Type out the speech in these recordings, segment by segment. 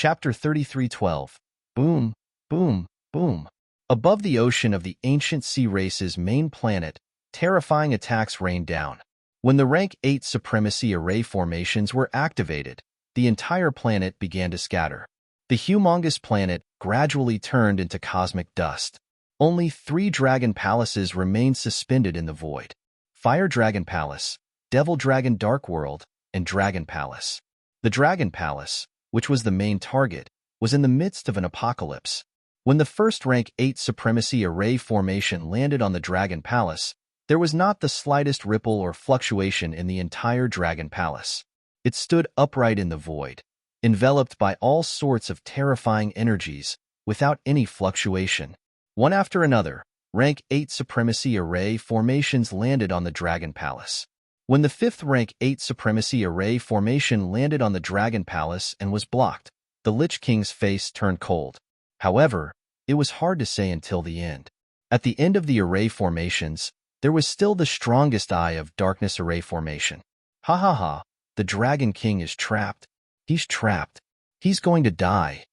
Chapter 33:12. Boom, boom, boom. Above the ocean of the ancient sea race's main planet, terrifying attacks rained down. When the Rank 8 supremacy array formations were activated, the entire planet began to scatter. The humongous planet gradually turned into cosmic dust. Only 3 dragon palaces remained suspended in the void: Fire Dragon Palace, Devil Dragon Dark World, and Dragon Palace. The Dragon Palace, which was the main target, was in the midst of an apocalypse. When the first Rank 8 supremacy array formation landed on the Dragon Palace, there was not the slightest ripple or fluctuation in the entire Dragon Palace. It stood upright in the void, enveloped by all sorts of terrifying energies, without any fluctuation. One after another, Rank 8 supremacy array formations landed on the Dragon Palace. When the 5th Rank 8 supremacy array formation landed on the Dragon Palace and was blocked, the Lich King's face turned cold. However, it was hard to say until the end. At the end of the array formations, there was still the strongest Eye of Darkness array formation. Ha ha ha, the Dragon King is trapped. He's trapped. He's going to die.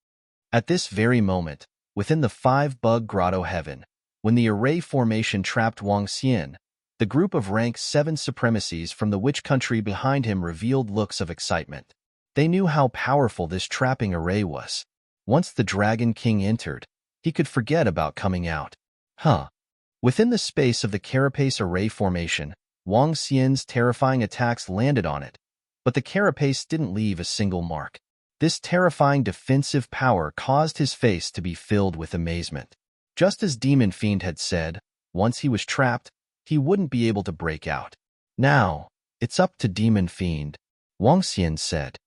At this very moment, within the 5-bug grotto heaven, when the array formation trapped Wang Xian, the group of Rank 7 supremacies from the witch country behind him revealed looks of excitement. They knew how powerful this trapping array was. Once the Dragon King entered, he could forget about coming out. Within the space of the carapace array formation, Wang Xian's terrifying attacks landed on it, but the carapace didn't leave a single mark. This terrifying defensive power caused his face to be filled with amazement. Just as Demon Fiend had said, once he was trapped, he wouldn't be able to break out. Now, it's up to Demon Fiend, Wang Xian said.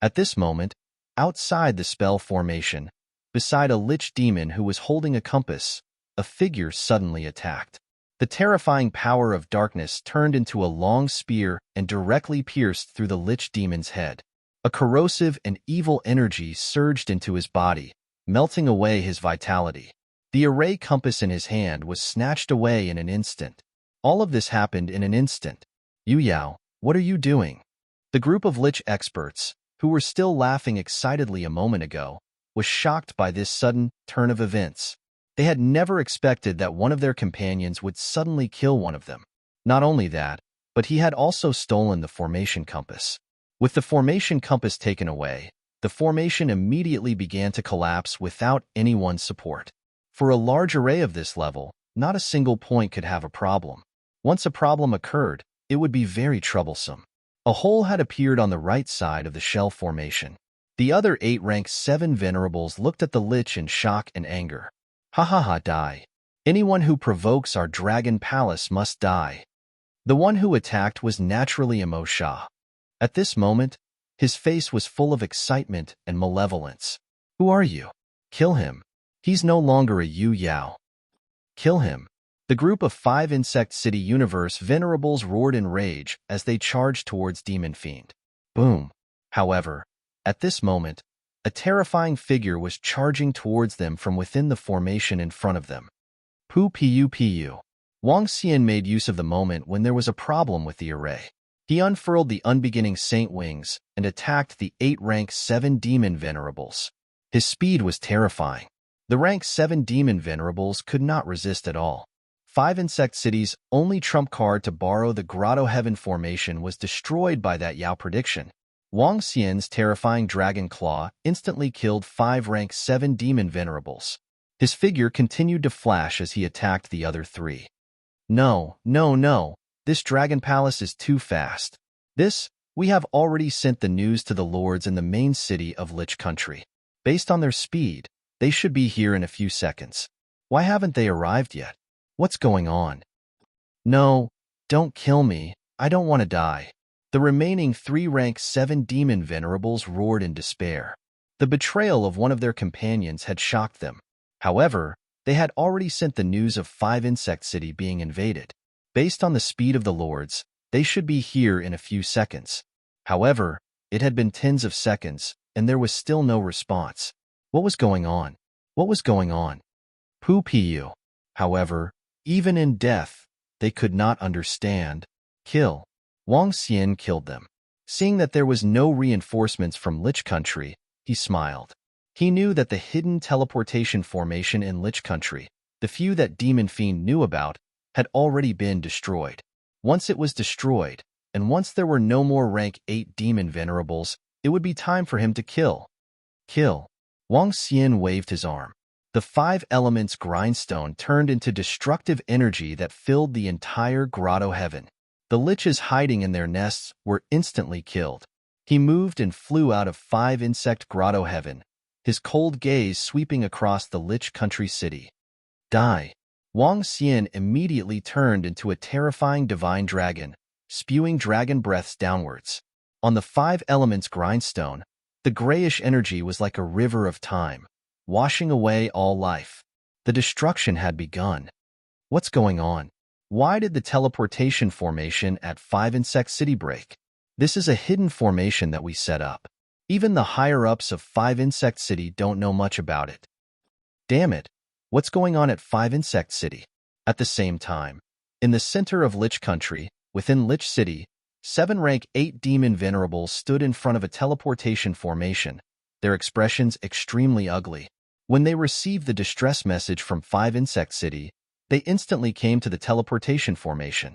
At this moment, outside the spell formation, beside a lich demon who was holding a compass, a figure suddenly attacked. The terrifying power of darkness turned into a long spear and directly pierced through the lich demon's head. A corrosive and evil energy surged into his body, melting away his vitality. The array compass in his hand was snatched away in an instant. All of this happened in an instant. Yu Yao, what are you doing? The group of lich experts, who were still laughing excitedly a moment ago, was shocked by this sudden turn of events. They had never expected that one of their companions would suddenly kill one of them. Not only that, but he had also stolen the formation compass. With the formation compass taken away, the formation immediately began to collapse without anyone's support. For a large array of this level, not a single point could have a problem. Once a problem occurred, it would be very troublesome. A hole had appeared on the right side of the shell formation. The other 8 Rank 7 venerables looked at the lich in shock and anger. Ha ha ha, die. Anyone who provokes our Dragon Palace must die. The one who attacked was naturally Emo Sha. At this moment, his face was full of excitement and malevolence. Who are you? Kill him. He's no longer a Yu Yao. Kill him. The group of 5 Insect City Universe venerables roared in rage as they charged towards Demon Fiend. Boom. However, at this moment, a terrifying figure was charging towards them from within the formation in front of them. Pu. Wang Xian made use of the moment when there was a problem with the array. He unfurled the unbeginning Saint Wings and attacked the 8 Rank 7 Demon Venerables. His speed was terrifying. The Rank 7 Demon Venerables could not resist at all. 5 Insect City's only trump card to borrow the Grotto Heaven formation was destroyed by that Yao prediction. Wang Xian's terrifying Dragon Claw instantly killed 5 Rank 7 Demon Venerables. His figure continued to flash as he attacked the other 3. No. This Dragon Palace is too fast. We have already sent the news to the lords in the main city of Lich Country. Based on their speed, they should be here in a few seconds. Why haven't they arrived yet? What's going on? No, don't kill me. I don't want to die. The remaining 3 Rank 7 Demon Venerables roared in despair. The betrayal of one of their companions had shocked them. However, they had already sent the news of 5 Insect City being invaded. Based on the speed of the lords, they should be here in a few seconds. However, it had been tens of seconds, and there was still no response. What was going on? Pu. However, even in death, they could not understand. Kill. Wang Xian killed them. Seeing that there was no reinforcements from Lich Country, he smiled. He knew that the hidden teleportation formation in Lich Country, the few that Demon Fiend knew about, had already been destroyed. Once it was destroyed, and once there were no more rank 8 demon venerables, it would be time for him to kill. Kill. Wang Xian waved his arm. The 5 elements grindstone turned into destructive energy that filled the entire grotto heaven. The liches hiding in their nests were instantly killed. He moved and flew out of 5 insect grotto heaven, his cold gaze sweeping across the Lich Country city. Die. Wang Xian immediately turned into a terrifying divine dragon, spewing dragon breaths downwards. On the 5 elements grindstone, the grayish energy was like a river of time, washing away all life. The destruction had begun. What's going on? Why did the teleportation formation at 5 Insect City break? This is a hidden formation that we set up. Even the higher-ups of 5 Insect City don't know much about it. Damn it! What's going on at 5 Insect City? At the same time, in the center of Lich Country, within Lich City, 7 rank 8 demon venerables stood in front of a teleportation formation, their expressions extremely ugly. When they received the distress message from 5 Insect City, they instantly came to the teleportation formation.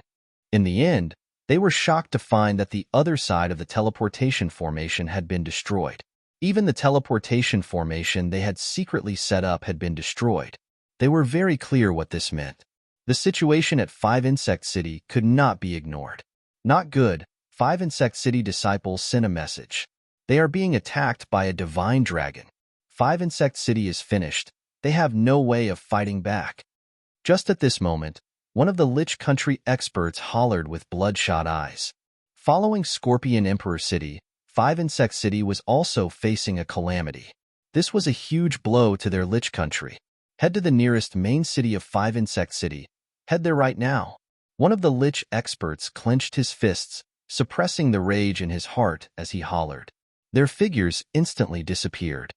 In the end, they were shocked to find that the other side of the teleportation formation had been destroyed. Even the teleportation formation they had secretly set up had been destroyed. They were very clear what this meant. The situation at 5 Insect City could not be ignored. Not good. 5 Insect City disciples sent a message. They are being attacked by a divine dragon. 5 Insect City is finished. They have no way of fighting back. Just at this moment, one of the Lich Country experts hollered with bloodshot eyes. Following Scorpion Emperor City, 5 Insect City was also facing a calamity. This was a huge blow to their Lich Country. Head to the nearest main city of 5 Insect City. Head there right now. One of the Lich experts clenched his fists, suppressing the rage in his heart as he hollered. Their figures instantly disappeared.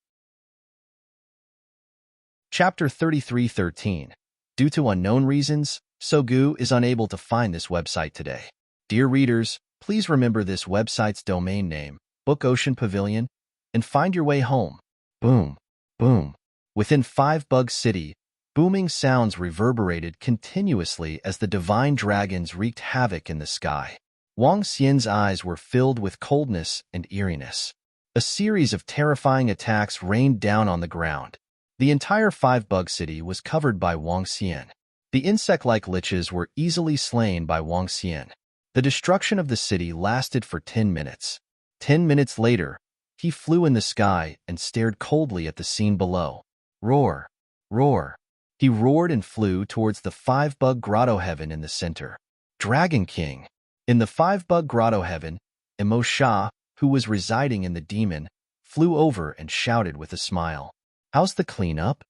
Chapter 33:13. Due to unknown reasons, Sogu is unable to find this website today. Dear readers, please remember this website's domain name, Book Ocean Pavilion, and find your way home. Boom, boom. Within 5 Bug City, booming sounds reverberated continuously as the divine dragons wreaked havoc in the sky. Wang Xian's eyes were filled with coldness and eeriness. A series of terrifying attacks rained down on the ground. The entire 5 Bug City was covered by Wang Xian. The insect-like liches were easily slain by Wang Xian. The destruction of the city lasted for 10 minutes. 10 minutes later, he flew in the sky and stared coldly at the scene below. Roar! Roar! He roared and flew towards the 5 Bug Grotto Heaven in the center. Dragon King! In the 5 Bug Grotto Heaven, Emo Sha, who was residing in the demon, flew over and shouted with a smile. How's the cleanup?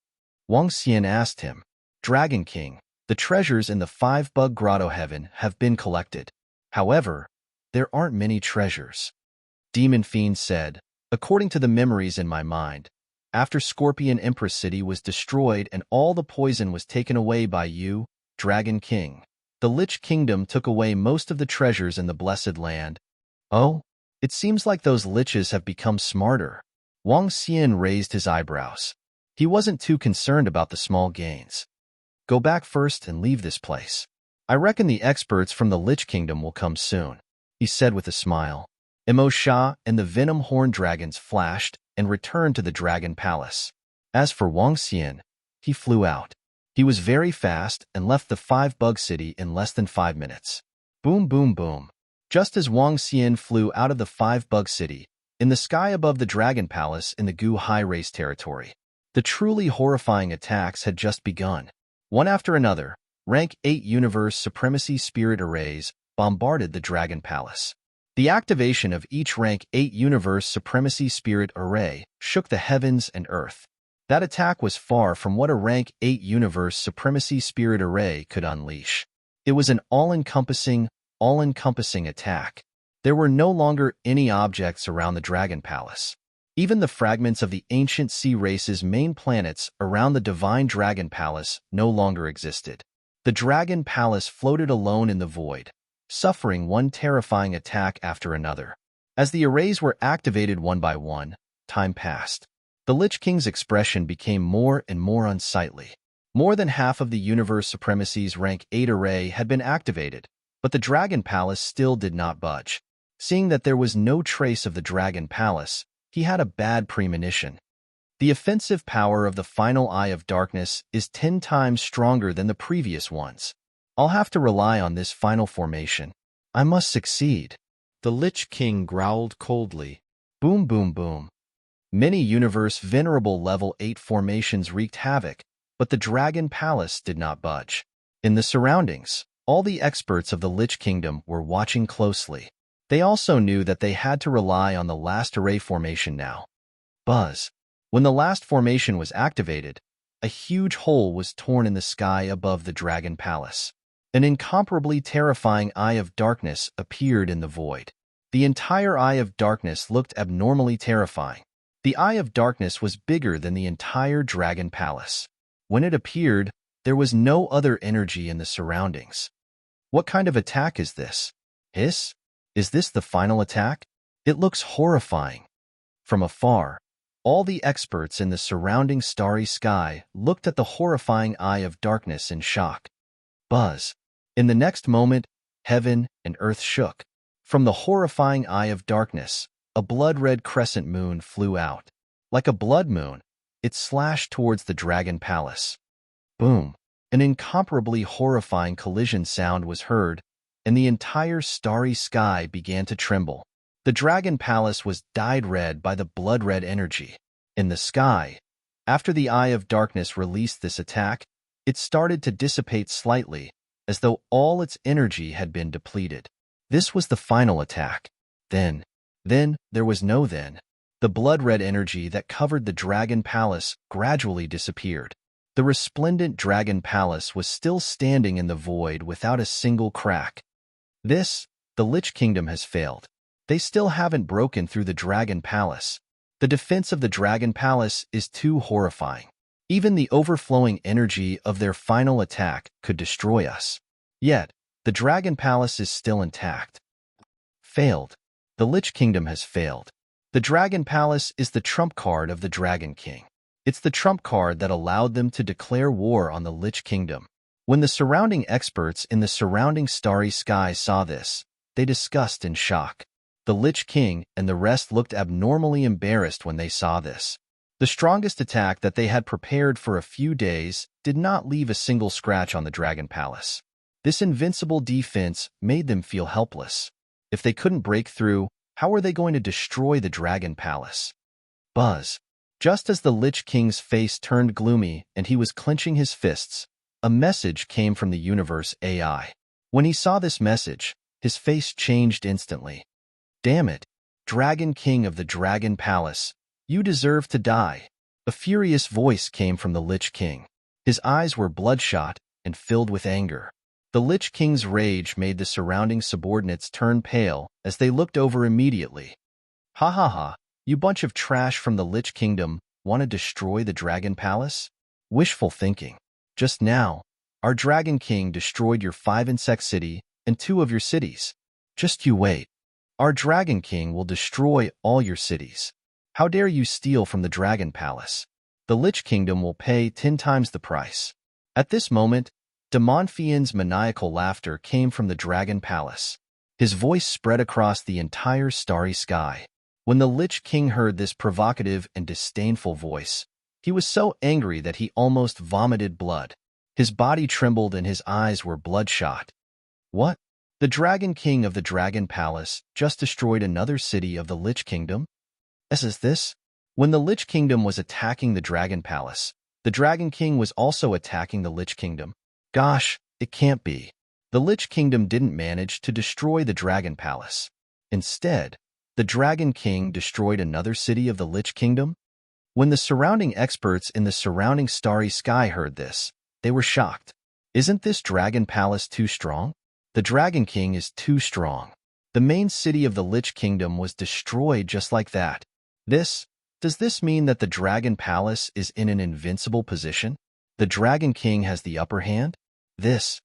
Wang Xian asked him. Dragon King, the treasures in the 5 Bug Grotto Heaven have been collected. However, there aren't many treasures. Demon Fiend said, according to the memories in my mind, after Scorpion Empress City was destroyed and all the poison was taken away by you, Dragon King, the Lich Kingdom took away most of the treasures in the Blessed Land. Oh, it seems like those liches have become smarter. Wang Xian raised his eyebrows. He wasn't too concerned about the small gains. Go back first and leave this place. I reckon the experts from the Lich Kingdom will come soon, he said with a smile. Emo Sha and the Venom Horn Dragons flashed and returned to the Dragon Palace. As for Wang Xian, he flew out. He was very fast and left the 5 Bug City in less than 5 minutes. Boom, boom, boom. Just as Wang Xian flew out of the 5 Bug City, in the sky above the Dragon Palace in the Gu High Race territory, the truly horrifying attacks had just begun. One after another, Rank 8 Universe Supremacy Spirit Arrays bombarded the Dragon Palace. The activation of each Rank 8 Universe Supremacy Spirit Array shook the heavens and earth. That attack was far from what a Rank 8 Universe Supremacy Spirit Array could unleash. It was an all-encompassing attack. There were no longer any objects around the Dragon Palace. Even the fragments of the ancient sea race's main planets around the Divine Dragon Palace no longer existed. The Dragon Palace floated alone in the void, suffering one terrifying attack after another. As the arrays were activated one by one, time passed. The Lich King's expression became more and more unsightly. More than half of the Universe Supremacy's Rank 8 array had been activated, but the Dragon Palace still did not budge. Seeing that there was no trace of the Dragon Palace, he had a bad premonition. The offensive power of the final Eye of Darkness is 10 times stronger than the previous ones. I'll have to rely on this final formation. I must succeed. The Lich King growled coldly. Boom, boom, boom. Many Universe Venerable Level 8 formations wreaked havoc, but the Dragon Palace did not budge. In the surroundings, all the experts of the Lich Kingdom were watching closely. They also knew that they had to rely on the last array formation now. Buzz. When the last formation was activated, a huge hole was torn in the sky above the Dragon Palace. An incomparably terrifying Eye of Darkness appeared in the void. The entire Eye of Darkness looked abnormally terrifying. The Eye of Darkness was bigger than the entire Dragon Palace. When it appeared, there was no other energy in the surroundings. What kind of attack is this? Hiss? Is this the final attack? It looks horrifying. From afar, all the experts in the surrounding starry sky looked at the horrifying Eye of Darkness in shock. Buzz. In the next moment, heaven and earth shook. From the horrifying Eye of Darkness, a blood-red crescent moon flew out. Like a blood moon, it slashed towards the Dragon Palace. Boom! An incomparably horrifying collision sound was heard, and the entire starry sky began to tremble. The Dragon Palace was dyed red by the blood-red energy. In the sky, after the Eye of Darkness released this attack, it started to dissipate slightly, as though all its energy had been depleted. This was the final attack. Then there was no then. The blood-red energy that covered the Dragon Palace gradually disappeared. The resplendent Dragon Palace was still standing in the void without a single crack. The Lich Kingdom has failed. They still haven't broken through the Dragon Palace. The defense of the Dragon Palace is too horrifying. Even the overflowing energy of their final attack could destroy us. Yet, the Dragon Palace is still intact. Failed. The Lich Kingdom has failed. The Dragon Palace is the trump card of the Dragon King. It's the trump card that allowed them to declare war on the Lich Kingdom. When the surrounding experts in the surrounding starry sky saw this, they discussed in shock. The Lich King and the rest looked abnormally embarrassed when they saw this. The strongest attack that they had prepared for a few days did not leave a single scratch on the Dragon Palace. This invincible defense made them feel helpless. If they couldn't break through, how were they going to destroy the Dragon Palace? Buzz. Just as the Lich King's face turned gloomy and he was clenching his fists, a message came from the Universe AI. When he saw this message, his face changed instantly. Damn it, Dragon King of the Dragon Palace, you deserve to die. A furious voice came from the Lich King. His eyes were bloodshot and filled with anger. The Lich King's rage made the surrounding subordinates turn pale as they looked over immediately. Ha ha ha, you bunch of trash from the Lich Kingdom want to destroy the Dragon Palace? Wishful thinking. Just now, our Dragon King destroyed your 5 insect city and 2 of your cities. Just you wait. Our Dragon King will destroy all your cities. How dare you steal from the Dragon Palace? The Lich Kingdom will pay 10 times the price. At this moment, Demonfian's maniacal laughter came from the Dragon Palace. His voice spread across the entire starry sky. When the Lich King heard this provocative and disdainful voice, he was so angry that he almost vomited blood. His body trembled and his eyes were bloodshot. What? The Dragon King of the Dragon Palace just destroyed another city of the Lich Kingdom? As is this? When the Lich Kingdom was attacking the Dragon Palace, the Dragon King was also attacking the Lich Kingdom. Gosh, it can't be. The Lich Kingdom didn't manage to destroy the Dragon Palace. Instead, the Dragon King destroyed another city of the Lich Kingdom? When the surrounding experts in the surrounding starry sky heard this, they were shocked. Isn't this Dragon Palace too strong? The Dragon King is too strong. The main city of the Lich Kingdom was destroyed just like that. Does this mean that the Dragon Palace is in an invincible position? The Dragon King has the upper hand? This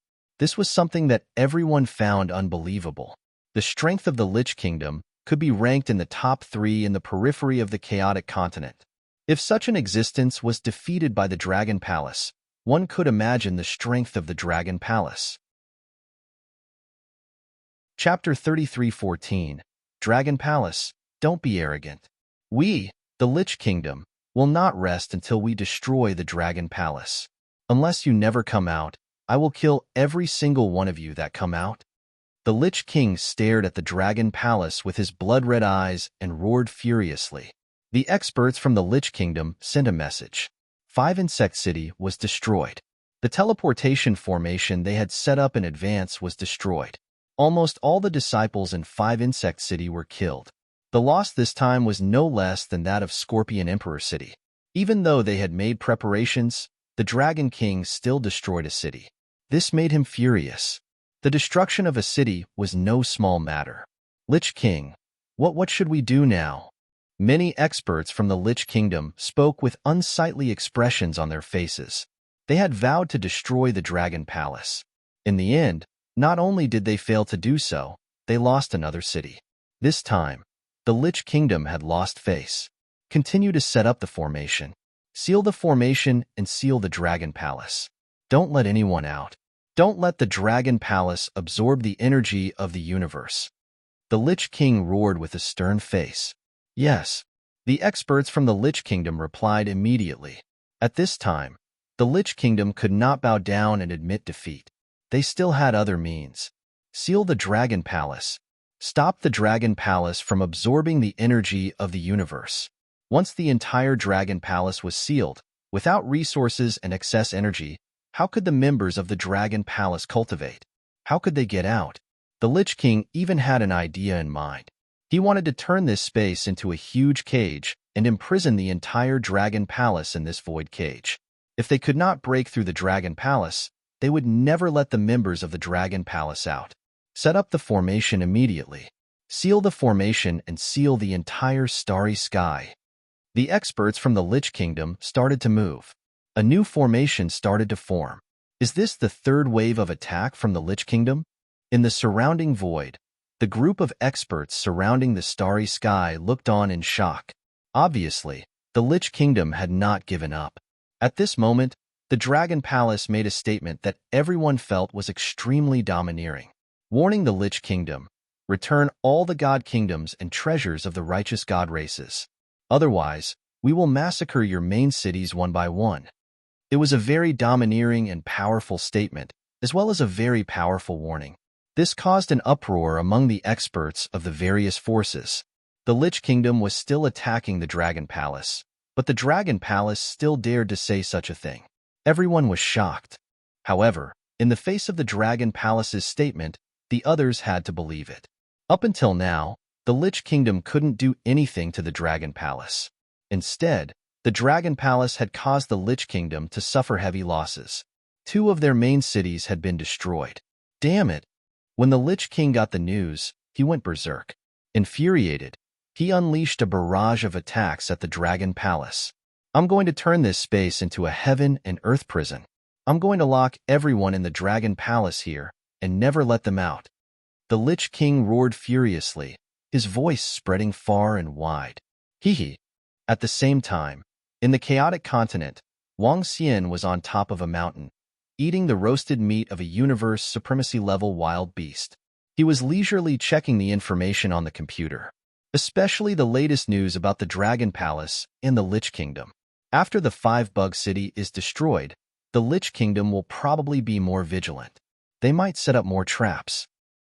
was something that everyone found unbelievable. The strength of the Lich Kingdom could be ranked in the top 3 in the periphery of the chaotic continent. If such an existence was defeated by the Dragon Palace, one could imagine the strength of the Dragon Palace. Chapter 33:14 Dragon Palace, don't be arrogant. We, the Lich Kingdom, will not rest until we destroy the Dragon Palace. Unless you never come out, I will kill every single one of you that come out. The Lich King stared at the Dragon Palace with his blood-red eyes and roared furiously. The experts from the Lich Kingdom sent a message. 5 Insect City was destroyed. The teleportation formation they had set up in advance was destroyed. Almost all the disciples in 5 Insect City were killed. The loss this time was no less than that of Scorpion Emperor City. Even though they had made preparations, the Dragon King still destroyed a city. This made him furious. The destruction of a city was no small matter. Lich King, what should we do now? Many experts from the Lich Kingdom spoke with unsightly expressions on their faces. They had vowed to destroy the Dragon Palace. In the end, not only did they fail to do so, they lost another city. This time, the Lich Kingdom had lost face. Continue to set up the formation. Seal the formation and seal the Dragon Palace. Don't let anyone out. Don't let the Dragon Palace absorb the energy of the universe. The Lich King roared with a stern face. Yes. The experts from the Lich Kingdom replied immediately. At this time, the Lich Kingdom could not bow down and admit defeat. They still had other means. Seal the Dragon Palace. Stop the Dragon Palace from absorbing the energy of the universe. Once the entire Dragon Palace was sealed, without resources and excess energy, how could the members of the Dragon Palace cultivate? How could they get out? The Lich King even had an idea in mind. He wanted to turn this space into a huge cage and imprison the entire Dragon Palace in this void cage. If they could not break through the Dragon Palace, they would never let the members of the Dragon Palace out. Set up the formation immediately. Seal the formation and seal the entire starry sky. The experts from the Lich Kingdom started to move. A new formation started to form. Is this the third wave of attack from the Lich Kingdom? In the surrounding void, the group of experts surrounding the starry sky looked on in shock. Obviously, the Lich Kingdom had not given up. At this moment, the Dragon Palace made a statement that everyone felt was extremely domineering. Warning the Lich Kingdom, return all the god kingdoms and treasures of the righteous god races. Otherwise, we will massacre your main cities one by one. It was a very domineering and powerful statement, as well as a very powerful warning. This caused an uproar among the experts of the various forces. The Lich Kingdom was still attacking the Dragon Palace, but the Dragon Palace still dared to say such a thing. Everyone was shocked. However, in the face of the Dragon Palace's statement, the others had to believe it. Up until now, the Lich Kingdom couldn't do anything to the Dragon Palace. Instead, the Dragon Palace had caused the Lich Kingdom to suffer heavy losses. 2 of their main cities had been destroyed. Damn it! When the Lich King got the news, he went berserk. Infuriated, he unleashed a barrage of attacks at the Dragon Palace. I'm going to turn this space into a heaven and earth prison. I'm going to lock everyone in the Dragon Palace here and never let them out. The Lich King roared furiously, his voice spreading far and wide. Hee. At the same time, in the chaotic continent, Wang Xian was on top of a mountain, eating the roasted meat of a universe supremacy-level wild beast. He was leisurely checking the information on the computer, especially the latest news about the Dragon Palace and the Lich Kingdom. After the 5-bug city is destroyed, the Lich Kingdom will probably be more vigilant. They might set up more traps.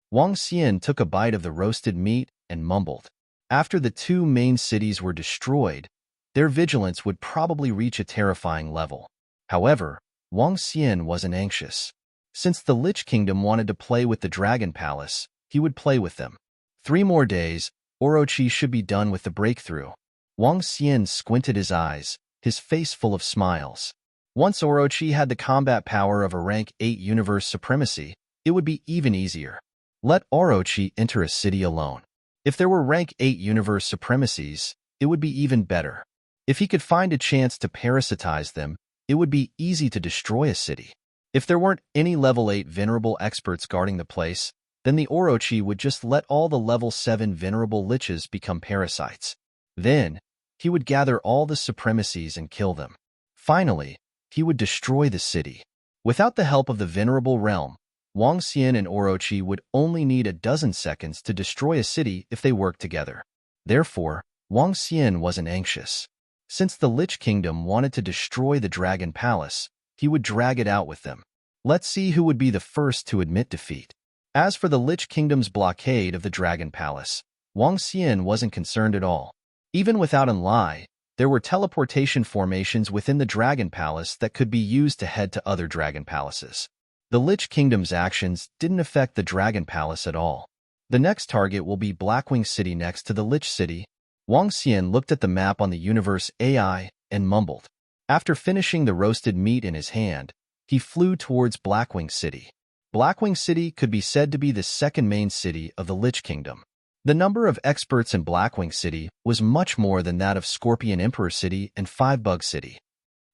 Wang Xian took a bite of the roasted meat and mumbled. After the 2 main cities were destroyed, their vigilance would probably reach a terrifying level. However, Wang Xian wasn't anxious. Since the Lich Kingdom wanted to play with the Dragon Palace, he would play with them. 3 more days, Orochi should be done with the breakthrough. Wang Xian squinted his eyes, his face full of smiles. Once Orochi had the combat power of a rank 8 universe supremacy, it would be even easier. Let Orochi enter a city alone. If there were rank 8 universe supremacies, it would be even better. If he could find a chance to parasitize them, it would be easy to destroy a city. If there weren't any level 8 venerable experts guarding the place, Then the Orochi would just let all the level 7 venerable liches become parasites. Then, he would gather all the supremacies and kill them. Finally, he would destroy the city. Without the help of the venerable realm, Wang Xian and Orochi would only need a dozen seconds to destroy a city if they worked together. Therefore, Wang Xian wasn't anxious. Since the Lich Kingdom wanted to destroy the Dragon Palace, he would drag it out with them. Let's see who would be the first to admit defeat. As for the Lich Kingdom's blockade of the Dragon Palace, Wang Xian wasn't concerned at all. Even without Enlai, there were teleportation formations within the Dragon Palace that could be used to head to other Dragon Palaces. The Lich Kingdom's actions didn't affect the Dragon Palace at all. The next target will be Blackwing City next to the Lich City. Wang Xian looked at the map on the Universe AI and mumbled. After finishing the roasted meat in his hand, he flew towards Blackwing City. Blackwing City could be said to be the second main city of the Lich Kingdom. The number of experts in Blackwing City was much more than that of Scorpion Emperor City and Fivebug City.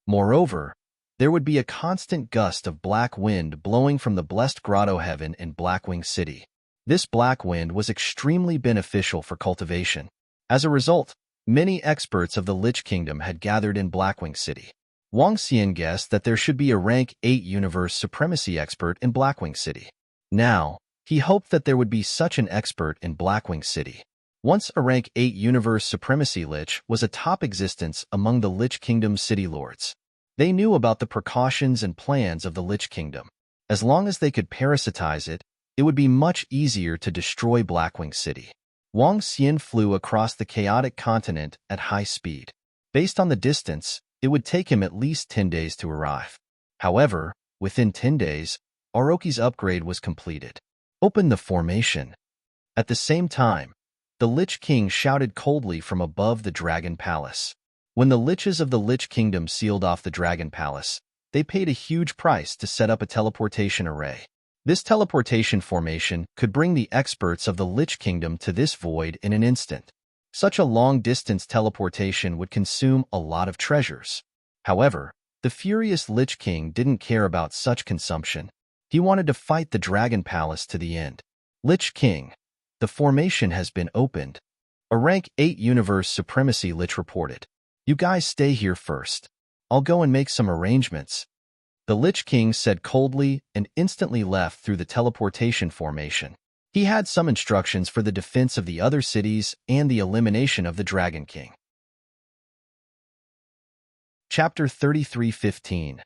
Moreover, there would be a constant gust of black wind blowing from the blessed grotto heaven in Blackwing City. This black wind was extremely beneficial for cultivation. As a result, many experts of the Lich Kingdom had gathered in Blackwing City. Wang Xian guessed that there should be a rank 8 universe supremacy expert in Blackwing City. Now, he hoped that there would be such an expert in Blackwing City. Once a rank 8 universe supremacy lich was a top existence among the Lich Kingdom's city lords. They knew about the precautions and plans of the Lich Kingdom. As long as they could parasitize it, it would be much easier to destroy Blackwing City. Wang Xian flew across the chaotic continent at high speed. Based on the distance, it would take him at least 10 days to arrive. However, within 10 days, Orochi's upgrade was completed. Open the formation. At the same time, the Lich King shouted coldly from above the Dragon Palace. When the Liches of the Lich Kingdom sealed off the Dragon Palace, they paid a huge price to set up a teleportation array. This teleportation formation could bring the experts of the Lich Kingdom to this void in an instant. Such a long-distance teleportation would consume a lot of treasures. However, the furious Lich King didn't care about such consumption. He wanted to fight the Dragon Palace to the end. Lich King, the formation has been opened. A rank 8 universe supremacy Lich reported. You guys stay here first. I'll go and make some arrangements. The Lich King said coldly and instantly left through the teleportation formation. He had some instructions for the defense of the other cities and the elimination of the Dragon King. Chapter 33:15.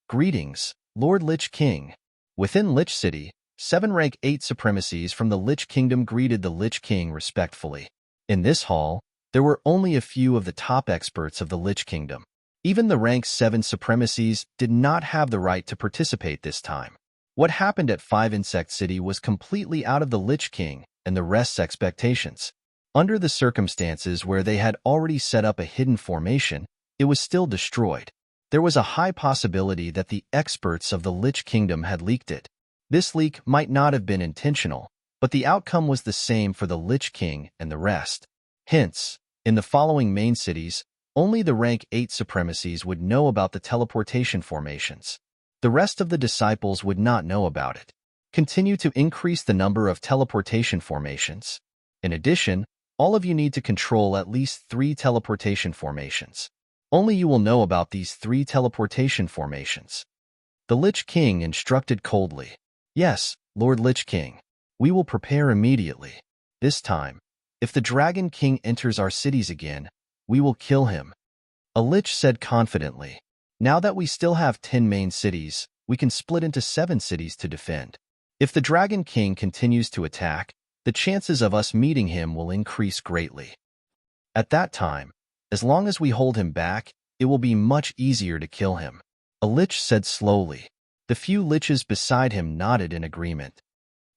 Greetings, Lord Lich King. Within Lich City, 7 rank 8 supremacies from the Lich Kingdom greeted the Lich King respectfully. In this hall, there were only a few of the top experts of the Lich Kingdom. Even the rank 7 supremacies did not have the right to participate this time. What happened at 5 Insect City was completely out of the Lich King and the rest's expectations. Under the circumstances where they had already set up a hidden formation, it was still destroyed. There was a high possibility that the experts of the Lich Kingdom had leaked it. This leak might not have been intentional, but the outcome was the same for the Lich King and the rest. Hence, in the following main cities, only the rank 8 supremacies would know about the teleportation formations. The rest of the disciples would not know about it. Continue to increase the number of teleportation formations. In addition, all of you need to control at least 3 teleportation formations. Only you will know about these 3 teleportation formations. The Lich King instructed coldly. Yes, Lord Lich King. We will prepare immediately. This time, if the Dragon King enters our cities again, we will kill him. A Lich said confidently. Now that we still have 10 main cities, we can split into 7 cities to defend. If the Dragon King continues to attack, the chances of us meeting him will increase greatly. At that time, as long as we hold him back, it will be much easier to kill him. A Lich said slowly. The few Liches beside him nodded in agreement.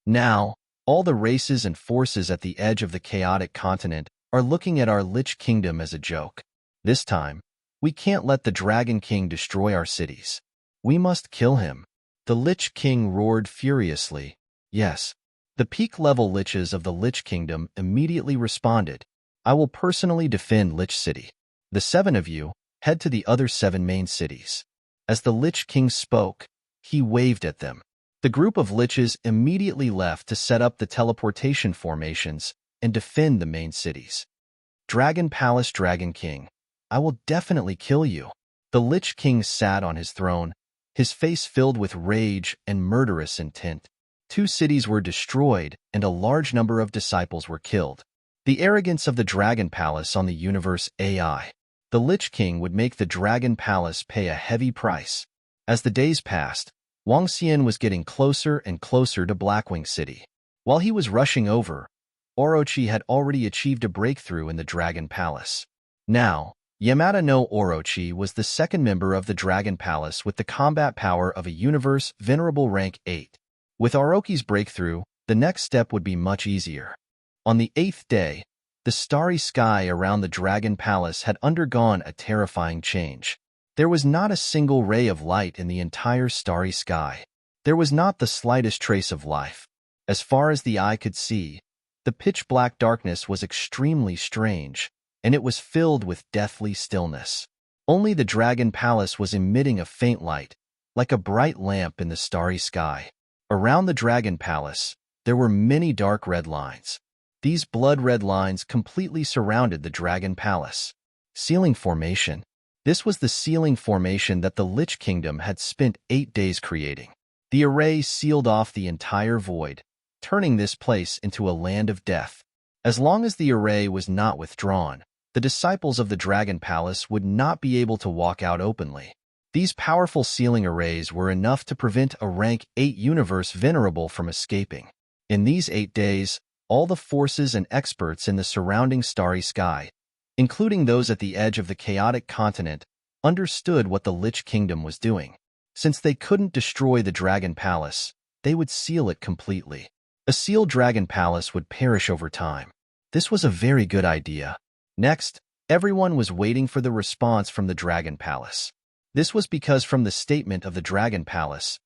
Now, all the races and forces at the edge of the chaotic continent are looking at our Lich Kingdom as a joke. This time, we can't let the Dragon King destroy our cities. We must kill him. The Lich King roared furiously. Yes. The peak-level Liches of the Lich Kingdom immediately responded. I will personally defend Lich City. The 7 of you, head to the other 7 main cities. As the Lich King spoke, he waved at them. The group of liches immediately left to set up the teleportation formations and defend the main cities. Dragon Palace Dragon King, I will definitely kill you. The Lich King sat on his throne, his face filled with rage and murderous intent. 2 cities were destroyed and a large number of disciples were killed. The arrogance of the Dragon Palace on the universe AI. The Lich King would make the Dragon Palace pay a heavy price. As the days passed, Wang Xian was getting closer and closer to Blackwing City. While he was rushing over, Orochi had already achieved a breakthrough in the Dragon Palace. Now, Yamada no Orochi was the second member of the Dragon Palace with the combat power of a Universe Venerable Rank 8. With Orochi's breakthrough, the next step would be much easier. On the 8th day, the starry sky around the Dragon Palace had undergone a terrifying change. There was not a single ray of light in the entire starry sky. There was not the slightest trace of life. As far as the eye could see, the pitch-black darkness was extremely strange, and it was filled with deathly stillness. Only the Dragon Palace was emitting a faint light, like a bright lamp in the starry sky. Around the Dragon Palace, there were many dark red lines. These blood-red lines completely surrounded the Dragon Palace. Sealing formation. This was the sealing formation that the Lich Kingdom had spent 8 days creating. The array sealed off the entire void, turning this place into a land of death. As long as the array was not withdrawn, the disciples of the Dragon Palace would not be able to walk out openly. These powerful sealing arrays were enough to prevent a rank 8 universe venerable from escaping. In these 8 days, all the forces and experts in the surrounding starry sky, including those at the edge of the chaotic continent, understood what the Lich Kingdom was doing. Since they couldn't destroy the Dragon Palace, they would seal it completely. A sealed Dragon Palace would perish over time. This was a very good idea. Next, everyone was waiting for the response from the Dragon Palace. This was because from the statement of the Dragon Palace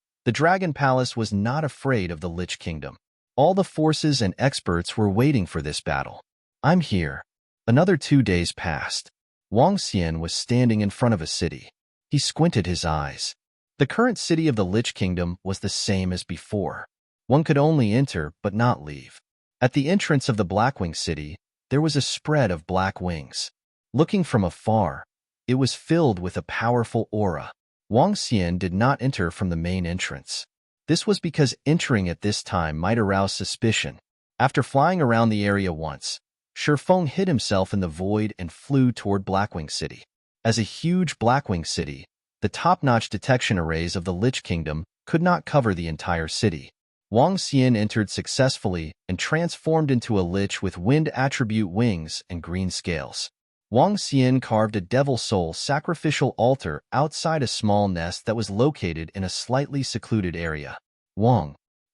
was not afraid of the Lich Kingdom. All the forces and experts were waiting for this battle. I'm here. Another 2 days passed. Wang Xian was standing in front of a city. He squinted his eyes. The current city of the Lich Kingdom was the same as before. One could only enter but not leave. At the entrance of the Blackwing City, there was a spread of black wings. Looking from afar, it was filled with a powerful aura. Wang Xian did not enter from the main entrance. This was because entering at this time might arouse suspicion. After flying around the area once, Shifeng hid himself in the void and flew toward Blackwing City. As a huge Blackwing City, the top-notch detection arrays of the Lich Kingdom could not cover the entire city. Wang Xian entered successfully and transformed into a lich with wind attribute wings and green scales. Wang Xian carved a devil soul sacrificial altar outside a small nest that was located in a slightly secluded area.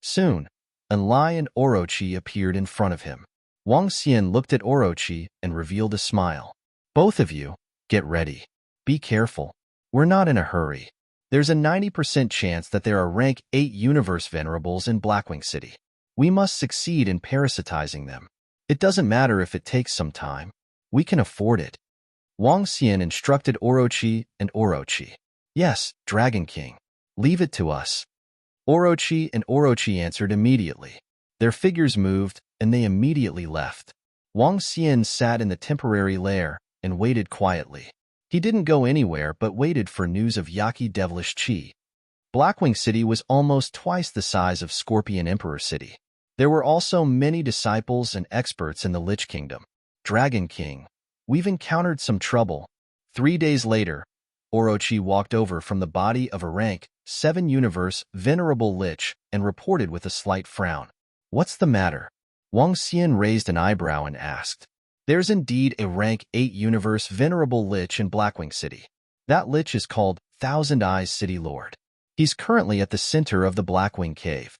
Soon, Enlai and Orochi appeared in front of him. Wang Xian looked at Orochi and revealed a smile. Both of you, get ready. Be careful. We're not in a hurry. There's a 90% chance that there are rank 8 universe venerables in Blackwing City. We must succeed in parasitizing them. It doesn't matter if it takes some time. We can afford it. Wang Xian instructed Orochi and Orochi. Yes, Dragon King. Leave it to us. Orochi answered immediately. Their figures moved, and they immediately left. Wang Xian sat in the temporary lair and waited quietly. He didn't go anywhere but waited for news of Yaki Devilish Chi. Blackwing City was almost twice the size of Scorpion Emperor City. There were also many disciples and experts in the Lich Kingdom. Dragon King, we've encountered some trouble. 3 days later, Orochi walked over from the body of a rank 7 universe venerable lich and reported with a slight frown. What's the matter? Wang Xian raised an eyebrow and asked. There's indeed a rank 8 universe venerable lich in Blackwing City. That lich is called Thousand Eyes City Lord. He's currently at the center of the Blackwing Cave.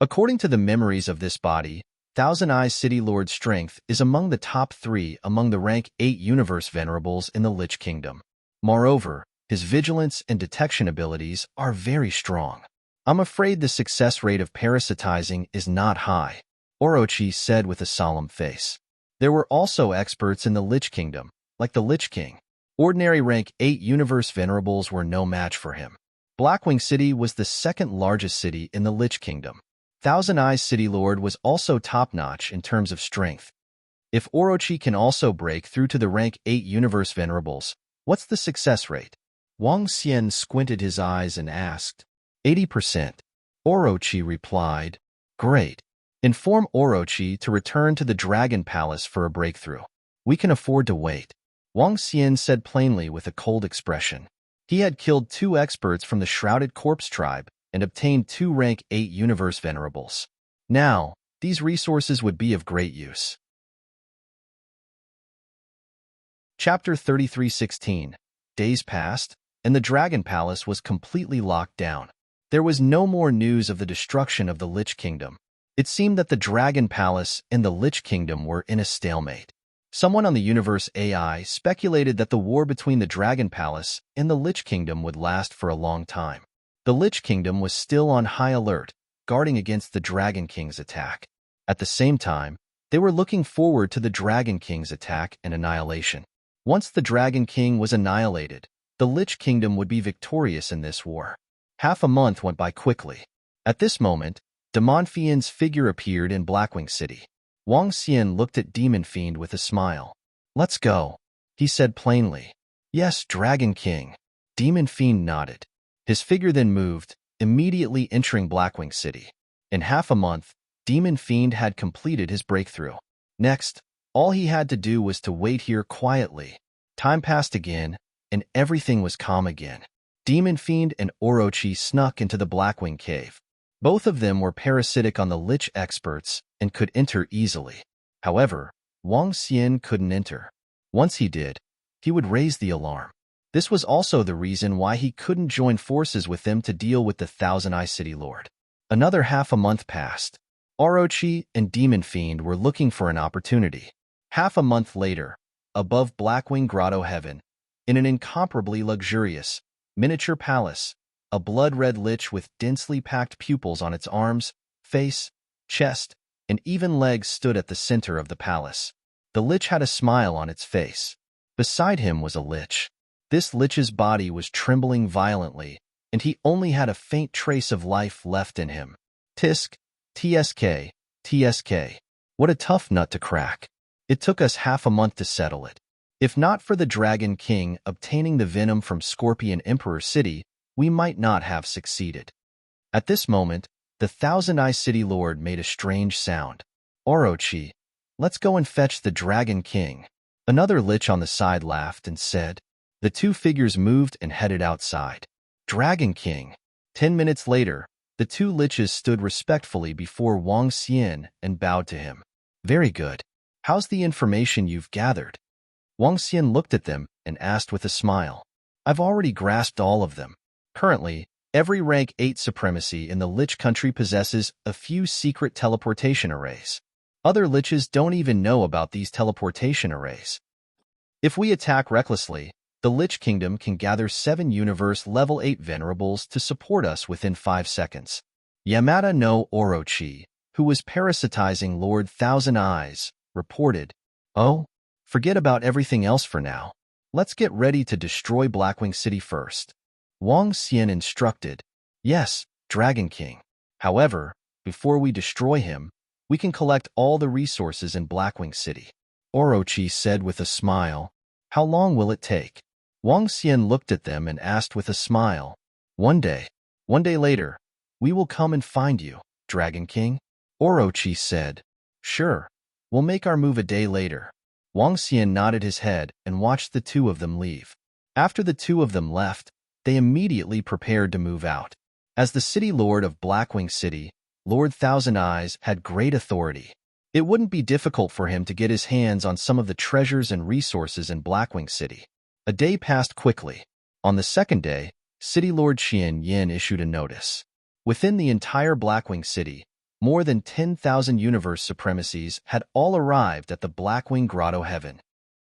According to the memories of this body, Thousand Eyes City Lord's strength is among the top 3 among the rank 8 universe venerables in the Lich Kingdom. Moreover, his vigilance and detection abilities are very strong. I'm afraid the success rate of parasitizing is not high, Orochi said with a solemn face. There were also experts in the Lich Kingdom, like the Lich King. Ordinary rank 8 universe venerables were no match for him. Blackwing City was the second largest city in the Lich Kingdom. Thousand Eyes City Lord was also top-notch in terms of strength. If Orochi can also break through to the rank 8 Universe Venerables, what's the success rate? Wang Xian squinted his eyes and asked. 80%. Orochi replied, Great. Inform Orochi to return to the Dragon Palace for a breakthrough. We can afford to wait. Wang Xian said plainly with a cold expression. He had killed 2 experts from the Shrouded Corpse tribe and obtained 2 rank 8 Universe Venerables. Now, these resources would be of great use. Chapter 33:16. Days passed, and the Dragon Palace was completely locked down. There was no more news of the destruction of the Lich Kingdom. It seemed that the Dragon Palace and the Lich Kingdom were in a stalemate. Someone on the Universe AI speculated that the war between the Dragon Palace and the Lich Kingdom would last for a long time. The Lich Kingdom was still on high alert, guarding against the Dragon King's attack. At the same time, they were looking forward to the Dragon King's attack and annihilation. Once the Dragon King was annihilated, the Lich Kingdom would be victorious in this war. Half a month went by quickly. At this moment, Demon Fiend's figure appeared in Blackwing City. Wang Xian looked at Demon Fiend with a smile. Let's go, he said plainly. Yes, Dragon King. Demon Fiend nodded. His figure then moved, immediately entering Blackwing City. In half a month, Demon Fiend had completed his breakthrough. Next, all he had to do was to wait here quietly. Time passed again, and everything was calm again. Demon Fiend and Orochi snuck into the Blackwing Cave. Both of them were parasitic on the Lich experts and could enter easily. However, Wang Xian couldn't enter. Once he did, he would raise the alarm. This was also the reason why he couldn't join forces with them to deal with the Thousand Eye City Lord. Another half a month passed. Orochi and Demon Fiend were looking for an opportunity. Half a month later, above Blackwing Grotto Heaven, in an incomparably luxurious, miniature palace, a blood-red lich with densely packed pupils on its arms, face, chest, and even legs stood at the center of the palace. The lich had a smile on its face. Beside him was a lich. This lich's body was trembling violently, and he only had a faint trace of life left in him. Tisk, TSK, TSK. What a tough nut to crack. It took us half a month to settle it. If not for the Dragon King obtaining the venom from Scorpion Emperor City, we might not have succeeded. At this moment, the Thousand Eye City Lord made a strange sound. Orochi, let's go and fetch the Dragon King. Another lich on the side laughed and said. The 2 figures moved and headed outside. Dragon King. 10 minutes later, the 2 liches stood respectfully before Wang Xian and bowed to him. Very good. How's the information you've gathered? Wang Xian looked at them and asked with a smile. I've already grasped all of them. Currently, every rank 8 supremacy in the Lich country possesses a few secret teleportation arrays. Other liches don't even know about these teleportation arrays. If we attack recklessly, the Lich Kingdom can gather 7 Universe Level 8 Venerables to support us within 5 seconds. Yamada no Orochi, who was parasitizing Lord Thousand Eyes, reported, Oh, forget about everything else for now. Let's get ready to destroy Blackwing City first. Wang Xian instructed, Yes, Dragon King. However, before we destroy him, we can collect all the resources in Blackwing City. Orochi said with a smile, How long will it take? Wang Xian looked at them and asked with a smile, One day later, we will come and find you, Dragon King. Orochi said, Sure, we'll make our move a day later. Wang Xian nodded his head and watched the 2 of them leave. After the 2 of them left, they immediately prepared to move out. As the City Lord of Blackwing City, Lord Thousand Eyes had great authority. It wouldn't be difficult for him to get his hands on some of the treasures and resources in Blackwing City. A day passed quickly. On the second day, City Lord Qian Yin issued a notice. Within the entire Blackwing City, more than 10,000 universe supremacies had all arrived at the Blackwing Grotto Heaven.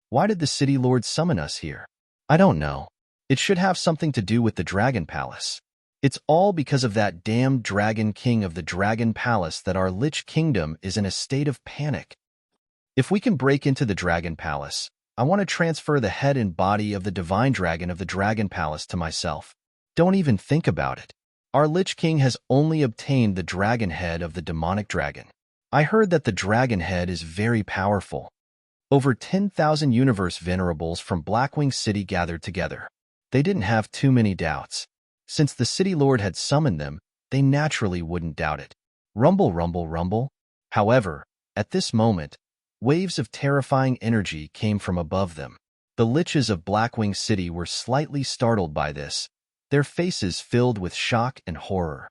Why did the City Lord summon us here? I don't know. It should have something to do with the Dragon Palace. It's all because of that damned Dragon King of the Dragon Palace that our Lich Kingdom is in a state of panic. If we can break into the Dragon Palace, I want to transfer the head and body of the Divine Dragon of the Dragon Palace to myself. Don't even think about it. Our Lich King has only obtained the dragon head of the demonic dragon. I heard that the dragon head is very powerful. Over 10,000 universe venerables from Blackwing City gathered together. They didn't have too many doubts. Since the City Lord had summoned them, they naturally wouldn't doubt it. Rumble, rumble, rumble. However, at this moment, waves of terrifying energy came from above them. The Liches of Blackwing City were slightly startled by this, their faces filled with shock and horror.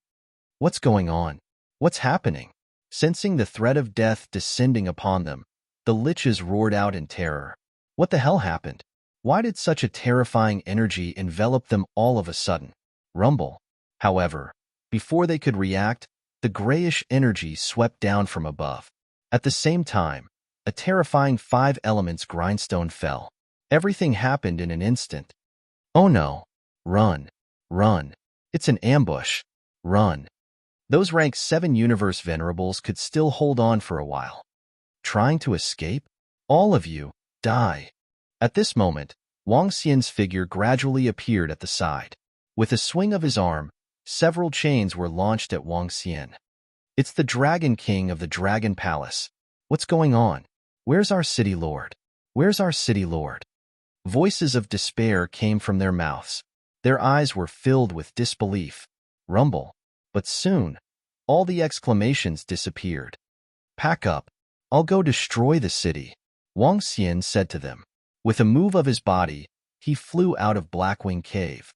What's going on? What's happening? Sensing the threat of death descending upon them, the Liches roared out in terror. What the hell happened? Why did such a terrifying energy envelop them all of a sudden? Rumble. However, before they could react, the grayish energy swept down from above. At the same time, a terrifying 5 elements grindstone fell. Everything happened in an instant. Oh no. Run. Run. It's an ambush. Run. Those rank 7 universe venerables could still hold on for a while. Trying to escape? All of you, die. At this moment, Wang Xian's figure gradually appeared at the side. With a swing of his arm, several chains were launched at Wang Xian. It's the Dragon King of the Dragon Palace. What's going on? Where's our City Lord? Where's our City Lord? Voices of despair came from their mouths. Their eyes were filled with disbelief. Rumble. But soon, all the exclamations disappeared. Pack up. I'll go destroy the city, Wang Xian said to them. With a move of his body, he flew out of Blackwing Cave.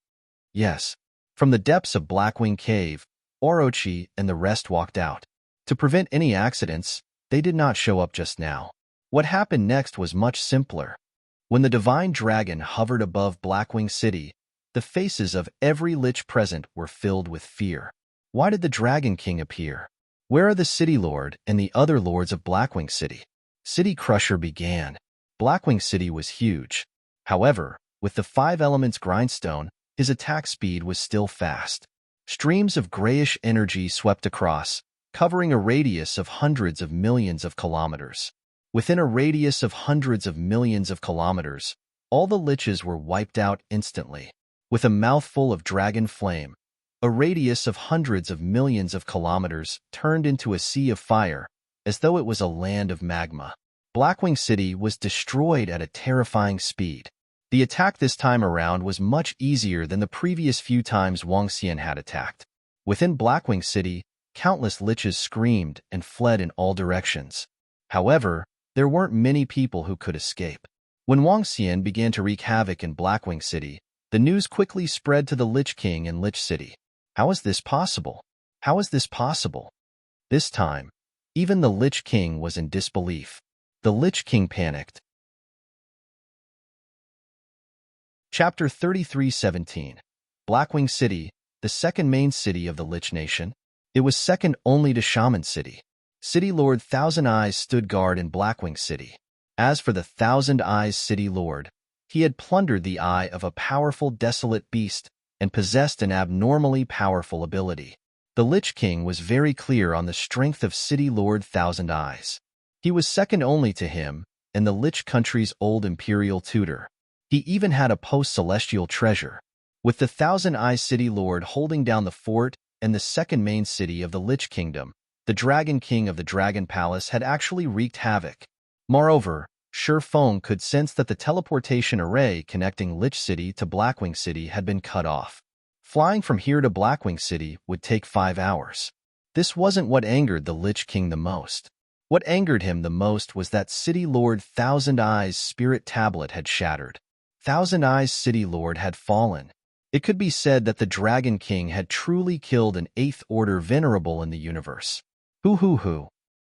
Yes, from the depths of Blackwing Cave, Orochi and the rest walked out. To prevent any accidents, they did not show up just now. What happened next was much simpler. When the divine dragon hovered above Blackwing City, the faces of every Lich present were filled with fear. Why did the Dragon King appear? Where are the City Lord and the other lords of Blackwing City? City Crusher began. Blackwing City was huge. However, with the 5 elements grindstone, his attack speed was still fast. Streams of grayish energy swept across, covering a radius of hundreds of millions of kilometers. Within a radius of hundreds of millions of kilometers, all the Liches were wiped out instantly. With a mouthful of dragon flame, a radius of hundreds of millions of kilometers turned into a sea of fire, as though it was a land of magma. Blackwing City was destroyed at a terrifying speed. The attack this time around was much easier than the previous few times Wang Xian had attacked. Within Blackwing City, countless Liches screamed and fled in all directions. However, there weren't many people who could escape. When Wang Xian began to wreak havoc in Blackwing City, the news quickly spread to the Lich King in Lich City. How is this possible? How is this possible? This time, even the Lich King was in disbelief. The Lich King panicked. Chapter 33:17. Blackwing City, the second main city of the Lich Nation. It was second only to Shaman City. City Lord Thousand Eyes stood guard in Blackwing City. As for the Thousand Eyes City Lord, he had plundered the eye of a powerful desolate beast and possessed an abnormally powerful ability. The Lich King was very clear on the strength of City Lord Thousand Eyes. He was second only to him and the Lich country's old imperial tutor. He even had a post-celestial treasure. With the Thousand Eyes City Lord holding down the fort and the second main city of the Lich Kingdom, the Dragon King of the Dragon Palace had actually wreaked havoc. Moreover, Shi Feng could sense that the teleportation array connecting Lich City to Blackwing City had been cut off. Flying from here to Blackwing City would take 5 hours. This wasn't what angered the Lich King the most. What angered him the most was that City Lord Thousand Eyes' spirit tablet had shattered. Thousand Eyes City Lord had fallen. It could be said that the Dragon King had truly killed an 8th Order venerable in the universe. Hoo.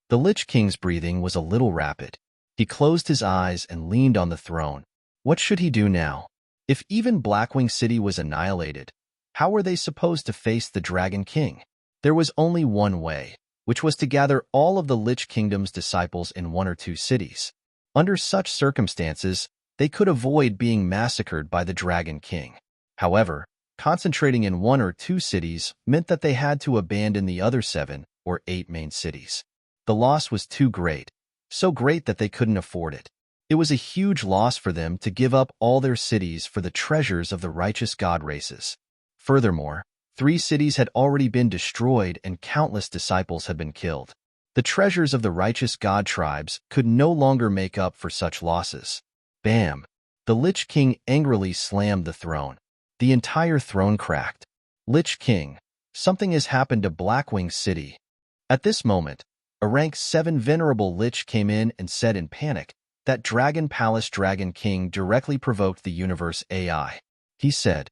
The Lich King's breathing was a little rapid. He closed his eyes and leaned on the throne. What should he do now? If even Blackwing City was annihilated, how were they supposed to face the Dragon King? There was only one way, which was to gather all of the Lich Kingdom's disciples in 1 or 2 cities. Under such circumstances, they could avoid being massacred by the Dragon King. However, concentrating in 1 or 2 cities meant that they had to abandon the other 7 or 8 main cities. The loss was too great, so great that they couldn't afford it. It was a huge loss for them to give up all their cities for the treasures of the righteous god races. Furthermore, 3 cities had already been destroyed and countless disciples had been killed. The treasures of the righteous god tribes could no longer make up for such losses. Bam! The Lich King angrily slammed the throne. The entire throne cracked. Lich King, something has happened to Blackwing City. At this moment, a rank 7 venerable Lich came in and said in panic that Dragon Palace Dragon King directly provoked the universe AI. He said,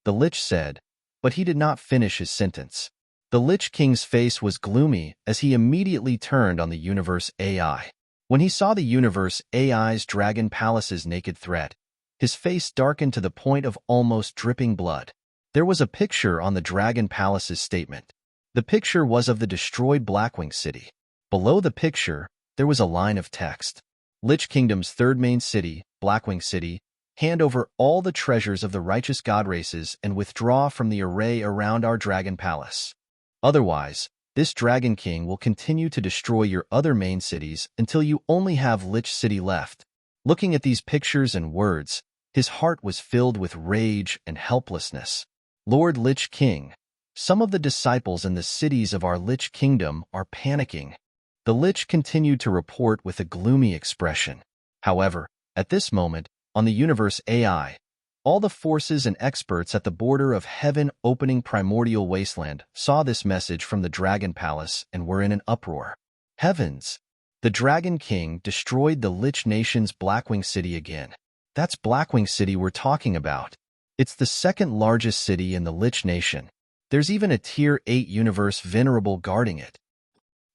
the Lich said, but he did not finish his sentence. The Lich King's face was gloomy as he immediately turned on the universe AI. When he saw the universe AI's Dragon Palace's naked threat, his face darkened to the point of almost dripping blood. There was a picture on the Dragon Palace's statement. The picture was of the destroyed Blackwing City. Below the picture, there was a line of text. Lich Kingdom's third main city, Blackwing City, hand over all the treasures of the righteous god races and withdraw from the array around our Dragon Palace. Otherwise, this Dragon King will continue to destroy your other main cities until you only have Lich City left. Looking at these pictures and words, his heart was filled with rage and helplessness. Lord Lich King, some of the disciples in the cities of our Lich Kingdom are panicking. The Lich continued to report with a gloomy expression. However, at this moment, on the universe AI, all the forces and experts at the border of heaven opening primordial wasteland saw this message from the Dragon Palace and were in an uproar. Heavens! The Dragon King destroyed the Lich Nation's Blackwing City again. That's Blackwing City we're talking about. It's the second largest city in the Lich Nation. There's even a Tier 8 universe venerable guarding it.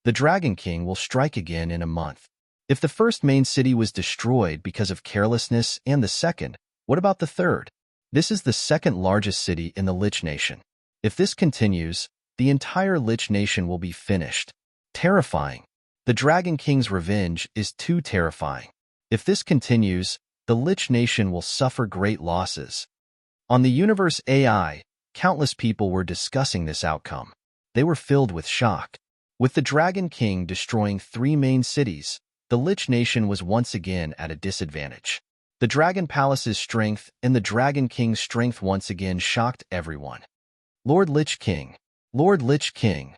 The Dragon King will strike again in a month. If the first main city was destroyed because of carelessness and the second, what about the third? This is the second largest city in the Lich Nation. If this continues, the entire Lich Nation will be finished. Terrifying. The Dragon King's revenge is too terrifying. If this continues, the Lich Nation will suffer great losses. On the universe AI, countless people were discussing this outcome. They were filled with shock. With the Dragon King destroying 3 main cities, the Lich Nation was once again at a disadvantage. The Dragon Palace's strength and the Dragon King's strength once again shocked everyone. Lord Lich King. Lord Lich King.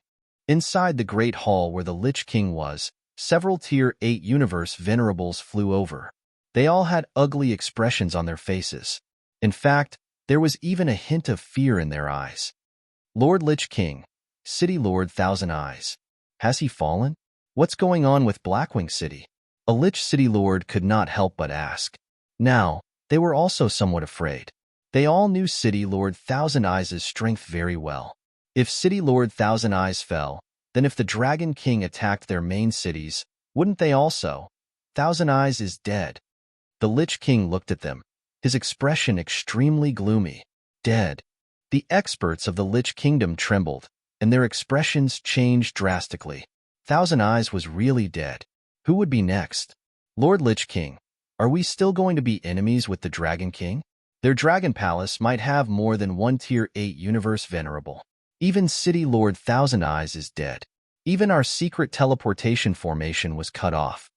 Inside the Great Hall where the Lich King was, several Tier 8 universe venerables flew over. They all had ugly expressions on their faces. In fact, there was even a hint of fear in their eyes. Lord Lich King. City Lord Thousand Eyes. Has he fallen? What's going on with Blackwing City? A Lich City Lord could not help but ask. Now, they were also somewhat afraid. They all knew City Lord Thousand Eyes' strength very well. If City Lord Thousand Eyes fell, then if the Dragon King attacked their main cities, wouldn't they also? Thousand Eyes is dead. The Lich King looked at them, his expression extremely gloomy. Dead. The experts of the Lich Kingdom trembled, and their expressions changed drastically. Thousand Eyes was really dead. Who would be next? Lord Lich King, are we still going to be enemies with the Dragon King? Their Dragon Palace might have more than one Tier 8 universe venerable. Even City Lord Thousand Eyes is dead. Even our secret teleportation formation was cut off.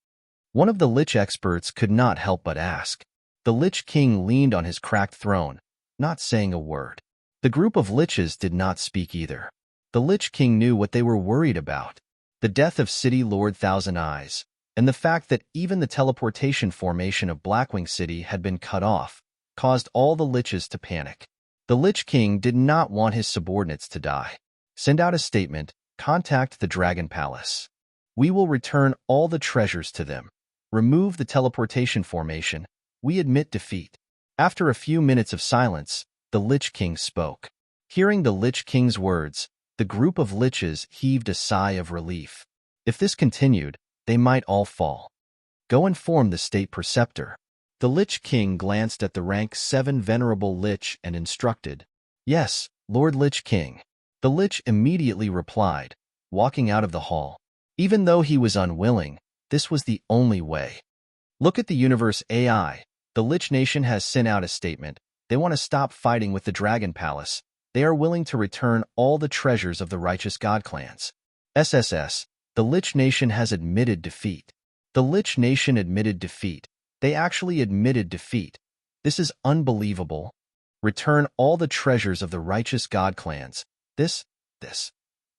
One of the Lich experts could not help but ask. The Lich King leaned on his cracked throne, not saying a word. The group of Liches did not speak either. The Lich King knew what they were worried about. The death of City Lord Thousand Eyes, and the fact that even the teleportation formation of Blackwing City had been cut off, caused all the Liches to panic. The Lich King did not want his subordinates to die. Send out a statement, contact the Dragon Palace. We will return all the treasures to them. Remove the teleportation formation. We admit defeat. After a few minutes of silence, the Lich King spoke. Hearing the Lich King's words, the group of Liches heaved a sigh of relief. If this continued, they might all fall. Go inform the State Preceptor. The Lich King glanced at the rank 7 venerable Lich and instructed. Yes, Lord Lich King. The Lich immediately replied, walking out of the hall. Even though he was unwilling, this was the only way. Look at the universe AI. The Lich Nation has sent out a statement. They want to stop fighting with the Dragon Palace. They are willing to return all the treasures of the righteous god clans. SSS, the Lich Nation has admitted defeat. The Lich Nation admitted defeat. They actually admitted defeat. This is unbelievable. return all the treasures of the righteous god clans. This.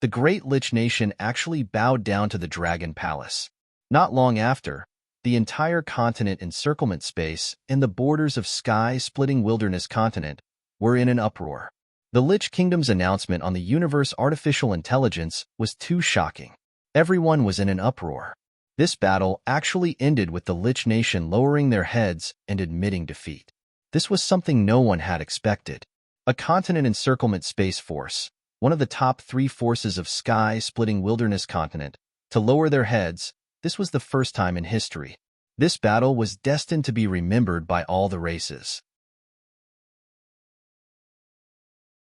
The great Lich nation actually bowed down to the Dragon Palace. Not long after, the entire continent encirclement space and the borders of sky-splitting wilderness continent were in an uproar. The Lich Kingdom's announcement on the universe artificial intelligence was too shocking. Everyone was in an uproar. This battle actually ended with the Lich Nation lowering their heads and admitting defeat. This was something no one had expected. A continent encirclement space force, one of the top 3 forces of sky-splitting wilderness continent, to lower their heads. This was the first time in history. This battle was destined to be remembered by all the races.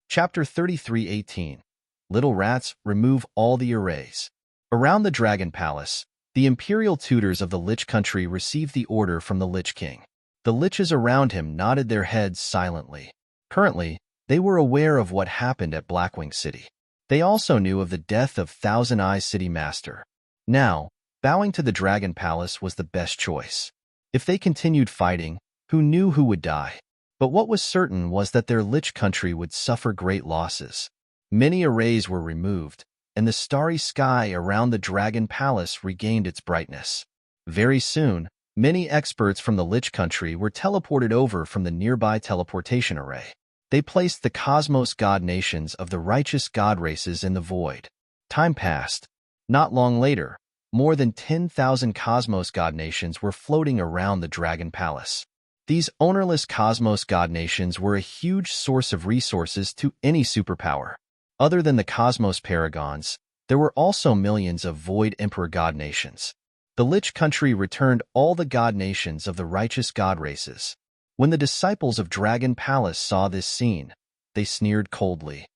Chapter 33:18. Little Rats, remove all the arrays. Around the Dragon Palace, the imperial tutors of the Lich country received the order from the Lich King. The Liches around him nodded their heads silently. Currently, they were aware of what happened at Blackwing City. They also knew of the death of Thousand Eyes City Master. Now, bowing to the Dragon Palace was the best choice. If they continued fighting, who knew who would die? But what was certain was that their Lich country would suffer great losses. Many arrays were removed, and the starry sky around the Dragon Palace regained its brightness. Very soon, many experts from the Lich country were teleported over from the nearby teleportation array. They placed the cosmos god nations of the righteous god races in the void. Time passed. Not long later, more than 10,000 cosmos god nations were floating around the Dragon Palace. These ownerless cosmos god nations were a huge source of resources to any superpower. Other than the cosmos paragons, there were also millions of void emperor god nations. The Lich country returned all the god nations of the righteous god races. When the disciples of Dragon Palace saw this scene, they sneered coldly.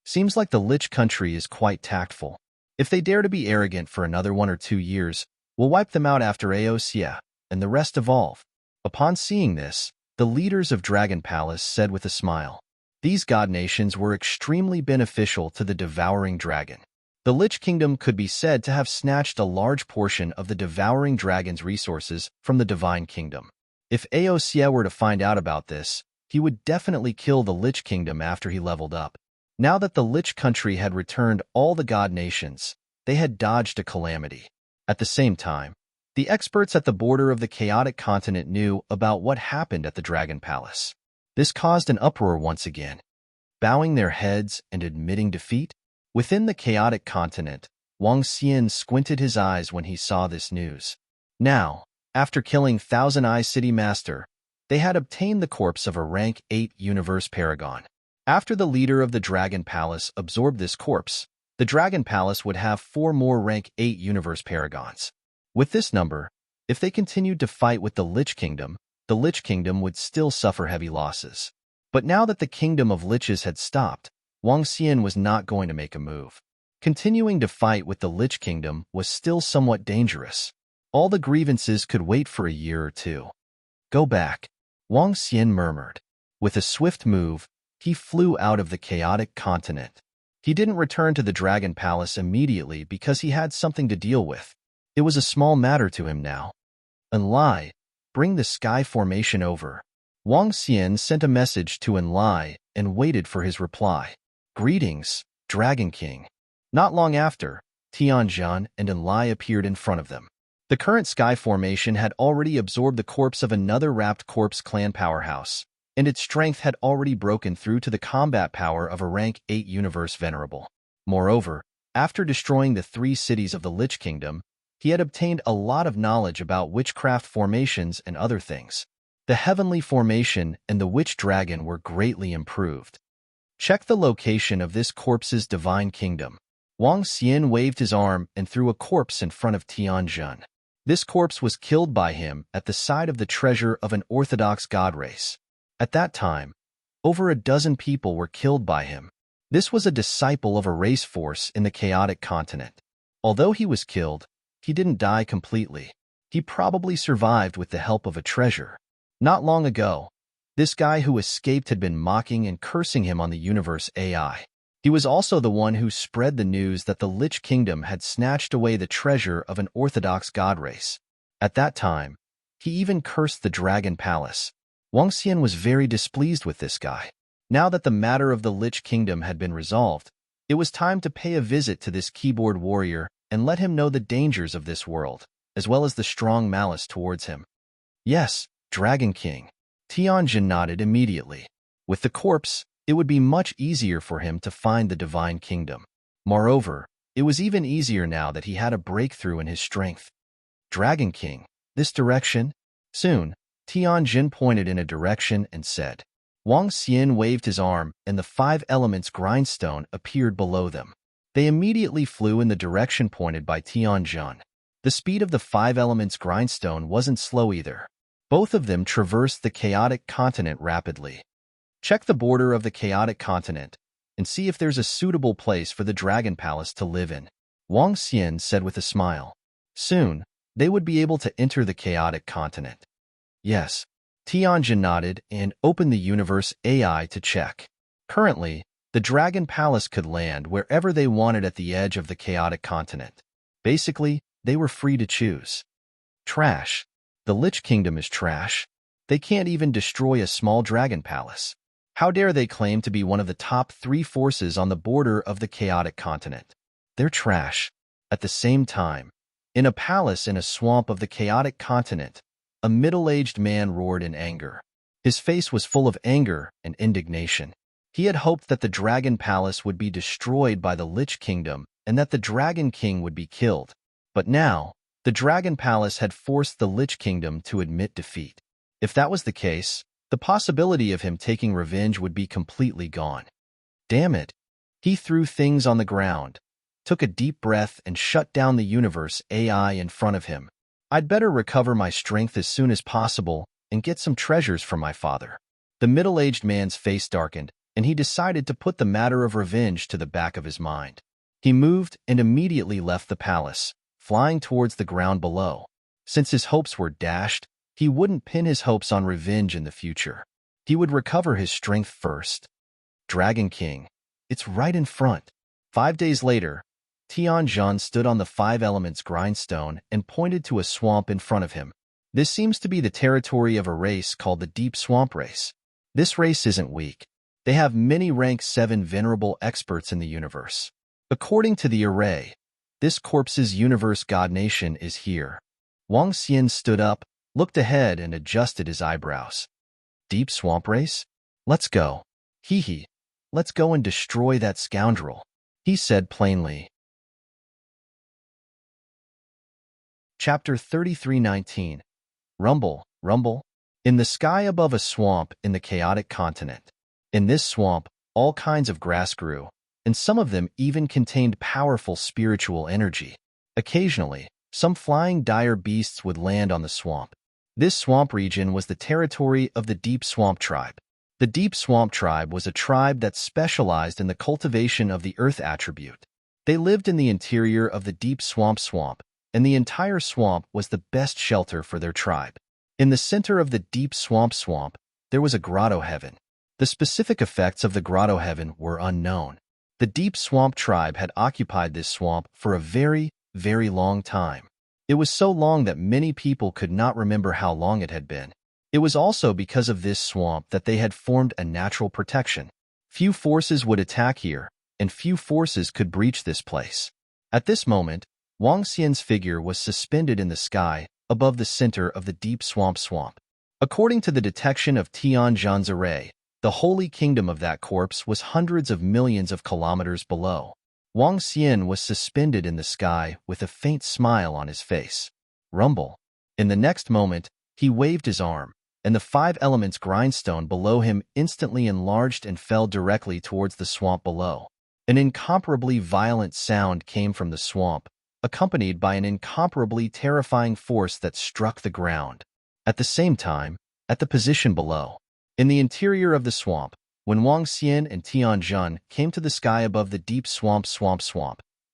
Seems like the Lich country is quite tactful. If they dare to be arrogant for another 1 or 2 years, we'll wipe them out after Aosia, and the rest evolve. Upon seeing this, the leaders of Dragon Palace said with a smile, these god nations were extremely beneficial to the devouring dragon. The Lich Kingdom could be said to have snatched a large portion of the devouring dragon's resources from the Divine Kingdom. If Aosia were to find out about this, he would definitely kill the Lich Kingdom after he leveled up. Now that the Lich country had returned all the god nations, they had dodged a calamity. At the same time, the experts at the border of the chaotic continent knew about what happened at the Dragon Palace. This caused an uproar once again. Bowing their heads and admitting defeat, within the chaotic continent, Wang Xian squinted his eyes when he saw this news. Now, after killing Thousand Eyes City Master, they had obtained the corpse of a rank 8 universe paragon. After the leader of the Dragon Palace absorbed this corpse, the Dragon Palace would have 4 more rank 8 universe paragons. With this number, if they continued to fight with the Lich Kingdom would still suffer heavy losses. But now that the Kingdom of Liches had stopped, Wang Xian was not going to make a move. Continuing to fight with the Lich Kingdom was still somewhat dangerous. All the grievances could wait for a year or 2. Go back, Wang Xian murmured. With a swift move, he flew out of the chaotic continent. He didn't return to the Dragon Palace immediately because he had something to deal with. It was a small matter to him now. Enlai, bring the sky formation over. Wang Xian sent a message to Enlai and waited for his reply. Greetings, Dragon King. Not long after, Tianjin and Enlai appeared in front of them. The current sky formation had already absorbed the corpse of another wrapped corpse clan powerhouse, and its strength had already broken through to the combat power of a rank 8 universe venerable. Moreover, after destroying the 3 cities of the Lich Kingdom, he had obtained a lot of knowledge about witchcraft formations and other things. The Heavenly Formation and the Witch Dragon were greatly improved. Check the location of this corpse's divine kingdom. Wang Xian waved his arm and threw a corpse in front of Tianjin. This corpse was killed by him at the side of the treasure of an orthodox god race. At that time, over a dozen people were killed by him. This was a disciple of a race force in the chaotic continent. Although he was killed, he didn't die completely. He probably survived with the help of a treasure. Not long ago, this guy who escaped had been mocking and cursing him on the universe AI. He was also the one who spread the news that the Lich Kingdom had snatched away the treasure of an orthodox god race. At that time, he even cursed the Dragon Palace. Wang Xian was very displeased with this guy. Now that the matter of the Lich Kingdom had been resolved, it was time to pay a visit to this keyboard warrior and let him know the dangers of this world, as well as the strong malice towards him. Yes, Dragon King. Tianjin nodded immediately. With the corpse, it would be much easier for him to find the Divine Kingdom. Moreover, it was even easier now that he had a breakthrough in his strength. Dragon King, this direction? Soon, Tianjin pointed in a direction and said. Wang Xian waved his arm, and the 5 elements grindstone appeared below them. They immediately flew in the direction pointed by Tianjin. The speed of the 5 elements grindstone wasn't slow either. Both of them traversed the chaotic continent rapidly. Check the border of the chaotic continent and see if there's a suitable place for the Dragon Palace to live in, Wang Xian said with a smile. Soon, they would be able to enter the chaotic continent. Yes. Tianjin nodded and opened the universe AI to check. Currently, the Dragon Palace could land wherever they wanted at the edge of the chaotic continent. Basically, they were free to choose. Trash. The Lich Kingdom is trash. They can't even destroy a small dragon palace. How dare they claim to be one of the top 3 forces on the border of the chaotic continent? They're trash. At the same time, in a palace in a swamp of the chaotic continent, a middle-aged man roared in anger. His face was full of anger and indignation. He had hoped that the Dragon Palace would be destroyed by the Lich Kingdom and that the Dragon King would be killed. But now, the Dragon Palace had forced the Lich Kingdom to admit defeat. If that was the case, the possibility of him taking revenge would be completely gone. Damn it. He threw things on the ground, took a deep breath, and shut down the universe AI in front of him. I'd better recover my strength as soon as possible and get some treasures from my father. The middle-aged man's face darkened, and he decided to put the matter of revenge to the back of his mind. He moved and immediately left the palace, flying towards the ground below. Since his hopes were dashed, he wouldn't pin his hopes on revenge in the future. He would recover his strength first. Dragon King. It's right in front. 5 days later, Tianjin stood on the 5 elements grindstone and pointed to a swamp in front of him. This seems to be the territory of a race called the Deep Swamp Race. This race isn't weak. They have many rank 7 venerable experts in the universe. According to the array, this corpse's universe god nation is here. Wang Xian stood up, looked ahead, and adjusted his eyebrows. Deep Swamp Race? Let's go. Hee hee. Let's go and destroy that scoundrel, he said plainly. Chapter 33:19. Rumble, rumble. In the sky above a swamp in the chaotic continent. In this swamp, all kinds of grass grew, and some of them even contained powerful spiritual energy. Occasionally, some flying dire beasts would land on the swamp. This swamp region was the territory of the Deep Swamp Tribe. The Deep Swamp Tribe was a tribe that specialized in the cultivation of the earth attribute. They lived in the interior of the Deep Swamp, and the entire swamp was the best shelter for their tribe. In the center of the Deep Swamp, there was a grotto heaven. The specific effects of the grotto heaven were unknown. The Deep Swamp Tribe had occupied this swamp for a very, very long time. It was so long that many people could not remember how long it had been. It was also because of this swamp that they had formed a natural protection. Few forces would attack here, and few forces could breach this place. At this moment, Wang Xian's figure was suspended in the sky above the center of the Deep Swamp. According to the detection of Tianjin's array, the holy kingdom of that corpse was hundreds of millions of kilometers below. Wang Xian was suspended in the sky with a faint smile on his face. Rumble. In the next moment, he waved his arm, and the 5 elements grindstone below him instantly enlarged and fell directly towards the swamp below. An incomparably violent sound came from the swamp, accompanied by an incomparably terrifying force that struck the ground. At the same time, at the position below, in the interior of the swamp, when Wang Xian and Tianjin came to the sky above the Deep Swamp,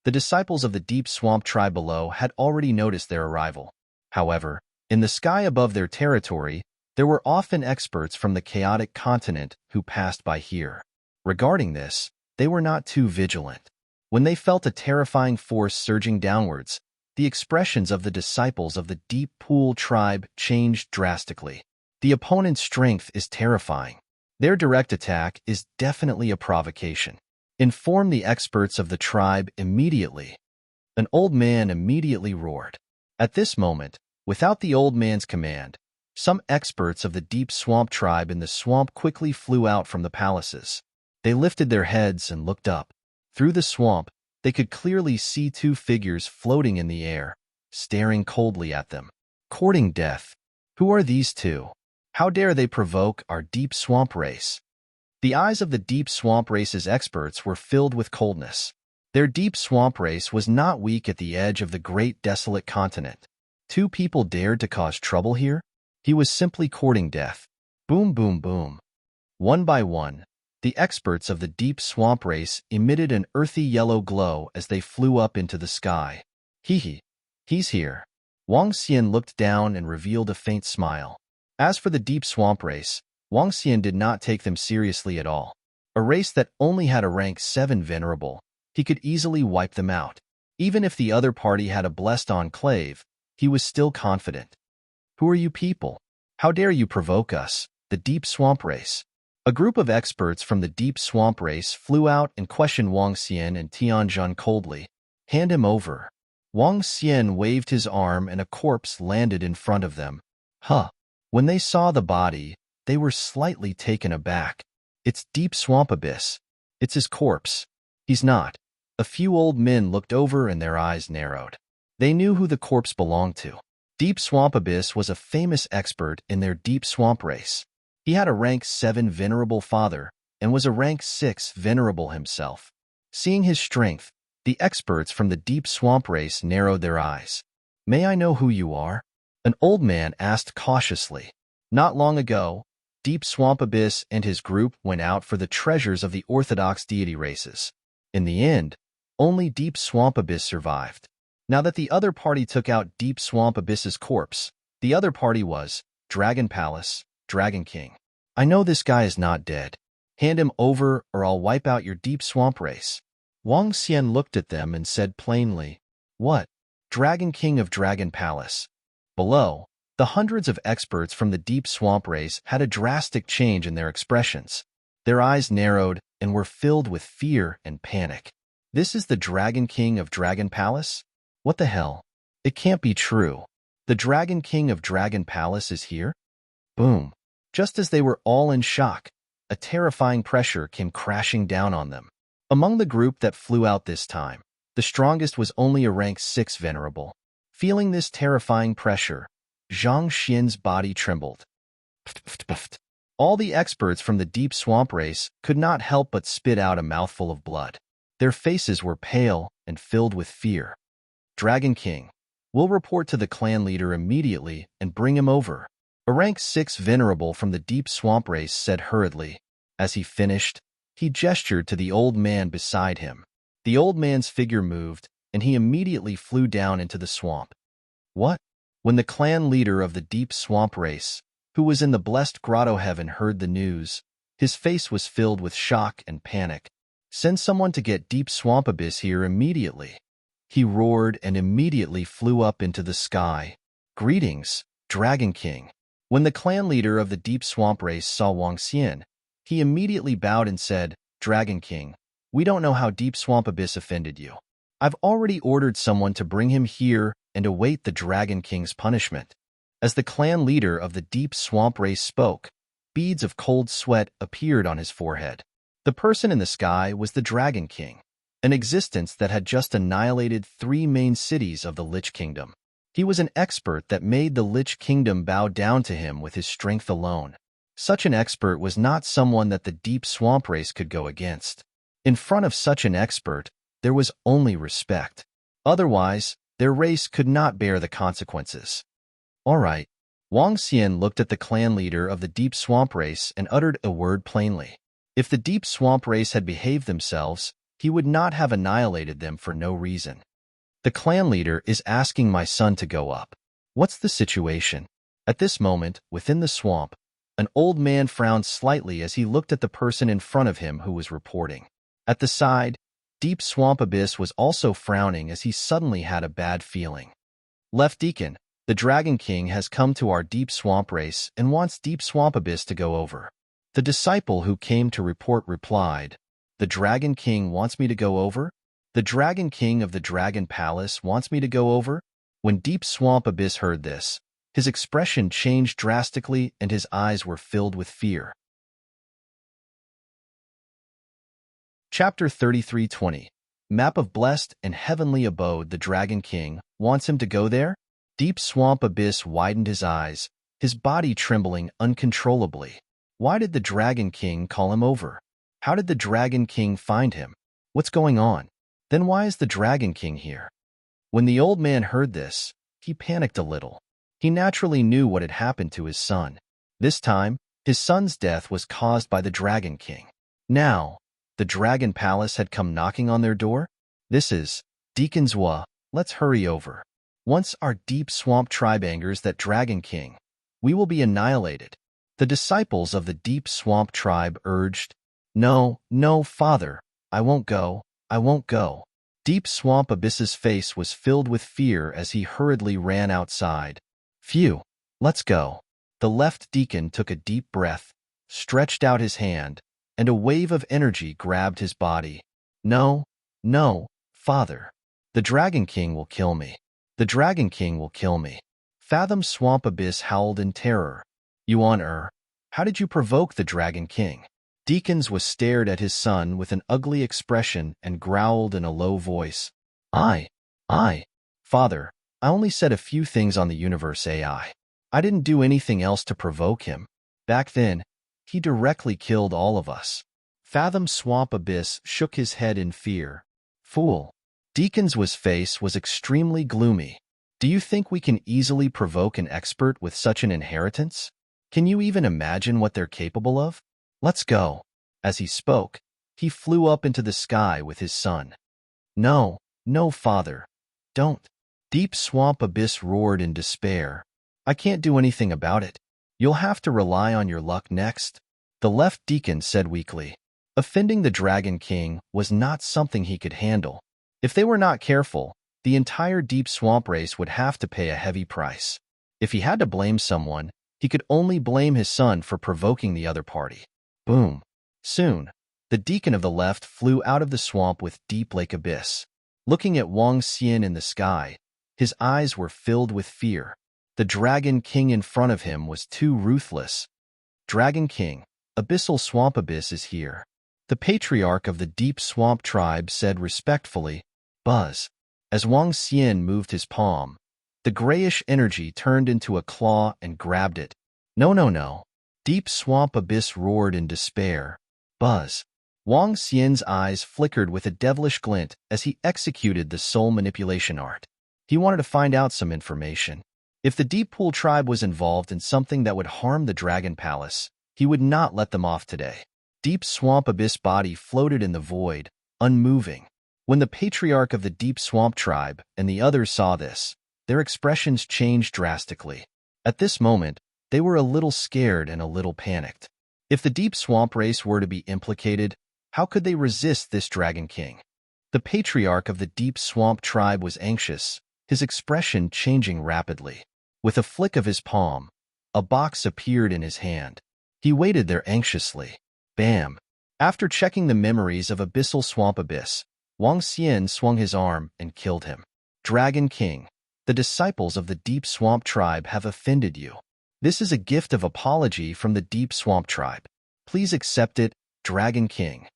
the disciples of the Deep Swamp Tribe below had already noticed their arrival. However, in the sky above their territory, there were often experts from the chaotic continent who passed by here. Regarding this, they were not too vigilant. When they felt a terrifying force surging downwards, the expressions of the disciples of the Deep Pool Tribe changed drastically. The opponent's strength is terrifying. Their direct attack is definitely a provocation. Inform the experts of the tribe immediately. An old man immediately roared. At this moment, without the old man's command, some experts of the deep swamp tribe in the swamp quickly flew out from the palaces. They lifted their heads and looked up. Through the swamp, they could clearly see two figures floating in the air, staring coldly at them. Courting death. Who are these two? How dare they provoke our deep swamp race? The eyes of the deep swamp race's experts were filled with coldness. Their deep swamp race was not weak at the edge of the great desolate continent. Two people dared to cause trouble here? He was simply courting death. Boom, boom, boom. One by one, the experts of the deep swamp race emitted an earthy yellow glow as they flew up into the sky. He's here. Wang Xian looked down and revealed a faint smile. As for the deep swamp race, Wang Xian did not take them seriously at all. A race that only had a rank 7 venerable, he could easily wipe them out. Even if the other party had a blessed enclave, he was still confident. Who are you people? How dare you provoke us, the deep swamp race? A group of experts from the deep swamp race flew out and questioned Wang Xian and Tianjun coldly. Hand him over. Wang Xian waved his arm and a corpse landed in front of them. When they saw the body, they were slightly taken aback. It's deep swamp abyss. It's his corpse. He's not. A few old men looked over and their eyes narrowed. They knew who the corpse belonged to. Deep Swamp Abyss was a famous expert in their deep swamp race. He had a rank 7 venerable father and was a rank 6 venerable himself. Seeing his strength, the experts from the deep swamp race narrowed their eyes. May I know who you are? An old man asked cautiously. Not long ago, Deep Swamp Abyss and his group went out for the treasures of the orthodox deity races. In the end, only Deep Swamp Abyss survived. Now that the other party took out Deep Swamp Abyss's corpse, the other party was Dragon Palace, Dragon King. I know this guy is not dead. Hand him over or I'll wipe out your Deep Swamp race. Wang Xian looked at them and said plainly, What? Dragon King of Dragon Palace. Below, the hundreds of experts from the Deep Swamp race had a drastic change in their expressions. Their eyes narrowed and were filled with fear and panic. This is the Dragon King of Dragon Palace? What the hell? It can't be true. The Dragon King of Dragon Palace is here? Boom. Just as they were all in shock, a terrifying pressure came crashing down on them. Among the group that flew out this time, the strongest was only a rank 6 venerable. Feeling this terrifying pressure, Zhang Xian's body trembled. All the experts from the Deep Swamp race could not help but spit out a mouthful of blood. Their faces were pale and filled with fear. Dragon King, we'll report to the clan leader immediately and bring him over. A rank 6 venerable from the Deep Swamp race said hurriedly. As he finished, he gestured to the old man beside him. The old man's figure moved, and he immediately flew down into the swamp. What? When the clan leader of the Deep Swamp race, who was in the blessed grotto heaven, heard the news, his face was filled with shock and panic. Send someone to get Deep Swamp Abyss here immediately. He roared and immediately flew up into the sky. Greetings, Dragon King. When the clan leader of the Deep Swamp race saw Wang Xian, he immediately bowed and said, Dragon King, we don't know how Deep Swamp Abyss offended you. I've already ordered someone to bring him here and await the Dragon King's punishment. As the clan leader of the Deep Swamp race spoke, beads of cold sweat appeared on his forehead. The person in the sky was the Dragon King, an existence that had just annihilated 3 main cities of the Lich Kingdom. He was an expert that made the Lich Kingdom bow down to him with his strength alone. Such an expert was not someone that the Deep Swamp race could go against. In front of such an expert, there was only respect. Otherwise, their race could not bear the consequences. All right. Wang Xian looked at the clan leader of the Deep Swamp race and uttered a word plainly. If the Deep Swamp race had behaved themselves, he would not have annihilated them for no reason. The clan leader is asking my son to go up. What's the situation? At this moment, within the swamp, an old man frowned slightly as he looked at the person in front of him who was reporting. At the side, Deep Swamp Abyss was also frowning as he suddenly had a bad feeling. Left Deacon, the Dragon King has come to our Deep Swamp race and wants Deep Swamp Abyss to go over. The disciple who came to report replied, "The Dragon King wants me to go over? The Dragon King of the Dragon Palace wants me to go over?" When Deep Swamp Abyss heard this, his expression changed drastically and his eyes were filled with fear. Chapter 33:20. Map of Blessed and Heavenly Abode. The Dragon King wants him to go there? Deep Swamp Abyss widened his eyes, his body trembling uncontrollably. Why did the Dragon King call him over? How did the Dragon King find him? What's going on? Then why is the Dragon King here? When the old man heard this, he panicked a little. He naturally knew what had happened to his son. This time, his son's death was caused by the Dragon King. Now, the Dragon Palace had come knocking on their door? "This is Deaconswa. Let's hurry over. Once our Deep Swamp tribe angers that Dragon King, we will be annihilated." The disciples of the Deep Swamp tribe urged, "No, no, father, I won't go, I won't go." Deep Swamp Abyss's face was filled with fear as he hurriedly ran outside. "Phew, let's go." The left deacon took a deep breath, stretched out his hand, and a wave of energy grabbed his body. "No, no, father. The Dragon King will kill me. The Dragon King will kill me." Fathom Swamp Abyss howled in terror. "You on How did you provoke the Dragon King?" Deacons was stared at his son with an ugly expression and growled in a low voice. I, Father, I only said a few things on the universe AI. I didn't do anything else to provoke him. Back then, he directly killed all of us." Fathom Swamp Abyss shook his head in fear. "Fool." Deacons' face was extremely gloomy. "Do you think we can easily provoke an expert with such an inheritance? Can you even imagine what they're capable of? Let's go." As he spoke, he flew up into the sky with his son. "No, no, father. Don't." Deep Swamp Abyss roared in despair. "I can't do anything about it. You'll have to rely on your luck next." The left deacon said weakly. Offending the Dragon King was not something he could handle. If they were not careful, the entire Deep Swamp race would have to pay a heavy price. If he had to blame someone, he could only blame his son for provoking the other party. Boom. Soon, the deacon of the left flew out of the swamp with Deep Lake Abyss. Looking at Wang Xian in the sky, his eyes were filled with fear. The Dragon King in front of him was too ruthless. "Dragon King, Abyssal Swamp Abyss is here." The patriarch of the Deep Swamp tribe said respectfully, "Buzz." As Wang Xian moved his palm, the grayish energy turned into a claw and grabbed it. "No, no, no." Deep Swamp Abyss roared in despair. "Buzz." Wang Xian's eyes flickered with a devilish glint as he executed the soul manipulation art. He wanted to find out some information. If the Deep Pool tribe was involved in something that would harm the Dragon Palace, he would not let them off today. Deep Swamp Abyss body floated in the void, unmoving. When the patriarch of the Deep Swamp tribe and the others saw this, their expressions changed drastically. At this moment, they were a little scared and a little panicked. If the Deep Swamp race were to be implicated, how could they resist this Dragon King? The patriarch of the Deep Swamp tribe was anxious, his expression changing rapidly. With a flick of his palm, a box appeared in his hand. He waited there anxiously. Bam! After checking the memories of Abyssal Swamp Abyss, Wang Xian swung his arm and killed him. "Dragon King, the disciples of the Deep Swamp tribe have offended you. This is a gift of apology from the Deep Swamp tribe. Please accept it, Dragon King."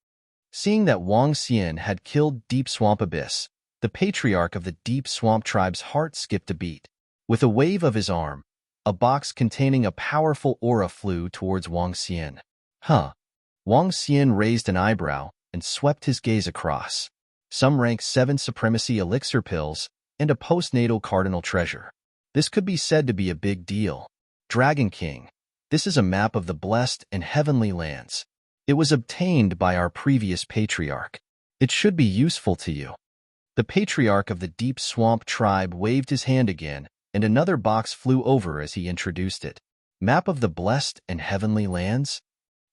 Seeing that Wang Xian had killed Deep Swamp Abyss, the patriarch of the Deep Swamp tribe's heart skipped a beat. With a wave of his arm, a box containing a powerful aura flew towards Wang Xian. Huh. Wang Xian raised an eyebrow and swept his gaze across. Some rank 7 supremacy elixir pills and a postnatal cardinal treasure. This could be said to be a big deal. "Dragon King, this is a map of the blessed and heavenly lands. It was obtained by our previous patriarch. It should be useful to you." The patriarch of the Deep Swamp tribe waved his hand again, and another box flew over as he introduced it. "Map of the blessed and heavenly lands?"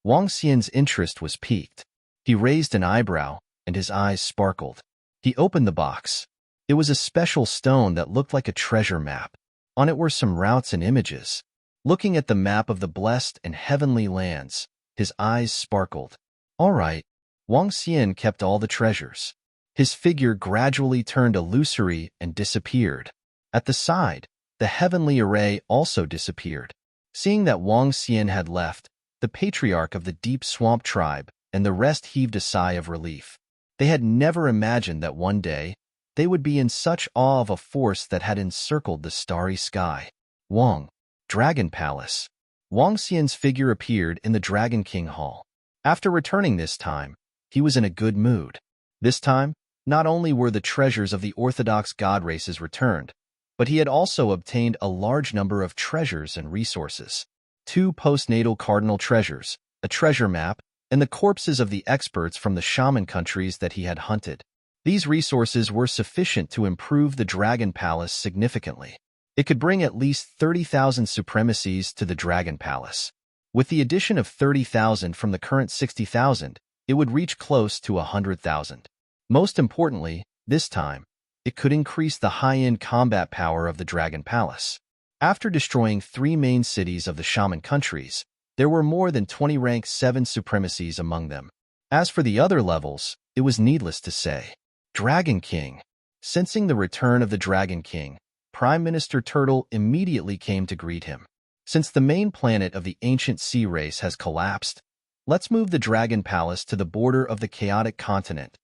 Wang Xian's interest was piqued. He raised an eyebrow, and his eyes sparkled. He opened the box. It was a special stone that looked like a treasure map. On it were some routes and images. Looking at the map of the blessed and heavenly lands, His eyes sparkled. All right. Wang Xian kept all the treasures. His figure gradually turned illusory and disappeared. At the side, the heavenly array also disappeared. Seeing that Wang Xian had left, the patriarch of the Deep Swamp tribe and the rest heaved a sigh of relief. They had never imagined that one day they would be in such awe of a force that had encircled the starry sky. Wang, Dragon Palace. Wang Xian's figure appeared in the Dragon King Hall. After returning this time, he was in a good mood. This time, not only were the treasures of the orthodox god races returned, but he had also obtained a large number of treasures and resources. 2 postnatal cardinal treasures, a treasure map, and the corpses of the experts from the shaman countries that he had hunted. These resources were sufficient to improve the Dragon Palace significantly. It could bring at least 30,000 supremacies to the Dragon Palace. With the addition of 30,000 from the current 60,000, it would reach close to 100,000. Most importantly, this time, it could increase the high-end combat power of the Dragon Palace. After destroying 3 main cities of the shaman countries, there were more than 20 rank 7 supremacies among them. As for the other levels, it was needless to say. Dragon King. Sensing the return of the Dragon King, Prime Minister Turtle immediately came to greet him. Since the main planet of the ancient sea race has collapsed, let's move the Dragon Palace to the border of the chaotic continent.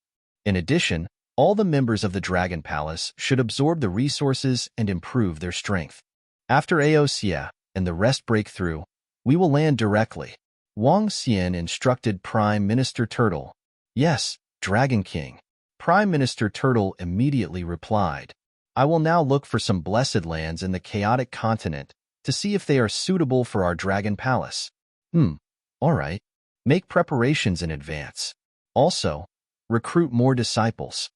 In addition, all the members of the Dragon Palace should absorb the resources and improve their strength. After Aosia and the rest break through, we will land directly. Wang Xian instructed Prime Minister Turtle. Yes, Dragon King. Prime Minister Turtle immediately replied. I will now look for some blessed lands in the chaotic continent to see if they are suitable for our Dragon Palace. All right. Make preparations in advance. Also, recruit more disciples.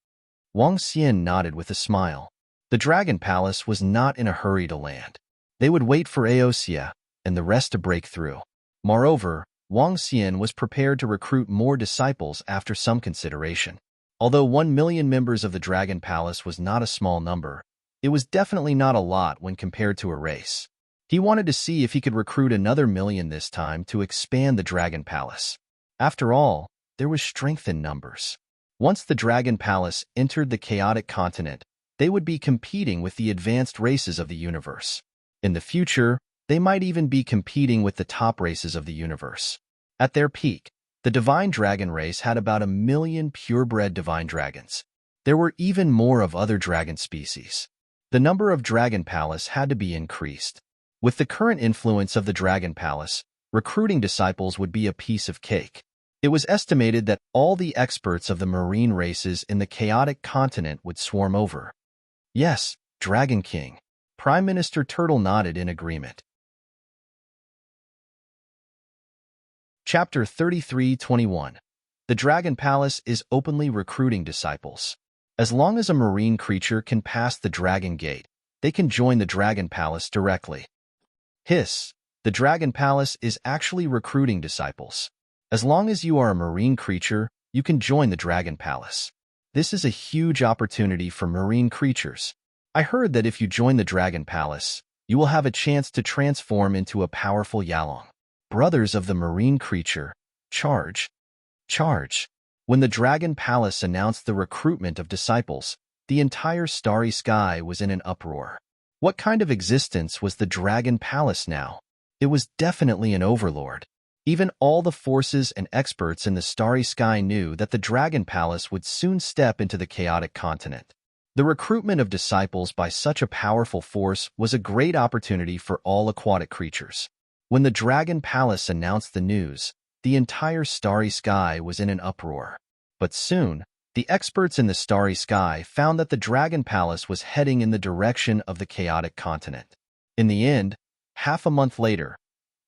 Wang Xian nodded with a smile. The Dragon Palace was not in a hurry to land. They would wait for Aosia and the rest to break through. Moreover, Wang Xian was prepared to recruit more disciples after some consideration. Although 1 million members of the Dragon Palace was not a small number, it was definitely not a lot when compared to a race. He wanted to see if he could recruit another 1 million this time to expand the Dragon Palace. After all, there was strength in numbers. Once the Dragon Palace entered the chaotic continent, they would be competing with the advanced races of the universe. In the future, they might even be competing with the top races of the universe. At their peak, the Divine Dragon race had about 1 million purebred Divine Dragons. There were even more of other dragon species. The number of Dragon Palace had to be increased. With the current influence of the Dragon Palace, recruiting disciples would be a piece of cake. It was estimated that all the experts of the marine races in the chaotic continent would swarm over. Yes, Dragon King. Prime Minister Turtle nodded in agreement. Chapter 33-21. The Dragon Palace is openly recruiting disciples. As long as a marine creature can pass the Dragon Gate, they can join the Dragon Palace directly. Hiss, the Dragon Palace is actually recruiting disciples. As long as you are a marine creature, you can join the Dragon Palace. This is a huge opportunity for marine creatures. I heard that if you join the Dragon Palace, you will have a chance to transform into a powerful Yalong. Brothers of the marine creature, charge. Charge. When the Dragon Palace announced the recruitment of disciples, the entire starry sky was in an uproar. What kind of existence was the Dragon Palace now? It was definitely an overlord. Even all the forces and experts in the starry sky knew that the Dragon Palace would soon step into the chaotic continent. The recruitment of disciples by such a powerful force was a great opportunity for all aquatic creatures. When the Dragon Palace announced the news, the entire starry sky was in an uproar. But soon, the experts in the starry sky found that the Dragon Palace was heading in the direction of the chaotic continent. In the end, half a month later,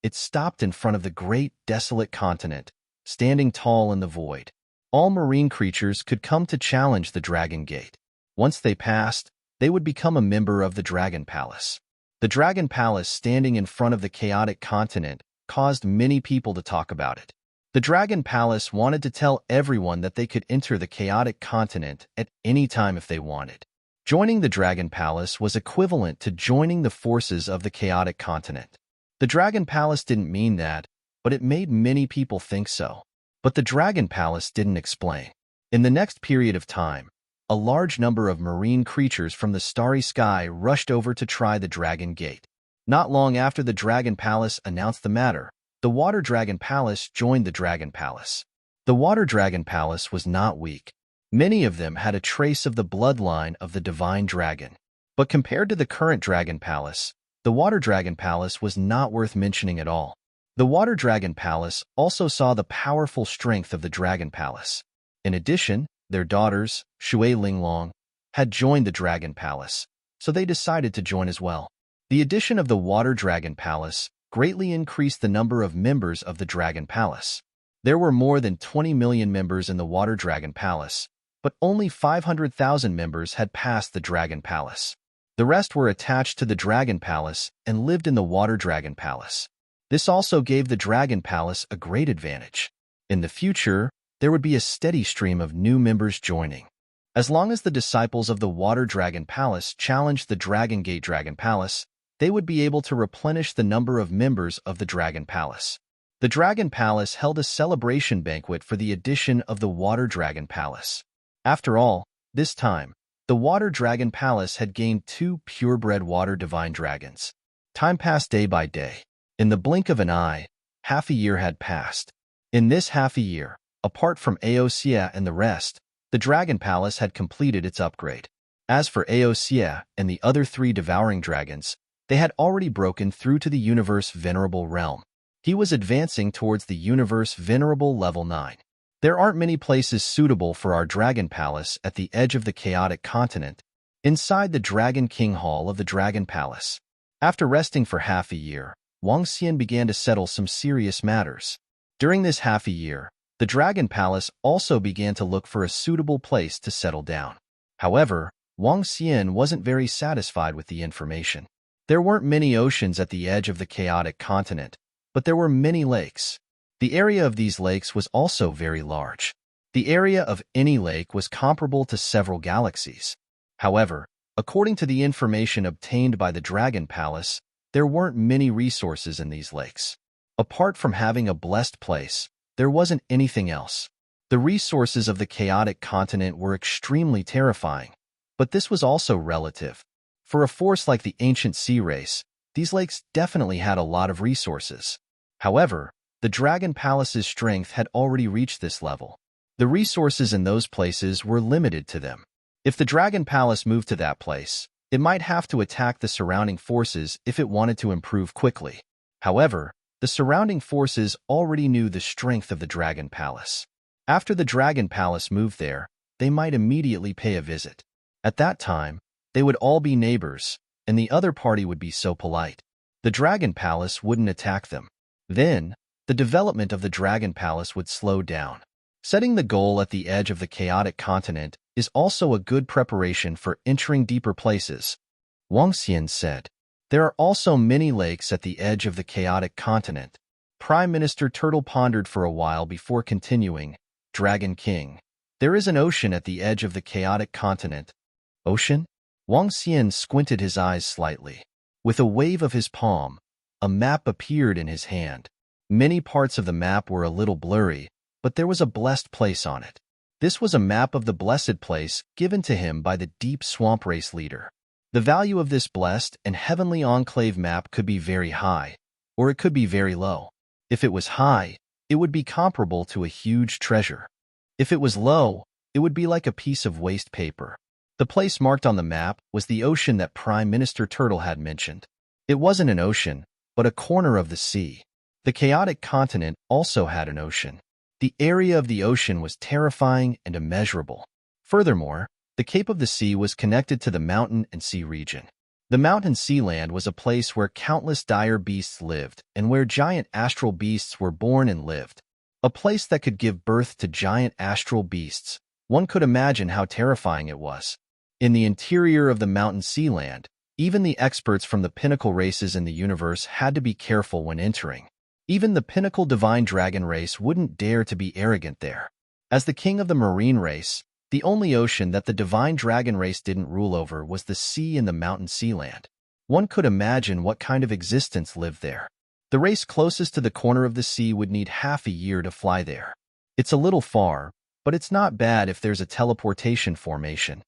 it stopped in front of the great desolate continent, standing tall in the void. All marine creatures could come to challenge the Dragon Gate. Once they passed, they would become a member of the Dragon Palace. The Dragon Palace standing in front of the chaotic continent caused many people to talk about it. The Dragon Palace wanted to tell everyone that they could enter the chaotic continent at any time if they wanted. Joining the Dragon Palace was equivalent to joining the forces of the chaotic continent. The Dragon Palace didn't mean that, but it made many people think so. But the Dragon Palace didn't explain. In the next period of time, a large number of marine creatures from the starry sky rushed over to try the Dragon Gate. Not long after the Dragon Palace announced the matter, the Water Dragon Palace joined the Dragon Palace. The Water Dragon Palace was not weak. Many of them had a trace of the bloodline of the divine dragon. But compared to the current Dragon Palace, the Water Dragon Palace was not worth mentioning at all. The Water Dragon Palace also saw the powerful strength of the Dragon Palace. In addition, their daughters, Shui Linglong, had joined the Dragon Palace, so they decided to join as well. The addition of the Water Dragon Palace greatly increased the number of members of the Dragon Palace. There were more than 20 million members in the Water Dragon Palace, but only 500,000 members had passed the Dragon Palace. The rest were attached to the Dragon Palace and lived in the Water Dragon Palace. This also gave the Dragon Palace a great advantage. In the future, there would be a steady stream of new members joining. As long as the disciples of the Water Dragon Palace challenged the Dragon Gate Dragon Palace, they would be able to replenish the number of members of the Dragon Palace. The Dragon Palace held a celebration banquet for the addition of the Water Dragon Palace. After all, this time, the Water Dragon Palace had gained 2 purebred water divine dragons. Time passed day by day. In the blink of an eye, half a year had passed. In this half a year, apart from Aosia and the rest, the Dragon Palace had completed its upgrade. As for Aosia and the other 3 devouring dragons, they had already broken through to the Universe Venerable realm. He was advancing towards the Universe Venerable level 9. There aren't many places suitable for our Dragon Palace at the edge of the chaotic continent, inside the Dragon King Hall of the Dragon Palace. After resting for half a year, Wang Xian began to settle some serious matters. During this half a year, the Dragon Palace also began to look for a suitable place to settle down. However, Wang Xian wasn't very satisfied with the information. There weren't many oceans at the edge of the chaotic continent, but there were many lakes. The area of these lakes was also very large. The area of any lake was comparable to several galaxies. However, according to the information obtained by the Dragon Palace, there weren't many resources in these lakes. Apart from having a blessed place, there wasn't anything else. The resources of the chaotic continent were extremely terrifying, but this was also relative. For a force like the ancient sea race, these lakes definitely had a lot of resources. However, the Dragon Palace's strength had already reached this level. The resources in those places were limited to them. If the Dragon Palace moved to that place, it might have to attack the surrounding forces if it wanted to improve quickly. However, the surrounding forces already knew the strength of the Dragon Palace. After the Dragon Palace moved there, they might immediately pay a visit. At that time, they would all be neighbors, and the other party would be so polite. The Dragon Palace wouldn't attack them. Then, the development of the Dragon Palace would slow down. Setting the goal at the edge of the chaotic continent is also a good preparation for entering deeper places. Wang Xian said, there are also many lakes at the edge of the chaotic continent. Prime Minister Turtle pondered for a while before continuing, Dragon King. There is an ocean at the edge of the chaotic continent. Ocean? Wang Xian squinted his eyes slightly. With a wave of his palm, a map appeared in his hand. Many parts of the map were a little blurry, but there was a blessed place on it. This was a map of the blessed place given to him by the Deep Swamp Race leader. The value of this blessed and heavenly enclave map could be very high, or it could be very low. If it was high, it would be comparable to a huge treasure. If it was low, it would be like a piece of waste paper. The place marked on the map was the ocean that Prime Minister Turtle had mentioned. It wasn't an ocean, but a corner of the sea. The chaotic continent also had an ocean. The area of the ocean was terrifying and immeasurable. Furthermore, the Cape of the Sea was connected to the mountain and sea region. The mountain sea land was a place where countless dire beasts lived and where giant astral beasts were born and lived. A place that could give birth to giant astral beasts. One could imagine how terrifying it was. In the interior of the mountain sea land, even the experts from the pinnacle races in the universe had to be careful when entering. Even the pinnacle divine dragon race wouldn't dare to be arrogant there. As the king of the marine race, the only ocean that the divine dragon race didn't rule over was the sea and the mountain sea land. One could imagine what kind of existence lived there. The race closest to the corner of the sea would need half a year to fly there. It's a little far, but it's not bad if there's a teleportation formation.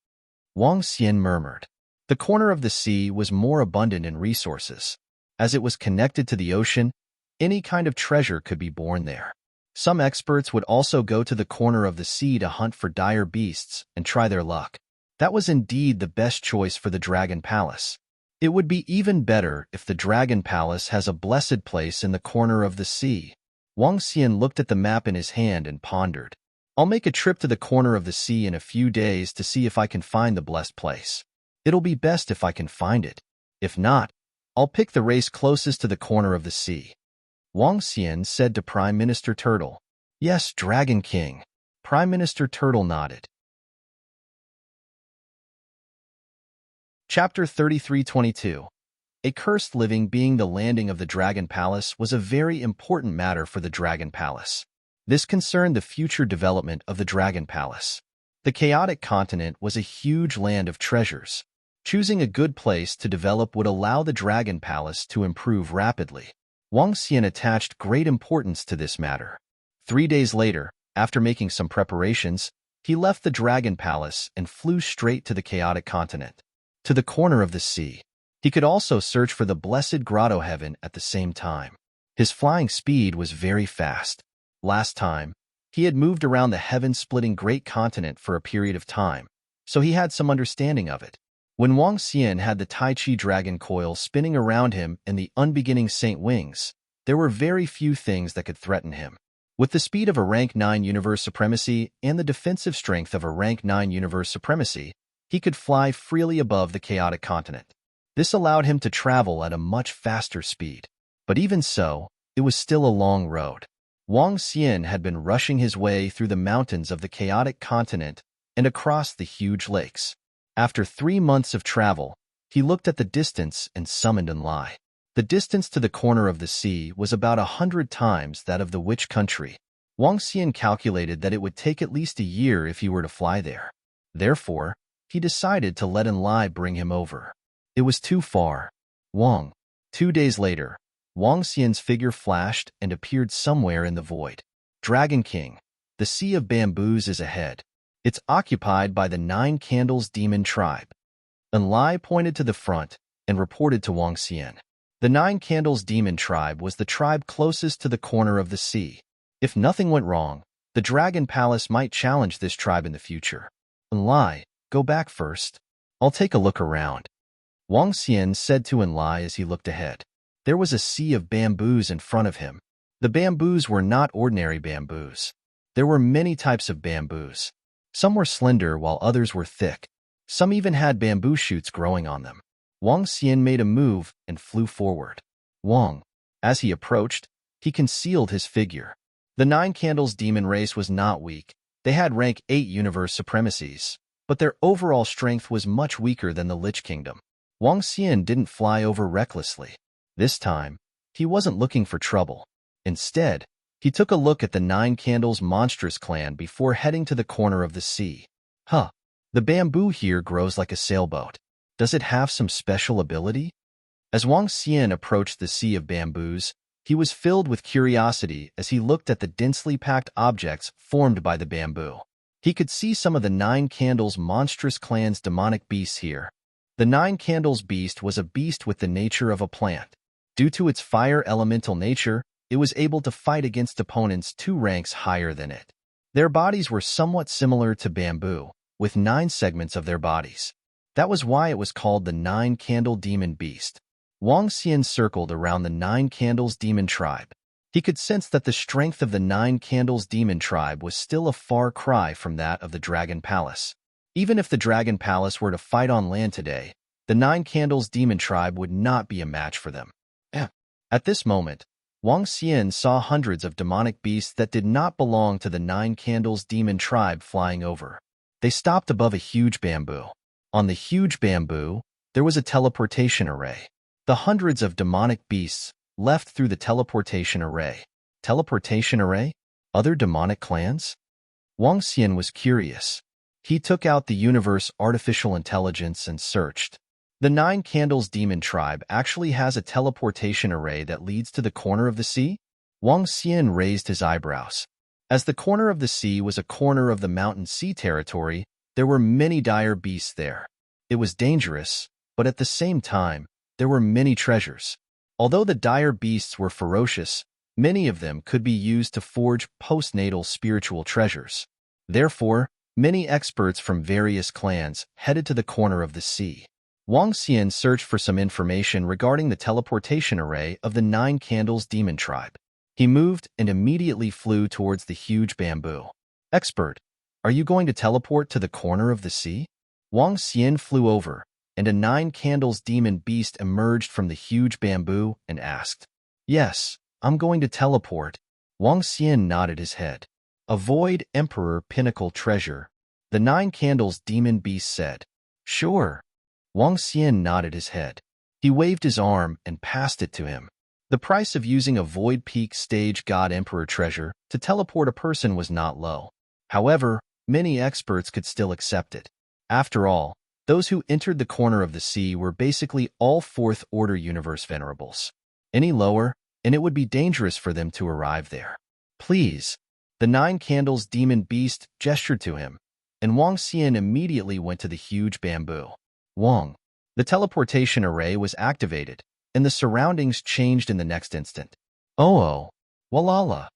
Wang Xian murmured. The corner of the sea was more abundant in resources. As it was connected to the ocean, any kind of treasure could be born there. Some experts would also go to the corner of the sea to hunt for dire beasts and try their luck. That was indeed the best choice for the Dragon Palace. It would be even better if the Dragon Palace has a blessed place in the corner of the sea. Wang Xian looked at the map in his hand and pondered. I'll make a trip to the corner of the sea in a few days to see if I can find the blessed place. It'll be best if I can find it. If not, I'll pick the race closest to the corner of the sea. Wang Xian said to Prime Minister Turtle. Yes, Dragon King. Prime Minister Turtle nodded. Chapter 33:22. A cursed living being. The landing of the Dragon Palace was a very important matter for the Dragon Palace. This concerned the future development of the Dragon Palace. The chaotic continent was a huge land of treasures. Choosing a good place to develop would allow the Dragon Palace to improve rapidly. Wang Xian attached great importance to this matter. 3 days later, after making some preparations, he left the Dragon Palace and flew straight to the chaotic continent, to the corner of the sea. He could also search for the blessed grotto heaven at the same time. His flying speed was very fast. Last time, he had moved around the heaven-splitting great continent for a period of time, so he had some understanding of it. When Wang Xian had the Tai Chi dragon coil spinning around him and the unbeginning saint wings, there were very few things that could threaten him. With the speed of a rank 9 universe supremacy and the defensive strength of a rank 9 universe supremacy, he could fly freely above the chaotic continent. This allowed him to travel at a much faster speed. But even so, it was still a long road. Wang Xian had been rushing his way through the mountains of the chaotic continent and across the huge lakes. After 3 months of travel, he looked at the distance and summoned Enlai. The distance to the corner of the sea was about 100 times that of the Witch Country. Wang Xian calculated that it would take at least a year if he were to fly there. Therefore, he decided to let Enlai bring him over. It was too far. 2 days later, Wang Xian's figure flashed and appeared somewhere in the void. Dragon King, the Sea of Bamboos is ahead. It's occupied by the 9 Candles Demon Tribe. Enlai pointed to the front and reported to Wang Xian. The 9 Candles Demon Tribe was the tribe closest to the corner of the sea. If nothing went wrong, the Dragon Palace might challenge this tribe in the future. Enlai, go back first. I'll take a look around. Wang Xian said to Enlai as he looked ahead. There was a sea of bamboos in front of him. The bamboos were not ordinary bamboos. There were many types of bamboos. Some were slender while others were thick. Some even had bamboo shoots growing on them. Wang Xian made a move and flew forward. As he approached, he concealed his figure. The 9 Candles demon race was not weak. They had rank 8 universe supremacies, but their overall strength was much weaker than the Lich Kingdom. Wang Xian didn't fly over recklessly. This time, he wasn't looking for trouble. Instead, he took a look at the 9 Candles monstrous clan before heading to the corner of the sea. The bamboo here grows like a sailboat. Does it have some special ability? As Wang Xian approached the sea of bamboos, he was filled with curiosity as he looked at the densely packed objects formed by the bamboo. He could see some of the 9 Candles monstrous clan's demonic beasts here. The 9 Candles beast was a beast with the nature of a plant. Due to its fire elemental nature, it was able to fight against opponents 2 ranks higher than it. Their bodies were somewhat similar to bamboo, with 9 segments of their bodies. That was why it was called the 9 Candle Demon Beast. Wang Xian circled around the 9 Candles Demon Tribe. He could sense that the strength of the 9 Candles Demon Tribe was still a far cry from that of the Dragon Palace. Even if the Dragon Palace were to fight on land today, the 9 Candles Demon Tribe would not be a match for them. At this moment, Wang Xian saw hundreds of demonic beasts that did not belong to the 9 Candles Demon Tribe flying over. They stopped above a huge bamboo. On the huge bamboo, there was a teleportation array. The hundreds of demonic beasts left through the teleportation array. Teleportation array? Other demonic clans? Wang Xian was curious. He took out the universe artificial intelligence and searched. The Nine Candles Demon Tribe actually has a teleportation array that leads to the corner of the sea? Wang Xian raised his eyebrows. As the corner of the sea was a corner of the mountain sea territory, there were many dire beasts there. It was dangerous, but at the same time, there were many treasures. Although the dire beasts were ferocious, many of them could be used to forge postnatal spiritual treasures. Therefore, many experts from various clans headed to the corner of the sea. Wang Xian searched for some information regarding the teleportation array of the Nine Candles Demon Tribe. He moved and immediately flew towards the huge bamboo. Expert, are you going to teleport to the corner of the sea? Wang Xian flew over, and a Nine Candles demon beast emerged from the huge bamboo and asked, Yes, I'm going to teleport. Wang Xian nodded his head. Avoid Emperor Pinnacle Treasure, the Nine Candles demon beast said. Sure. Wang Xian nodded his head. He waved his arm and passed it to him. The price of using a Void Peak Stage God Emperor treasure to teleport a person was not low. However, many experts could still accept it. After all, those who entered the corner of the sea were basically all Fourth Order Universe Venerables. Any lower, and it would be dangerous for them to arrive there. Please. The Nine Candles demon beast gestured to him, and Wang Xian immediately went to the huge bamboo. Wang. The teleportation array was activated, and the surroundings changed in the next instant. Oh, walala.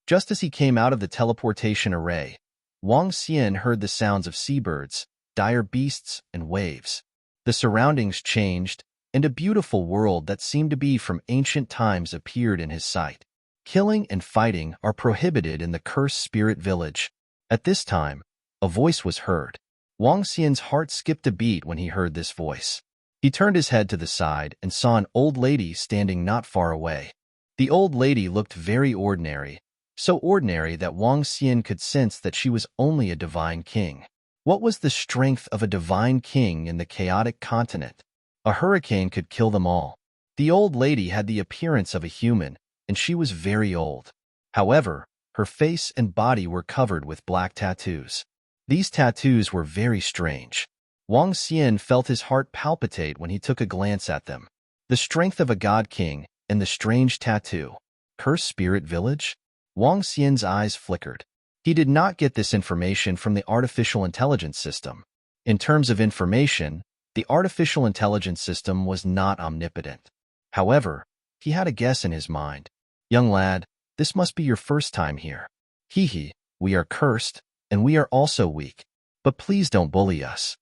Just as he came out of the teleportation array, Wang Xian heard the sounds of seabirds, dire beasts, and waves. The surroundings changed, and a beautiful world that seemed to be from ancient times appeared in his sight. Killing and fighting are prohibited in the Cursed Spirit Village. At this time, a voice was heard. Wang Xian's heart skipped a beat when he heard this voice. He turned his head to the side and saw an old lady standing not far away. The old lady looked very ordinary, so ordinary that Wang Xian could sense that she was only a divine king. What was the strength of a divine king in the chaotic continent? A hurricane could kill them all. The old lady had the appearance of a human, and she was very old. However, her face and body were covered with black tattoos. These tattoos were very strange. Wang Xian felt his heart palpitate when he took a glance at them. The strength of a god king and the strange tattoo. Cursed Spirit Village? Wang Xian's eyes flickered. He did not get this information from the artificial intelligence system. In terms of information, the artificial intelligence system was not omnipotent. However, he had a guess in his mind. Young lad, this must be your first time here. Hee, we are cursed, and we are also weak. But please don't bully us.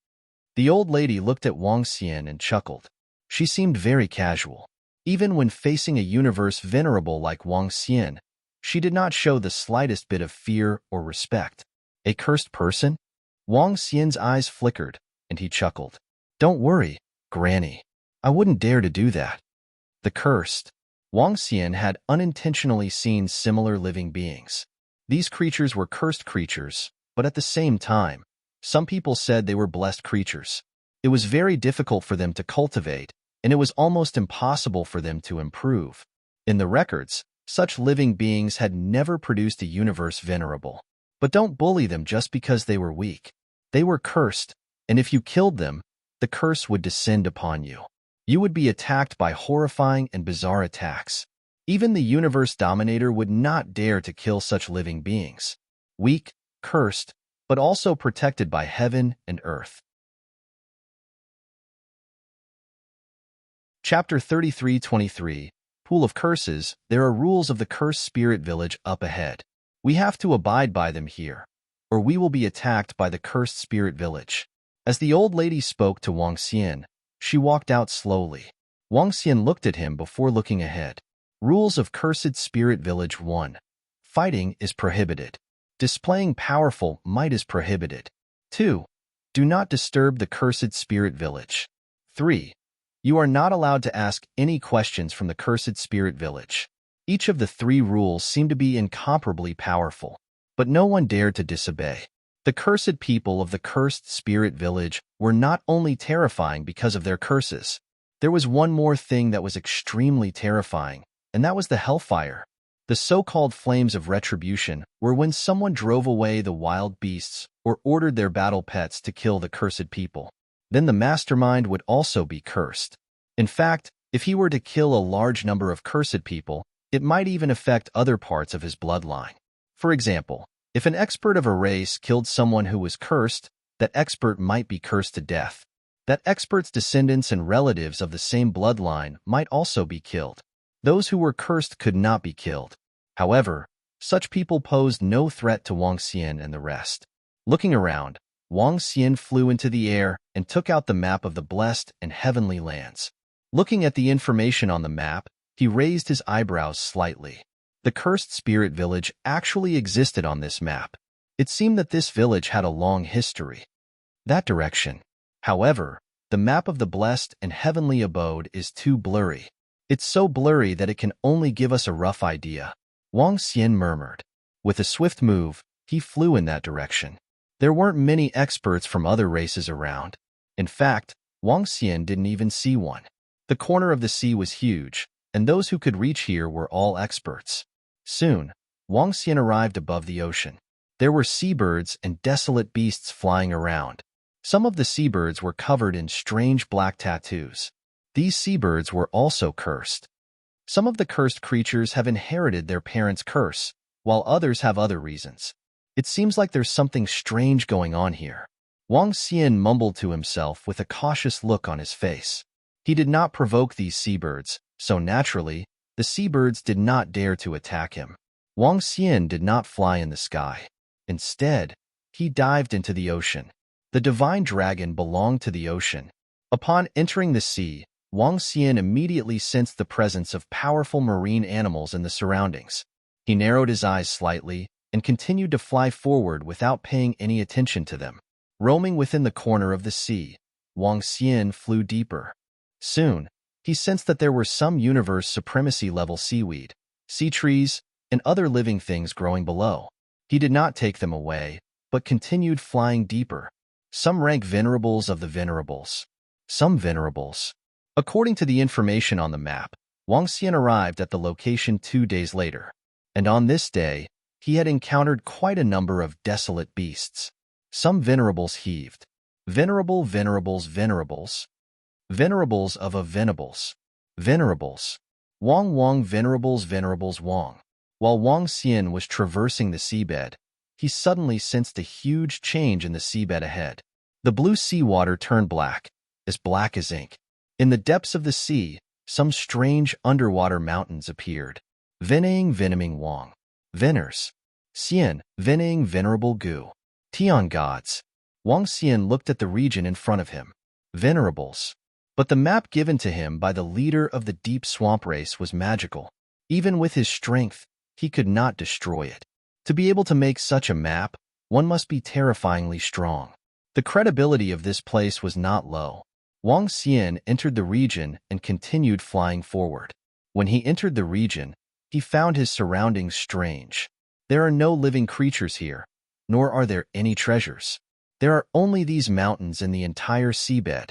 The old lady looked at Wang Xian and chuckled. She seemed very casual. Even when facing a universe venerable like Wang Xian, she did not show the slightest bit of fear or respect. A cursed person? Wang Xian's eyes flickered, and he chuckled. Don't worry, Granny. I wouldn't dare to do that. The cursed. Wang Xian had unintentionally seen similar living beings. These creatures were cursed creatures, but at the same time, some people said they were blessed creatures. It was very difficult for them to cultivate, and it was almost impossible for them to improve. In the records, such living beings had never produced a universe venerable. But don't bully them just because they were weak. They were cursed, and if you killed them, the curse would descend upon you. You would be attacked by horrifying and bizarre attacks. Even the universe dominator would not dare to kill such living beings. Weak, cursed, but also protected by heaven and earth. Chapter 33-23, Pool of Curses. There are rules of the Cursed Spirit Village up ahead. We have to abide by them here, or we will be attacked by the Cursed Spirit Village. As the old lady spoke to Wang Xian, she walked out slowly. Wang Xian looked at him before looking ahead. Rules of Cursed Spirit Village 1. Fighting is prohibited. Displaying powerful might is prohibited. 2. Do not disturb the Cursed Spirit Village. 3. You are not allowed to ask any questions from the Cursed Spirit Village. Each of the 3 rules seemed to be incomparably powerful, but no one dared to disobey. The cursed people of the Cursed Spirit Village were not only terrifying because of their curses. There was one more thing that was extremely terrifying, and that was the hellfire. The so-called flames of retribution were when someone drove away the wild beasts or ordered their battle pets to kill the cursed people. then the mastermind would also be cursed. In fact, if he were to kill a large number of cursed people, it might even affect other parts of his bloodline. For example, if an expert of a race killed someone who was cursed, that expert might be cursed to death. That expert's descendants and relatives of the same bloodline might also be killed. Those who were cursed could not be killed. However, such people posed no threat to Wang Xian and the rest. Looking around, Wang Xian flew into the air and took out the map of the blessed and heavenly lands. Looking at the information on the map, he raised his eyebrows slightly. The cursed spirit village actually existed on this map. It seemed that this village had a long history. That direction. However, the map of the blessed and heavenly abode is too blurry. It's so blurry that it can only give us a rough idea. Wang Xian murmured. With a swift move, he flew in that direction. There weren't many experts from other races around. In fact, Wang Xian didn't even see one. The corner of the sea was huge, and those who could reach here were all experts. Soon, Wang Xian arrived above the ocean. There were seabirds and desolate beasts flying around. Some of the seabirds were covered in strange black tattoos. These seabirds were also cursed. Some of the cursed creatures have inherited their parents' curse, while others have other reasons. It seems like there's something strange going on here. Wang Xian mumbled to himself with a cautious look on his face. He did not provoke these seabirds, so naturally, the seabirds did not dare to attack him. Wang Xian did not fly in the sky. Instead, he dived into the ocean. The divine dragon belonged to the ocean. Upon entering the sea, Wang Xian immediately sensed the presence of powerful marine animals in the surroundings. He narrowed his eyes slightly and continued to fly forward without paying any attention to them. Roaming within the corner of the sea, Wang Xian flew deeper. Soon, he sensed that there were some universe supremacy-level seaweed, sea trees, and other living things growing below. He did not take them away, but continued flying deeper. Some rank venerables of the venerables. Some venerables. According to the information on the map, Wang Xian arrived at the location 2 days later. And on this day, he had encountered quite a number of desolate beasts. Some venerables heaved. Venerable venerables venerables. Venerables of a venables. Venerables. Wang venerables venerables Wang. While Wang Xian was traversing the seabed, he suddenly sensed a huge change in the seabed ahead. The blue seawater turned black as ink. In the depths of the sea, some strange underwater mountains appeared. Veneming Wang. Veners. Xian, Vening venerable Gu. Tian gods. Wang Xian looked at the region in front of him. Venerables. But the map given to him by the leader of the deep swamp race was magical. Even with his strength, he could not destroy it. To be able to make such a map, one must be terrifyingly strong. The credibility of this place was not low. Wang Xian entered the region and continued flying forward. When he entered the region, he found his surroundings strange. There are no living creatures here, nor are there any treasures. There are only these mountains and the entire seabed.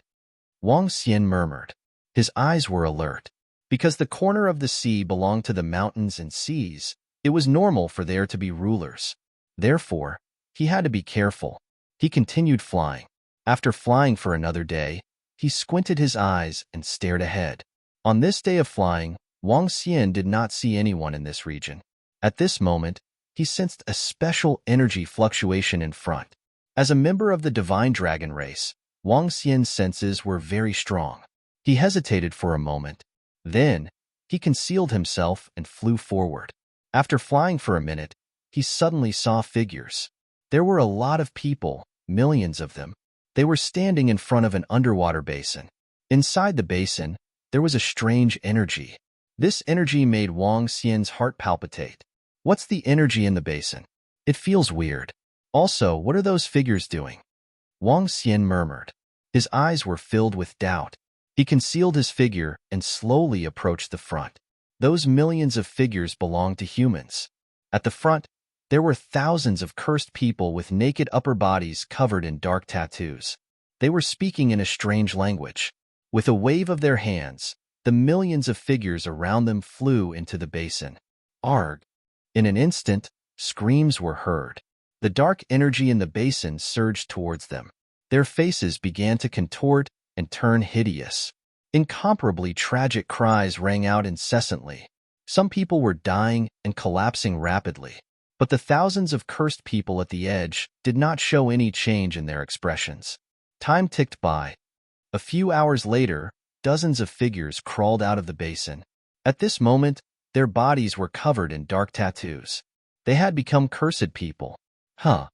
Wang Xian murmured. His eyes were alert. Because the corner of the sea belonged to the mountains and seas, it was normal for there to be rulers. Therefore, he had to be careful. He continued flying. After flying for another day, he squinted his eyes and stared ahead. On this day of flying, Wang Xian did not see anyone in this region. At this moment, he sensed a special energy fluctuation in front. As a member of the divine dragon race, Wang Xian's senses were very strong. He hesitated for a moment. Then, he concealed himself and flew forward. After flying for a minute, he suddenly saw figures. There were a lot of people, millions of them. They were standing in front of an underwater basin. Inside the basin, there was a strange energy. This energy made Wang Xian's heart palpitate. What's the energy in the basin? It feels weird. Also, what are those figures doing? Wang Xian murmured. His eyes were filled with doubt. He concealed his figure and slowly approached the front. Those millions of figures belonged to humans. At the front, there were thousands of cursed people with naked upper bodies covered in dark tattoos. They were speaking in a strange language. With a wave of their hands, the millions of figures around them flew into the basin. Arg! In an instant, screams were heard. The dark energy in the basin surged towards them. Their faces began to contort and turn hideous. Incomparably tragic cries rang out incessantly. Some people were dying and collapsing rapidly, but the thousands of cursed people at the edge did not show any change in their expressions. Time ticked by. A few hours later, dozens of figures crawled out of the basin. At this moment, their bodies were covered in dark tattoos. They had become cursed people. Huh.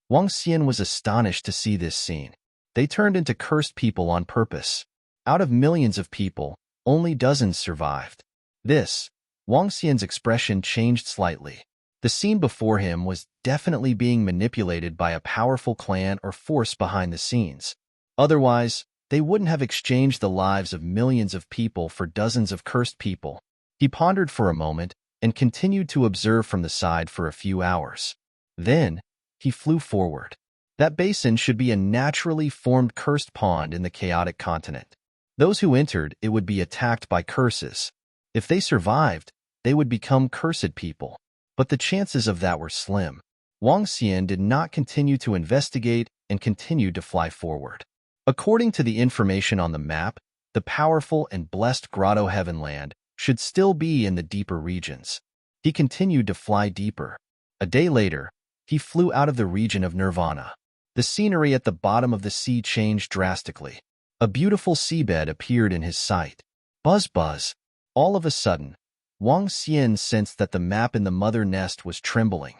Wang Xian was astonished to see this scene. They turned into cursed people on purpose. Out of millions of people, only dozens survived. Wang Xian's expression changed slightly. The scene before him was definitely being manipulated by a powerful clan or force behind the scenes. Otherwise, they wouldn't have exchanged the lives of millions of people for dozens of cursed people. He pondered for a moment and continued to observe from the side for a few hours. Then, he flew forward. That basin should be a naturally formed cursed pond in the chaotic continent. Those who entered it would be attacked by curses. If they survived, they would become cursed people. But the chances of that were slim. Wang Xian did not continue to investigate and continued to fly forward. According to the information on the map, the powerful and blessed Grotto Heavenland should still be in the deeper regions. He continued to fly deeper. A day later, he flew out of the region of Nirvana. The scenery at the bottom of the sea changed drastically. A beautiful seabed appeared in his sight. Buzz buzz. All of a sudden, Wang Xian sensed that the map in the mother nest was trembling.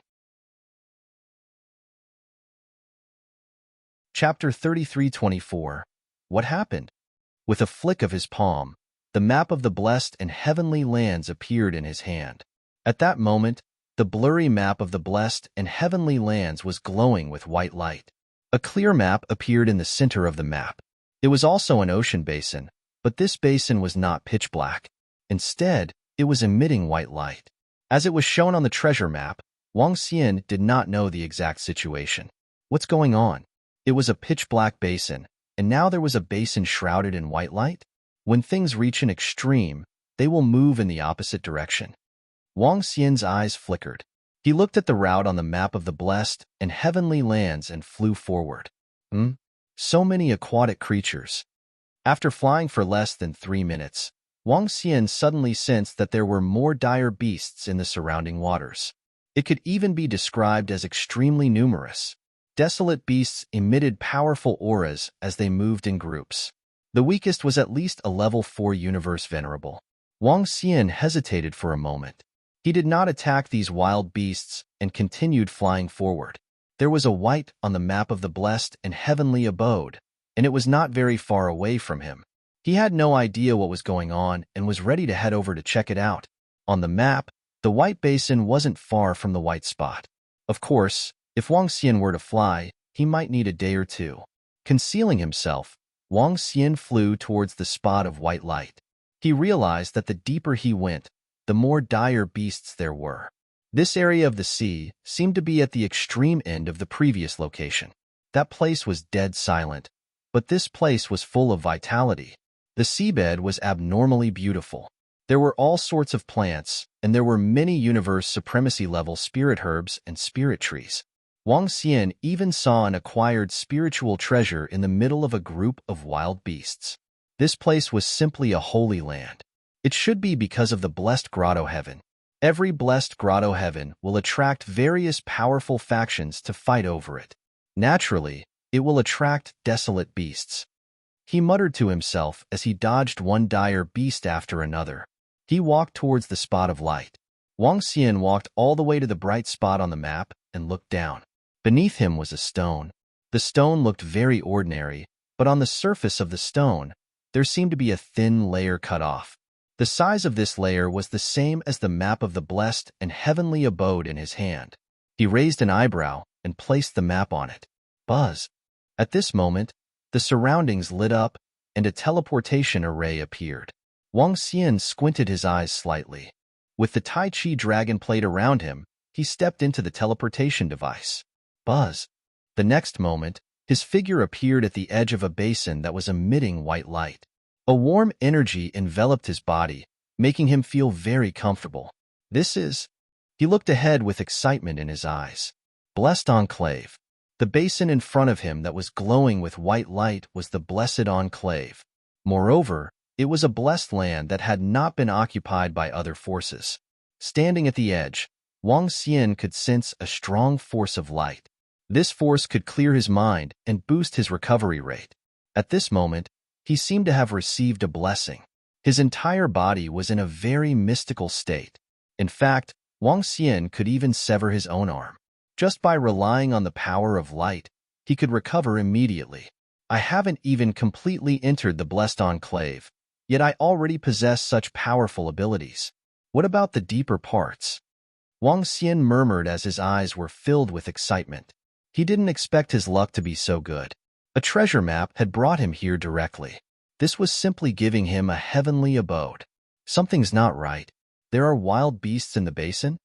Chapter 33:24. What happened? With a flick of his palm, the map of the blessed and heavenly lands appeared in his hand. At that moment, the blurry map of the blessed and heavenly lands was glowing with white light. A clear map appeared in the center of the map. It was also an ocean basin, but this basin was not pitch black. Instead, it was emitting white light. As it was shown on the treasure map, Wang Xian did not know the exact situation. What's going on? It was a pitch-black basin, and now there was a basin shrouded in white light? When things reach an extreme, they will move in the opposite direction. Wang Xian's eyes flickered. He looked at the route on the map of the blessed and heavenly lands and flew forward. So many aquatic creatures. After flying for less than 3 minutes, Wang Xian suddenly sensed that there were more dire beasts in the surrounding waters. It could even be described as extremely numerous. Desolate beasts emitted powerful auras as they moved in groups. The weakest was at least a level 4 universe venerable. Wang Xian hesitated for a moment. He did not attack these wild beasts and continued flying forward. There was a white on the map of the blessed and heavenly abode, and it was not very far away from him. He had no idea what was going on and was ready to head over to check it out. On the map, the white basin wasn't far from the white spot. Of course, if Wang Xian were to fly, he might need a day or two. Concealing himself, Wang Xian flew towards the spot of white light. He realized that the deeper he went, the more dire beasts there were. This area of the sea seemed to be at the extreme end of the previous location. That place was dead silent, but this place was full of vitality. The seabed was abnormally beautiful. There were all sorts of plants, and there were many universe supremacy-level spirit herbs and spirit trees. Wang Xian even saw an acquired spiritual treasure in the middle of a group of wild beasts. This place was simply a holy land. It should be because of the blessed Grotto Heaven. Every blessed Grotto Heaven will attract various powerful factions to fight over it. Naturally, it will attract desolate beasts. He muttered to himself as he dodged one dire beast after another. He walked towards the spot of light. Wang Xian walked all the way to the bright spot on the map and looked down. Beneath him was a stone. The stone looked very ordinary, but on the surface of the stone, there seemed to be a thin layer cut off. The size of this layer was the same as the map of the blessed and heavenly abode in his hand. He raised an eyebrow and placed the map on it. Buzz. At this moment, the surroundings lit up and a teleportation array appeared. Wang Xian squinted his eyes slightly. With the Tai Chi dragon plate around him, he stepped into the teleportation device. Buzz. The next moment, his figure appeared at the edge of a basin that was emitting white light. A warm energy enveloped his body, making him feel very comfortable. He looked ahead with excitement in his eyes. Blessed Enclave. The basin in front of him that was glowing with white light was the blessed enclave. Moreover, it was a blessed land that had not been occupied by other forces. Standing at the edge, Wang Xian could sense a strong force of light. This force could clear his mind and boost his recovery rate. At this moment, he seemed to have received a blessing. His entire body was in a very mystical state. In fact, Wang Xian could even sever his own arm. Just by relying on the power of light, he could recover immediately. I haven't even completely entered the blessed enclave, yet I already possess such powerful abilities. What about the deeper parts? Wang Xian murmured as his eyes were filled with excitement. He didn't expect his luck to be so good. A treasure map had brought him here directly. This was simply giving him a heavenly abode. Something's not right. There are wild beasts in the basin?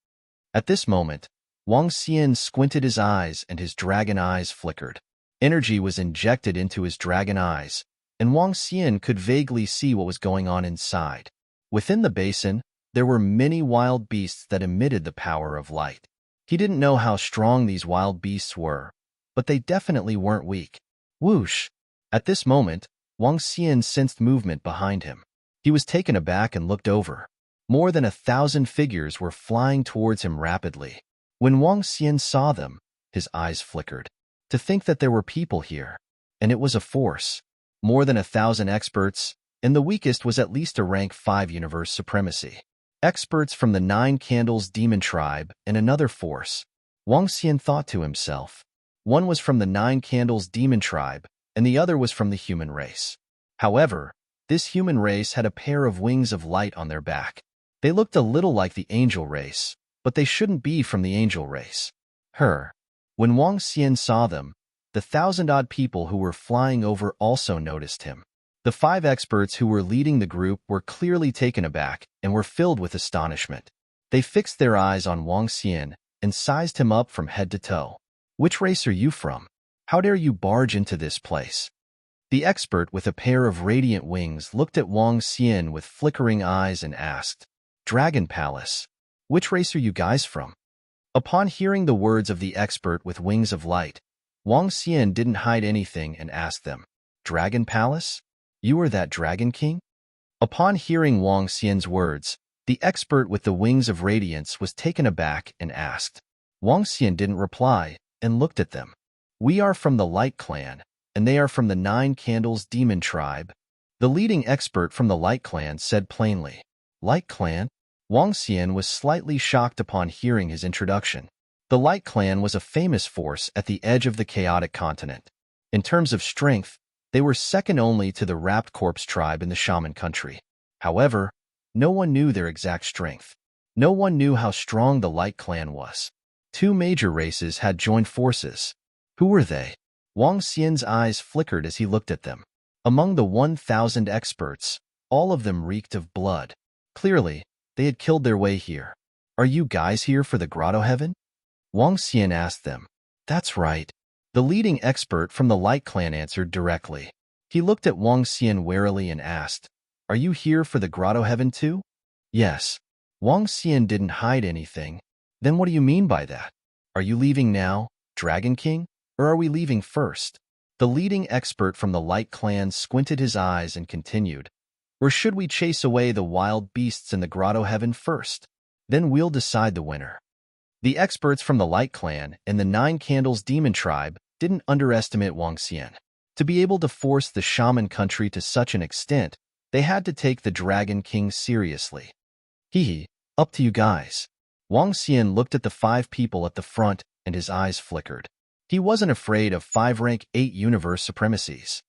At this moment, Wang Xian squinted his eyes and his dragon eyes flickered. Energy was injected into his dragon eyes, and Wang Xian could vaguely see what was going on inside. Within the basin, there were many wild beasts that emitted the power of light. He didn't know how strong these wild beasts were, but they definitely weren't weak. Whoosh! At this moment, Wang Xian sensed movement behind him. He was taken aback and looked over. More than 1,000 figures were flying towards him rapidly. When Wang Xian saw them, his eyes flickered. To think that there were people here, and it was a force. More than 1,000 experts, and the weakest was at least a rank 5 universe supremacy. Experts from the 9 Candles Demon Tribe and another force. Wang Xian thought to himself. One was from the 9 Candles Demon Tribe, and the other was from the human race. However, this human race had a pair of wings of light on their back. They looked a little like the angel race, but they shouldn't be from the angel race. When Wang Xian saw them, the 1,000-odd people who were flying over also noticed him. The 5 experts who were leading the group were clearly taken aback and were filled with astonishment. They fixed their eyes on Wang Xian and sized him up from head to toe. Which race are you from? How dare you barge into this place? The expert with a pair of radiant wings looked at Wang Xian with flickering eyes and asked, Dragon Palace, which race are you guys from? Upon hearing the words of the expert with wings of light, Wang Xian didn't hide anything and asked them, Dragon Palace? You are that Dragon King? Upon hearing Wang Xian's words, the expert with the wings of radiance was taken aback and asked. Wang Xian didn't reply and looked at them. We are from the Light Clan, and they are from the 9 Candles Demon Tribe. The leading expert from the Light Clan said plainly. Light Clan? Wang Xian was slightly shocked upon hearing his introduction. The Light Clan was a famous force at the edge of the chaotic continent. In terms of strength, they were second only to the Wrapped Corpse tribe in the Shaman country. However, no one knew their exact strength. No one knew how strong the Light Clan was. 2 major races had joined forces. Who were they? Wang Xian's eyes flickered as he looked at them. Among the 1,000 experts, all of them reeked of blood. Clearly, they had killed their way here. Are you guys here for the Grotto Heaven? Wang Xian asked them. That's right. The leading expert from the Light Clan answered directly. He looked at Wang Xian warily and asked, Are you here for the Grotto Heaven too? Yes. Wang Xian didn't hide anything. Then what do you mean by that? Are you leaving now, Dragon King, or are we leaving first? The leading expert from the Light Clan squinted his eyes and continued. Or should we chase away the wild beasts in the Grotto Heaven first? Then we'll decide the winner. The experts from the Light Clan and the 9 Candles Demon Tribe didn't underestimate Wang Xian. To be able to force the Shaman country to such an extent, they had to take the Dragon King seriously. Up to you guys. Wang Xian looked at the 5 people at the front and his eyes flickered. He wasn't afraid of 5 rank 8 universe supremacies.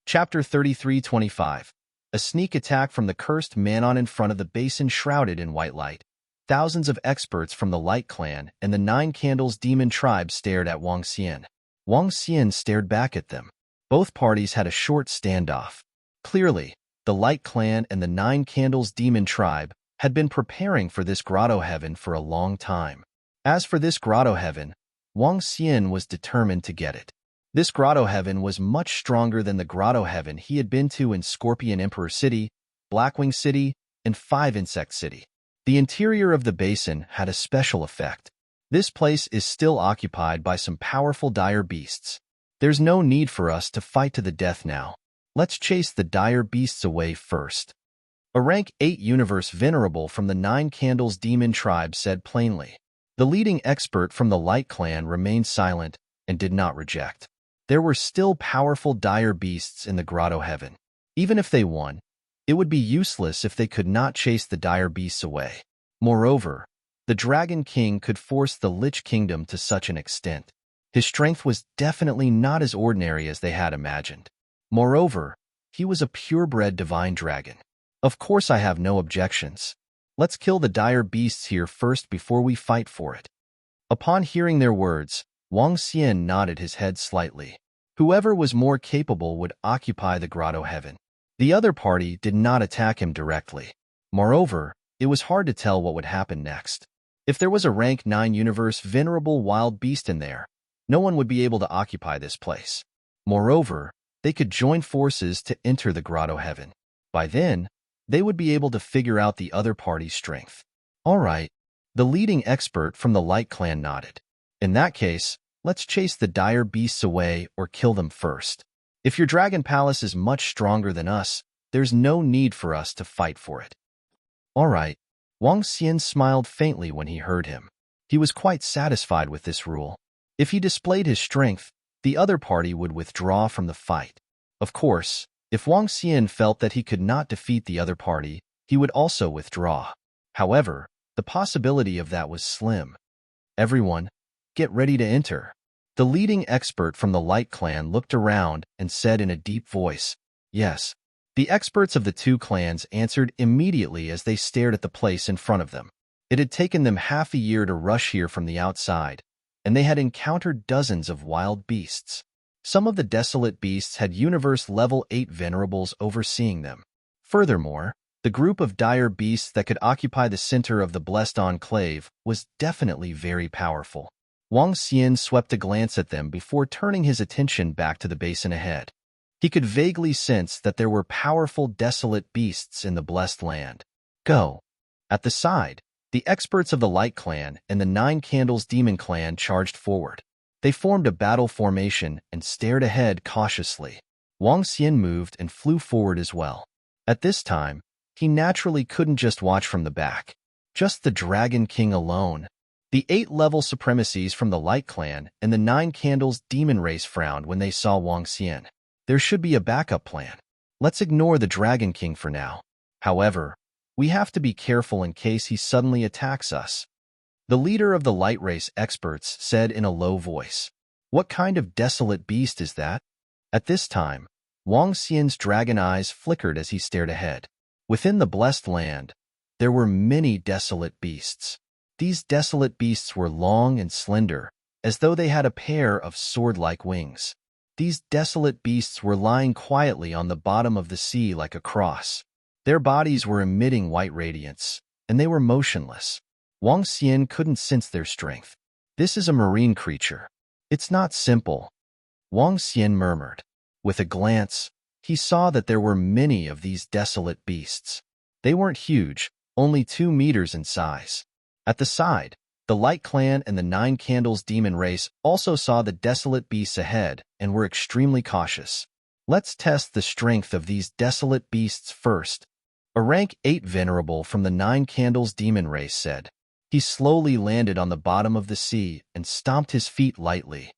Chapter 33-25. A sneak attack from the cursed Manon in front of the basin shrouded in white light. Thousands of experts from the Light Clan and the 9 Candles Demon Tribe stared at Wang Xian. Wang Xian stared back at them. Both parties had a short standoff. Clearly, the Light Clan and the 9 Candles Demon Tribe had been preparing for this Grotto Heaven for a long time. As for this Grotto Heaven, Wang Xian was determined to get it. This Grotto Heaven was much stronger than the Grotto Heaven he had been to in Scorpion Emperor City, Blackwing City, and 5 Insect City. The interior of the basin had a special effect. This place is still occupied by some powerful dire beasts. There's no need for us to fight to the death now. Let's chase the dire beasts away first. A rank 8 universe venerable from the Nine Candles demon tribe said plainly. The leading expert from the Light Clan remained silent and did not reject. There were still powerful dire beasts in the grotto heaven. Even if they won, it would be useless if they could not chase the dire beasts away. Moreover, the Dragon King could force the Lich Kingdom to such an extent. His strength was definitely not as ordinary as they had imagined. Moreover, he was a purebred divine dragon. Of course I have no objections. Let's kill the dire beasts here first before we fight for it. Upon hearing their words, Wang Xian nodded his head slightly. Whoever was more capable would occupy the grotto heaven. The other party did not attack him directly. Moreover, it was hard to tell what would happen next. If there was a rank 9 universe venerable wild beast in there, no one would be able to occupy this place. Moreover, they could join forces to enter the grotto heaven. By then, they would be able to figure out the other party's strength. All right, the leading expert from the Light Clan nodded. In that case, let's chase the dire beasts away or kill them first. If your dragon palace is much stronger than us, there's no need for us to fight for it. All right. Wang Xian smiled faintly when he heard him. He was quite satisfied with this rule. If he displayed his strength, the other party would withdraw from the fight. Of course, if Wang Xian felt that he could not defeat the other party, he would also withdraw. However, the possibility of that was slim. Everyone, get ready to enter. The leading expert from the Light Clan looked around and said in a deep voice, "Yes." The experts of the two clans answered immediately as they stared at the place in front of them. It had taken them half a year to rush here from the outside, and they had encountered dozens of wild beasts. Some of the desolate beasts had universe level 8 venerables overseeing them. Furthermore, the group of dire beasts that could occupy the center of the blessed enclave was definitely very powerful. Wang Xian swept a glance at them before turning his attention back to the basin ahead. He could vaguely sense that there were powerful desolate beasts in the blessed land. Go! At the side, the experts of the Light Clan and the Nine Candles Demon Clan charged forward. They formed a battle formation and stared ahead cautiously. Wang Xian moved and flew forward as well. At this time, he naturally couldn't just watch from the back. Just the Dragon King alone. The 8-level supremacies from the Light Clan and the Nine Candles Demon race frowned when they saw Wang Xian. There should be a backup plan. Let's ignore the Dragon King for now. However, we have to be careful in case he suddenly attacks us. The leader of the Light Race experts said in a low voice. What kind of desolate beast is that? At this time, Wang Xian's dragon eyes flickered as he stared ahead. Within the blessed land, there were many desolate beasts. These desolate beasts were long and slender, as though they had a pair of sword-like wings. These desolate beasts were lying quietly on the bottom of the sea like a cross. Their bodies were emitting white radiance, and they were motionless. Wang Xian couldn't sense their strength. This is a marine creature. It's not simple, Wang Xian murmured. With a glance, he saw that there were many of these desolate beasts. They weren't huge, only 2 meters in size. At the side, the Light Clan and the Nine Candles Demon race also saw the desolate beasts ahead and were extremely cautious. Let's test the strength of these desolate beasts first. A rank 8 venerable from the Nine Candles Demon race said. He slowly landed on the bottom of the sea and stomped his feet lightly.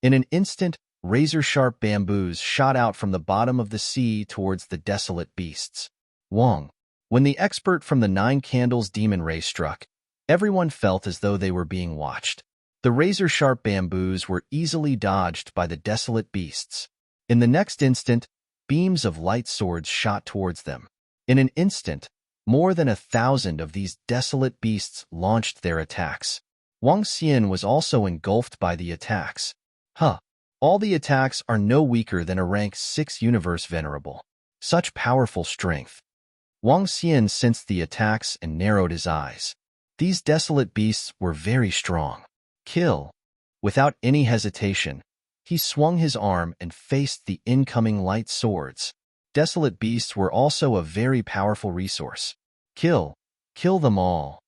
In an instant, razor-sharp bamboos shot out from the bottom of the sea towards the desolate beasts. Wang. When the expert from the Nine Candles Demon race struck, everyone felt as though they were being watched. The razor-sharp bamboos were easily dodged by the desolate beasts. In the next instant, beams of light swords shot towards them. In an instant, more than 1,000 of these desolate beasts launched their attacks. Wang Xian was also engulfed by the attacks. All the attacks are no weaker than a rank 6 universe venerable. Such powerful strength. Wang Xian sensed the attacks and narrowed his eyes. These desolate beasts were very strong. Kill. Without any hesitation, he swung his arm and faced the incoming light swords. Desolate beasts were also a very powerful resource. Kill them all.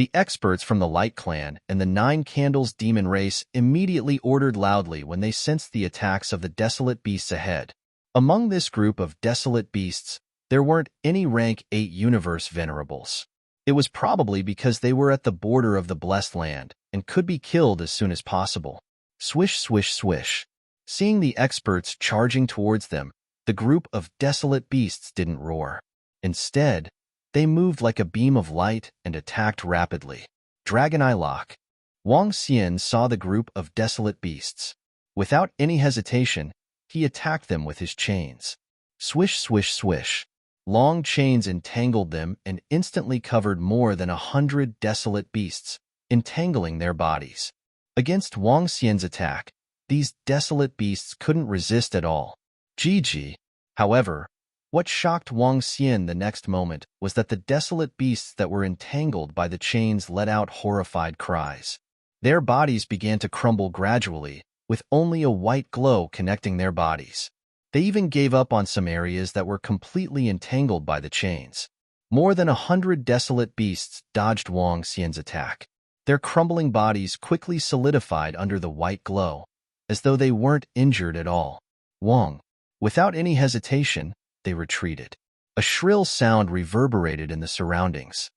The experts from the Light Clan and the Nine Candles demon race immediately ordered loudly when they sensed the attacks of the desolate beasts ahead. Among this group of desolate beasts, there weren't any rank 8 universe venerables. It was probably because they were at the border of the blessed land and could be killed as soon as possible. Swish, swish, swish. Seeing the experts charging towards them, the group of desolate beasts didn't roar. Instead, they moved like a beam of light and attacked rapidly. Dragon Eye Lock. Wang Xian saw the group of desolate beasts. Without any hesitation, he attacked them with his chains. Swish, swish, swish. Long chains entangled them and instantly covered more than 100 desolate beasts, entangling their bodies. Against Wang Xian's attack, these desolate beasts couldn't resist at all. GG. However, what shocked Wang Xian the next moment was that the desolate beasts that were entangled by the chains let out horrified cries. Their bodies began to crumble gradually, with only a white glow connecting their bodies. They even gave up on some areas that were completely entangled by the chains. More than 100 desolate beasts dodged Wang Xian's attack. Their crumbling bodies quickly solidified under the white glow, as though they weren't injured at all. Wang. Without any hesitation, they retreated. A shrill sound reverberated in the surroundings.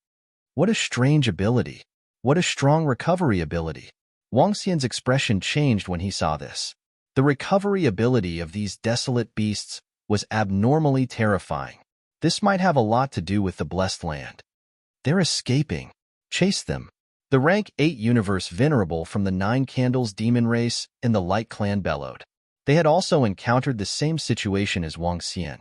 What a strange ability. What a strong recovery ability. Wang Xian's expression changed when he saw this. The recovery ability of these desolate beasts was abnormally terrifying. This might have a lot to do with the blessed land. They're escaping. Chase them. The rank 8 universe venerable from the Nine Candles demon race in the Light Clan bellowed. They had also encountered the same situation as Wang Xian.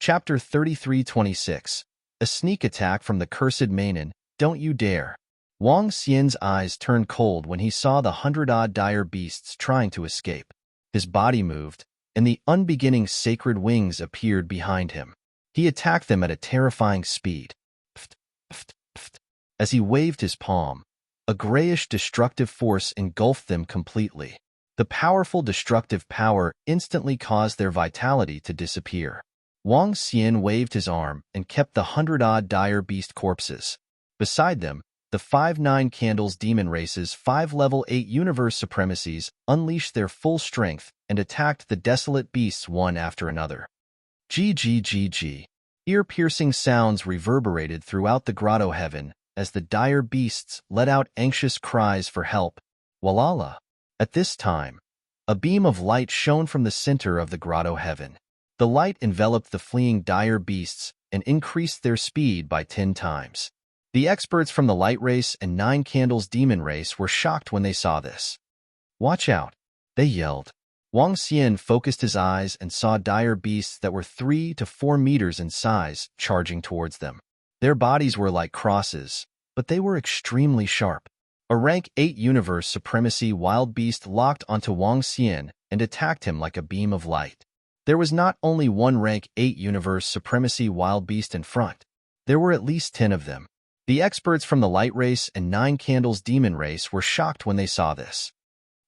Chapter 3326. A sneak attack from the cursed Mainin. Don't you dare. Wang Xian's eyes turned cold when he saw the 100-odd dire beasts trying to escape. His body moved, and the unbeginning sacred wings appeared behind him. He attacked them at a terrifying speed. Pft, pft, pft. As he waved his palm, a grayish destructive force engulfed them completely. The powerful destructive power instantly caused their vitality to disappear. Wang Xian waved his arm and kept the 100-odd dire beast corpses. Beside them, the 5 Nine Candles demon race's 5 level 8 universe supremacies unleashed their full strength and attacked the desolate beasts one after another. GGGG. Ear-piercing sounds reverberated throughout the grotto heaven as the dire beasts let out anxious cries for help. Walala. At this time, a beam of light shone from the center of the grotto heaven. The light enveloped the fleeing dire beasts and increased their speed by 10 times. The experts from the Light Race and Nine Candles demon race were shocked when they saw this. Watch out, they yelled. Wang Xian focused his eyes and saw dire beasts that were 3 to 4 meters in size charging towards them. Their bodies were like crosses, but they were extremely sharp. A rank 8 universe supremacy wild beast locked onto Wang Xian and attacked him like a beam of light. There was not only one rank 8 universe supremacy wild beast in front. There were at least 10 of them. The experts from the Light Race and Nine Candles demon race were shocked when they saw this.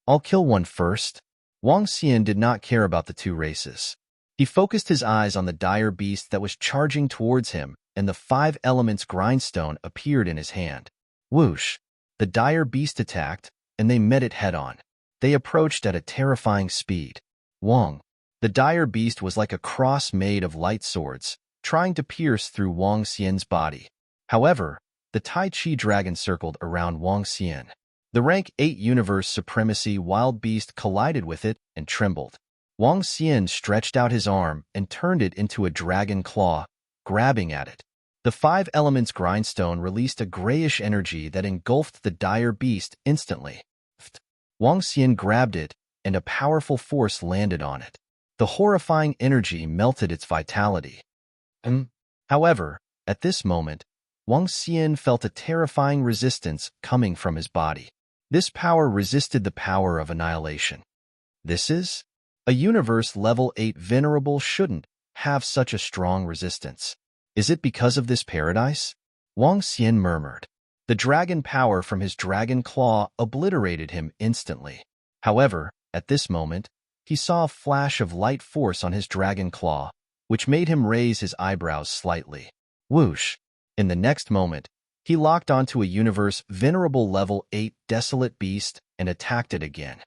I'll kill one first. Wang Xian did not care about the two races. He focused his eyes on the dire beast that was charging towards him, and the 5 elements grindstone appeared in his hand. Whoosh! The dire beast attacked, and they met it head-on. They approached at a terrifying speed. Wang. The dire beast was like a cross made of light swords, trying to pierce through Wang Xian's body. However, the Tai Chi dragon circled around Wang Xian. The rank 8 universe supremacy wild beast collided with it and trembled. Wang Xian stretched out his arm and turned it into a dragon claw, grabbing at it. The 5 elements grindstone released a grayish energy that engulfed the dire beast instantly. Wang Xian grabbed it, and a powerful force landed on it. The horrifying energy melted its vitality. However, at this moment, Wang Xian felt a terrifying resistance coming from his body. This power resisted the power of annihilation. This is? A universe level 8 venerable shouldn't have such a strong resistance. Is it because of this paradise? Wang Xian murmured. The dragon power from his dragon claw obliterated him instantly. However, at this moment, he saw a flash of light force on his dragon claw, which made him raise his eyebrows slightly. Whoosh! In the next moment, he locked onto a universe venerable level 8 desolate beast and attacked it again.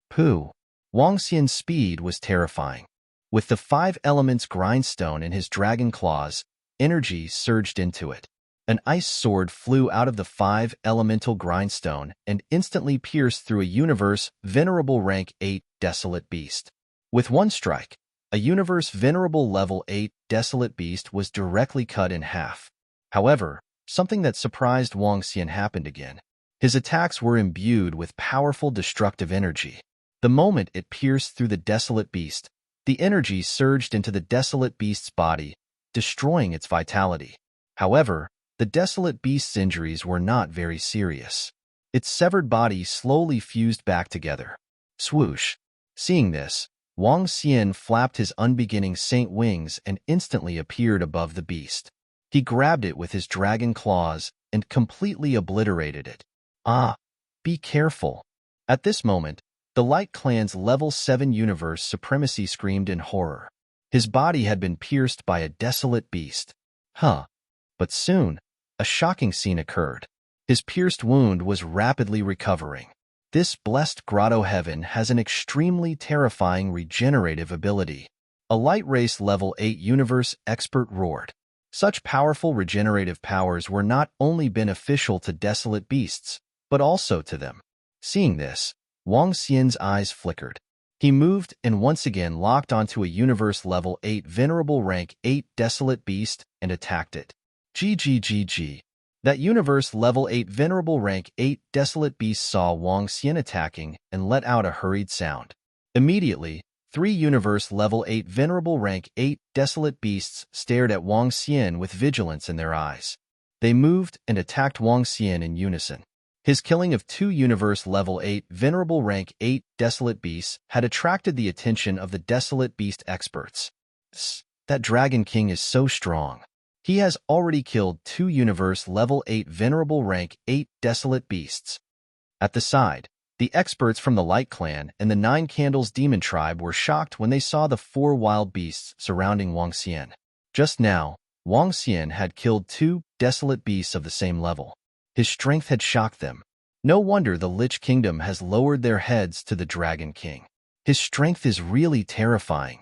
Pooh! Wang Xian's speed was terrifying. With the 5 elements grindstone in his dragon claws, energy surged into it. An ice sword flew out of the 5 elemental grindstone and instantly pierced through a universe venerable rank 8 desolate beast. With one strike, a universe venerable level 8 desolate beast was directly cut in half. However, something that surprised Wang Xian happened again. His attacks were imbued with powerful destructive energy. The moment it pierced through the desolate beast, the energy surged into the desolate beast's body, destroying its vitality. However, the desolate beast's injuries were not very serious. Its severed body slowly fused back together. Swoosh! Seeing this, Wang Xian flapped his unbeginning saint wings and instantly appeared above the beast. He grabbed it with his dragon claws and completely obliterated it. Ah! Be careful! At this moment, the Light Clan's level 7 universe supremacy screamed in horror. His body had been pierced by a desolate beast. But soon, a shocking scene occurred. His pierced wound was rapidly recovering. This blessed grotto heaven has an extremely terrifying regenerative ability. A light race level 8 universe expert roared. Such powerful regenerative powers were not only beneficial to desolate beasts, but also to them. Seeing this, Wang Xian's eyes flickered. He moved and once again locked onto a universe level 8 venerable rank 8 desolate beast and attacked it. GGGG. That universe level 8 venerable rank 8 desolate beast saw Wang Xian attacking and let out a hurried sound. Immediately, 3 universe level 8 venerable rank 8 desolate beasts stared at Wang Xian with vigilance in their eyes. They moved and attacked Wang Xian in unison. His killing of 2 universe level 8 venerable rank 8 desolate beasts had attracted the attention of the desolate beast experts. That Dragon King is so strong. He has already killed 2 universe level 8 venerable rank 8 desolate beasts. At the side, the experts from the Light Clan and the 9 Candles Demon Tribe were shocked when they saw the 4 wild beasts surrounding Wang Xian. Just now, Wang Xian had killed 2 desolate beasts of the same level. His strength had shocked them. No wonder the Lich Kingdom has lowered their heads to the Dragon King. His strength is really terrifying.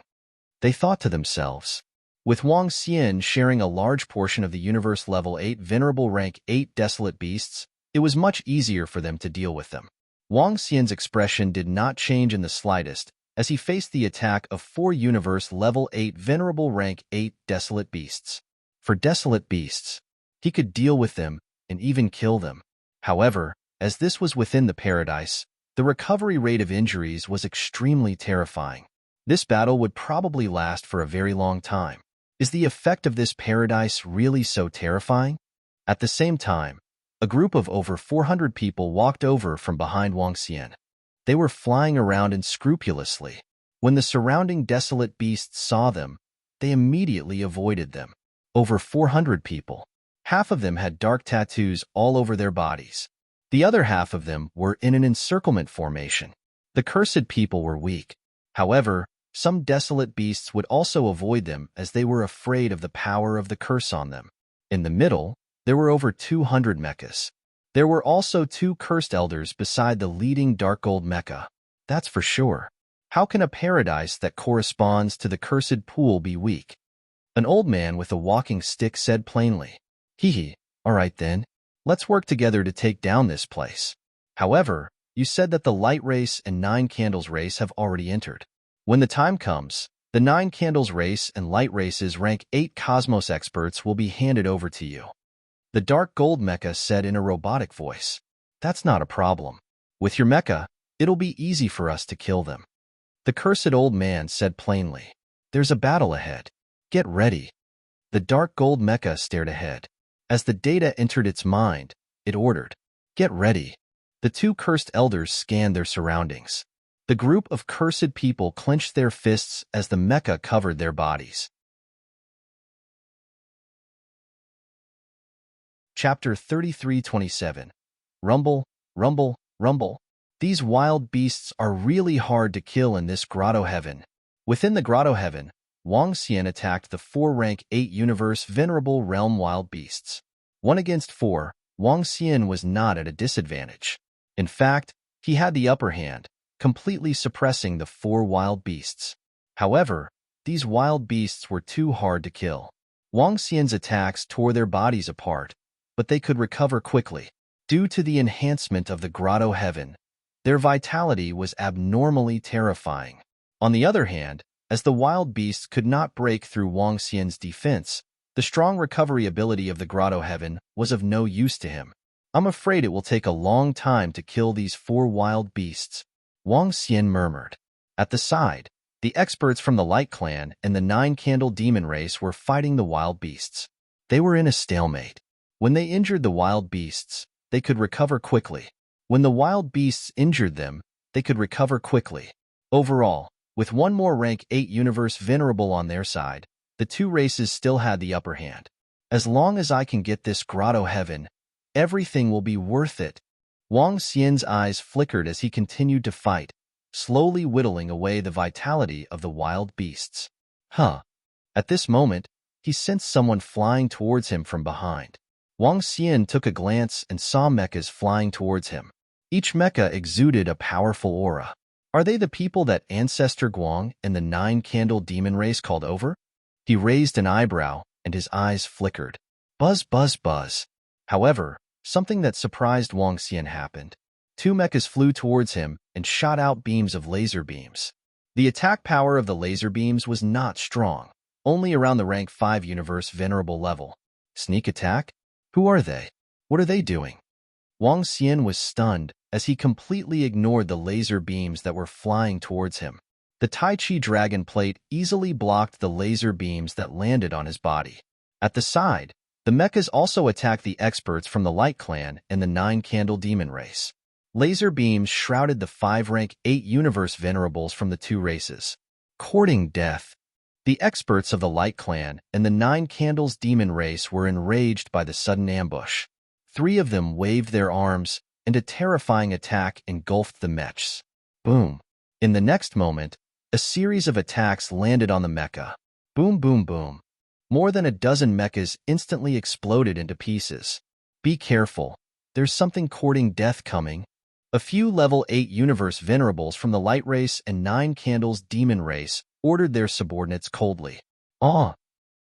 They thought to themselves. With Wang Xian sharing a large portion of the universe level 8 venerable rank 8 desolate beasts, it was much easier for them to deal with them. Wang Xian's expression did not change in the slightest as he faced the attack of 4 universe level 8 venerable rank 8 desolate beasts. For desolate beasts, he could deal with them and even kill them. However, as this was within the paradise, the recovery rate of injuries was extremely terrifying. This battle would probably last for a very long time. Is the effect of this paradise really so terrifying? At the same time, a group of over 400 people walked over from behind Wang Xian. They were flying around unscrupulously. When the surrounding desolate beasts saw them, they immediately avoided them. Over 400 people. Half of them had dark tattoos all over their bodies. The other half of them were in an encirclement formation. The cursed people were weak. However, some desolate beasts would also avoid them as they were afraid of the power of the curse on them. In the middle, there were over 200 mechas. There were also 2 cursed elders beside the leading dark gold mecha. That's for sure. How can a paradise that corresponds to the cursed pool be weak? An old man with a walking stick said plainly. Hee, all right then. Let's work together to take down this place. However, you said that the Light Race and 9 Candles Race have already entered. When the time comes, the 9 Candles Race and Light Race's rank 8 Cosmos experts will be handed over to you. The Dark Gold Mecha said in a robotic voice. That's not a problem. With your mecha, it'll be easy for us to kill them. The cursed old man said plainly. There's a battle ahead. Get ready. The Dark Gold Mecha stared ahead. As the data entered its mind, it ordered. Get ready. The 2 cursed elders scanned their surroundings. The group of cursed people clenched their fists as the mecha covered their bodies. Chapter 33:27. Rumble, rumble, rumble. These wild beasts are really hard to kill in this grotto heaven. Within the grotto heaven, Wang Xian attacked the 4-rank 8 universe venerable realm wild beasts. 1 against 4, Wang Xian was not at a disadvantage. In fact, he had the upper hand, completely suppressing the 4 wild beasts. However, these wild beasts were too hard to kill. Wang Xian's attacks tore their bodies apart, but they could recover quickly. Due to the enhancement of the grotto heaven, their vitality was abnormally terrifying. On the other hand, as the wild beasts could not break through Wang Xian's defense, the strong recovery ability of the grotto heaven was of no use to him. I'm afraid it will take a long time to kill these 4 wild beasts, Wang Xian murmured. At the side, the experts from the Light Clan and the 9-candle demon race were fighting the wild beasts. They were in a stalemate. When they injured the wild beasts, they could recover quickly. When the wild beasts injured them, they could recover quickly. Overall, with 1 more rank 8 universe venerable on their side, the 2 races still had the upper hand. As long as I can get this grotto heaven, everything will be worth it. Wang Xian's eyes flickered as he continued to fight, slowly whittling away the vitality of the wild beasts. At this moment, he sensed someone flying towards him from behind. Wang Xian took a glance and saw mechas flying towards him. Each mecha exuded a powerful aura. Are they the people that Ancestor Guang and the 9-candle demon race called over? He raised an eyebrow, and his eyes flickered. Buzz, buzz, buzz. However, something that surprised Wang Xian happened. 2 mechas flew towards him and shot out beams of laser beams. The attack power of the laser beams was not strong, only around the rank 5 universe venerable level. Sneak attack? Who are they? What are they doing? Wang Xian was stunned as he completely ignored the laser beams that were flying towards him. The Tai Chi dragon plate easily blocked the laser beams that landed on his body. At the side, the mechas also attacked the experts from the Light Clan and the 9-candle demon race. Laser beams shrouded the 5-rank 8 universe venerables from the 2 races. Courting death. The experts of the Light Clan and the 9-candles demon race were enraged by the sudden ambush. 3 of them waved their arms, and a terrifying attack engulfed the mechs. Boom. In the next moment, a series of attacks landed on the mecha. Boom, boom, boom. More than a dozen mechas instantly exploded into pieces. Be careful. There's something courting death coming. A few level 8 universe venerables from the Light Race and 9-candles demon race ordered their subordinates coldly.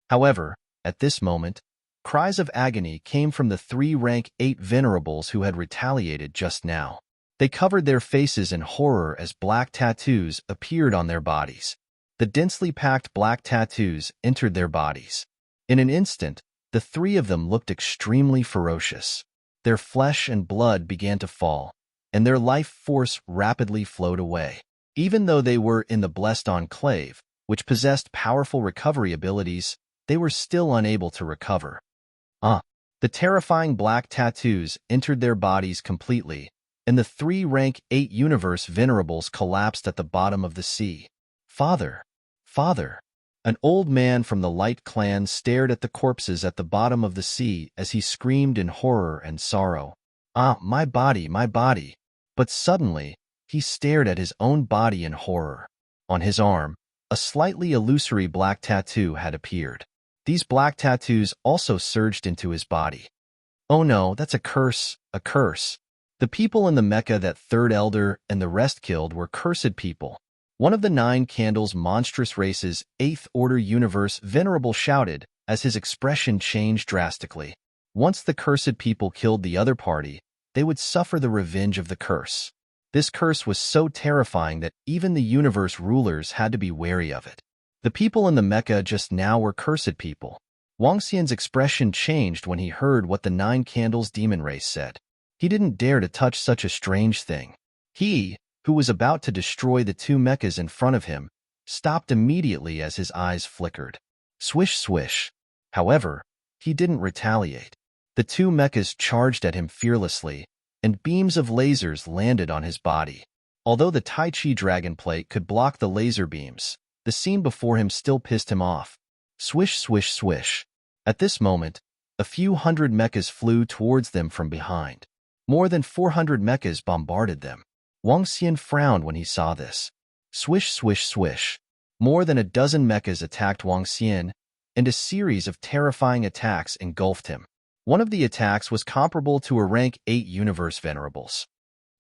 However, at this moment, cries of agony came from the 3 rank 8 venerables who had retaliated just now. They covered their faces in horror as black tattoos appeared on their bodies. The densely packed black tattoos entered their bodies. In an instant, the 3 of them looked extremely ferocious. Their flesh and blood began to fall, and their life force rapidly flowed away. Even though they were in the Blessed Enclave, which possessed powerful recovery abilities, they were still unable to recover. The terrifying black tattoos entered their bodies completely, and the 3 rank 8 universe venerables collapsed at the bottom of the sea. Father! Father! An old man from the Light Clan stared at the corpses at the bottom of the sea as he screamed in horror and sorrow. My body, my body! But suddenly, he stared at his own body in horror. On his arm, a slightly illusory black tattoo had appeared. These black tattoos also surged into his body. Oh no, that's a curse, a curse. The people in the mecha that Third Elder and the rest killed were cursed people. One of the 9-candles monstrous race's 8th Order universe venerable shouted as his expression changed drastically. Once the cursed people killed the other party, they would suffer the revenge of the curse. This curse was so terrifying that even the universe rulers had to be wary of it. The people in the mecha just now were cursed people. Wang Xian's expression changed when he heard what the 9-candles demon race said. He didn't dare to touch such a strange thing. He, who was about to destroy the 2 mechas in front of him, stopped immediately as his eyes flickered. Swish, swish. However, he didn't retaliate. The 2 mechas charged at him fearlessly, and beams of lasers landed on his body. Although the Tai Chi dragon plate could block the laser beams, the scene before him still pissed him off. Swish, swish, swish. At this moment, a few hundred mechas flew towards them from behind. More than 400 mechas bombarded them. Wang Xian frowned when he saw this. Swish, swish, swish. More than a dozen mechas attacked Wang Xian, and a series of terrifying attacks engulfed him. One of the attacks was comparable to a Rank 8 Universe Venerables.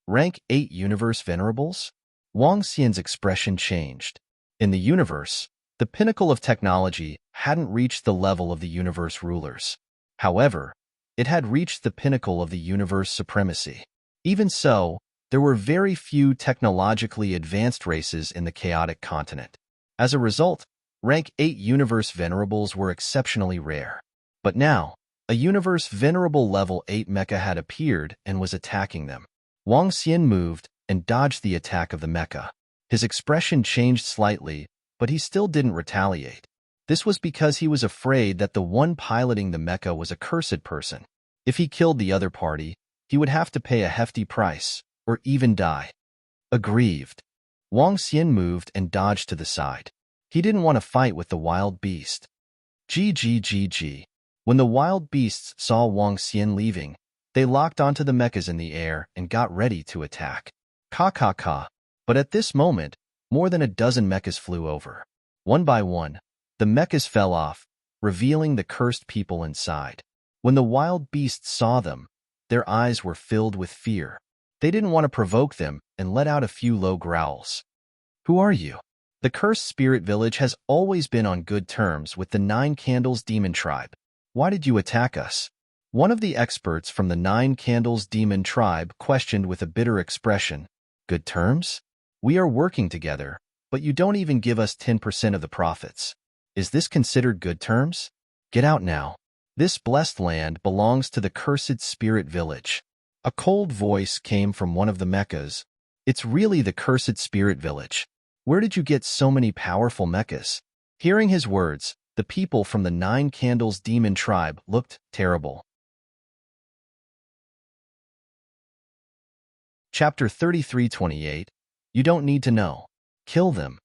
Rank 8 Universe Venerables? Wang Xian's expression changed. In the universe, the pinnacle of technology hadn't reached the level of the universe rulers. However, it had reached the pinnacle of the universe supremacy. Even so, there were very few technologically advanced races in the chaotic continent. As a result, Rank 8 Universe Venerables were exceptionally rare. But now, a Universe Venerable Level 8 mecha had appeared and was attacking them. Wang Xian moved and dodged the attack of the mecha. His expression changed slightly, but he still didn't retaliate. This was because he was afraid that the one piloting the mecha was a cursed person. If he killed the other party, he would have to pay a hefty price, or even die. Aggrieved, Wang Xian moved and dodged to the side. He didn't want to fight with the wild beast. GGGG. When the wild beasts saw Wang Xian leaving, they locked onto the mechas in the air and got ready to attack. Ka. But at this moment, more than a dozen mechas flew over. One by one, the mechas fell off, revealing the cursed people inside. When the wild beasts saw them, their eyes were filled with fear. They didn't want to provoke them and let out a few low growls. Who are you? The cursed spirit village has always been on good terms with the Nine Candles Demon tribe. Why did you attack us? One of the experts from the Nine Candles Demon tribe questioned with a bitter expression. Good terms? We are working together, but you don't even give us 10% of the profits. Is this considered good terms? Get out now. This blessed land belongs to the cursed spirit village. A cold voice came from one of the mechas. It's really the cursed spirit village. Where did you get so many powerful mechas? Hearing his words, the people from the Nine Candles Demon tribe looked terrible. Chapter 33:28. You don't need to know. Kill them.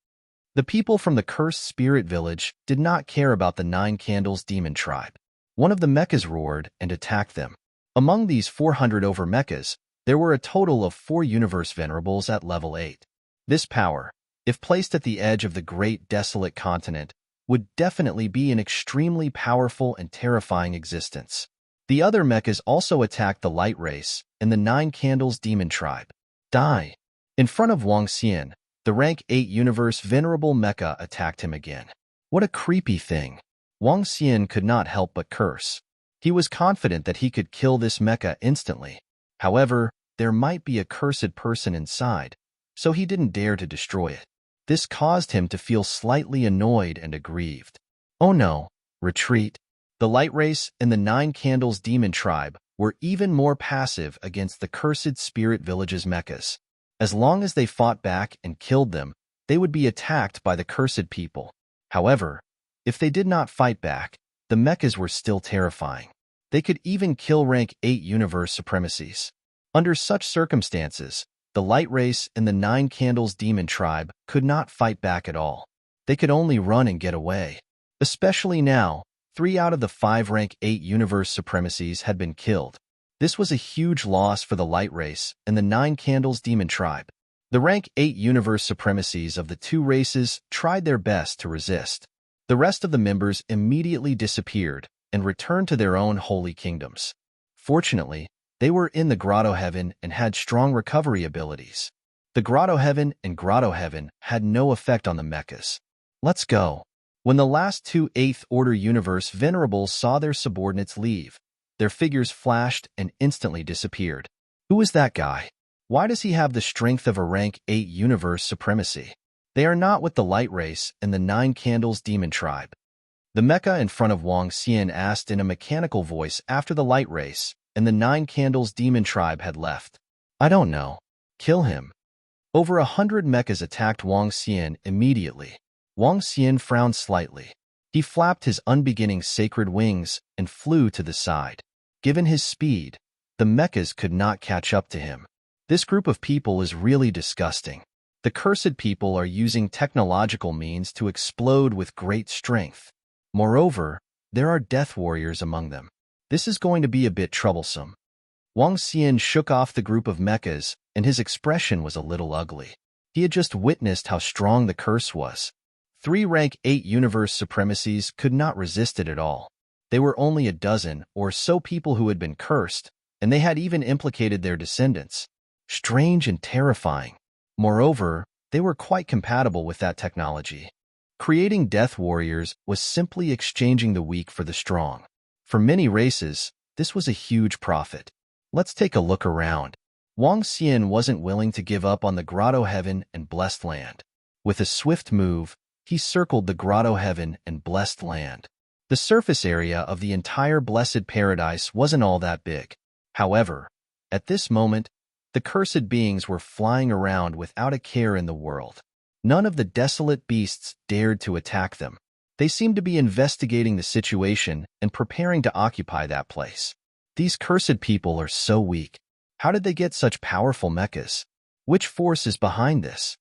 The people from the cursed spirit village did not care about the Nine Candles Demon tribe. One of the mechas roared and attacked them. Among these 400 over mechas, there were a total of 4 Universe Venerables at level 8. This power, if placed at the edge of the great desolate continent, would definitely be an extremely powerful and terrifying existence. The other mechas also attacked the Light Race and the Nine Candles Demon tribe. Die! In front of Wang Xian, the Rank 8 Universe Venerable mecha attacked him again. What a creepy thing! Wang Xian could not help but curse. He was confident that he could kill this mecha instantly. However, there might be a cursed person inside, so he didn't dare to destroy it. This caused him to feel slightly annoyed and aggrieved. Oh no, retreat. The Light Race and the Nine Candles Demon tribe were even more passive against the cursed spirit village's mechas. As long as they fought back and killed them, they would be attacked by the cursed people. However, if they did not fight back, the mechas were still terrifying. They could even kill Rank 8 Universe Supremacies. Under such circumstances, the Light Race and the Nine Candles Demon tribe could not fight back at all. They could only run and get away. Especially now, 3 out of the 5 Rank 8 Universe Supremacies had been killed. This was a huge loss for the Light Race and the Nine Candles Demon tribe. The Rank 8 Universe Supremacies of the 2 races tried their best to resist. The rest of the members immediately disappeared and returned to their own holy kingdoms. Fortunately, they were in the Grotto Heaven and had strong recovery abilities. The Grotto Heaven and Grotto Heaven had no effect on the mechas. Let's go. When the last 2 8th Order Universe Venerables saw their subordinates leave, their figures flashed and instantly disappeared. Who is that guy? Why does he have the strength of a Rank 8 Universe Supremacy? They are not with the Light Race and the Nine Candles Demon tribe. The mecha in front of Wang Xian asked in a mechanical voice after the Light Race and the Nine Candles Demon tribe had left. I don't know. Kill him. Over 100 mechas attacked Wang Xian immediately. Wang Xian frowned slightly. He flapped his unbeginning sacred wings and flew to the side. Given his speed, the mechas could not catch up to him. This group of people is really disgusting. The cursed people are using technological means to explode with great strength. Moreover, there are death warriors among them. This is going to be a bit troublesome. Wang Xian shook off the group of mechas, and his expression was a little ugly. He had just witnessed how strong the curse was. Three rank 8 universe supremacies could not resist it at all. They were only a dozen or so people who had been cursed, and they had even implicated their descendants. Strange and terrifying. Moreover, they were quite compatible with that technology. Creating death warriors was simply exchanging the weak for the strong. For many races, this was a huge profit. Let's take a look around. Wang Xian wasn't willing to give up on the Grotto Heaven and Blessed Land. With a swift move, he circled the Grotto Heaven and Blessed Land. The surface area of the entire Blessed Paradise wasn't all that big. However, at this moment, the cursed beings were flying around without a care in the world. None of the desolate beasts dared to attack them. They seemed to be investigating the situation and preparing to occupy that place. These cursed people are so weak. How did they get such powerful mechas? Which force is behind this?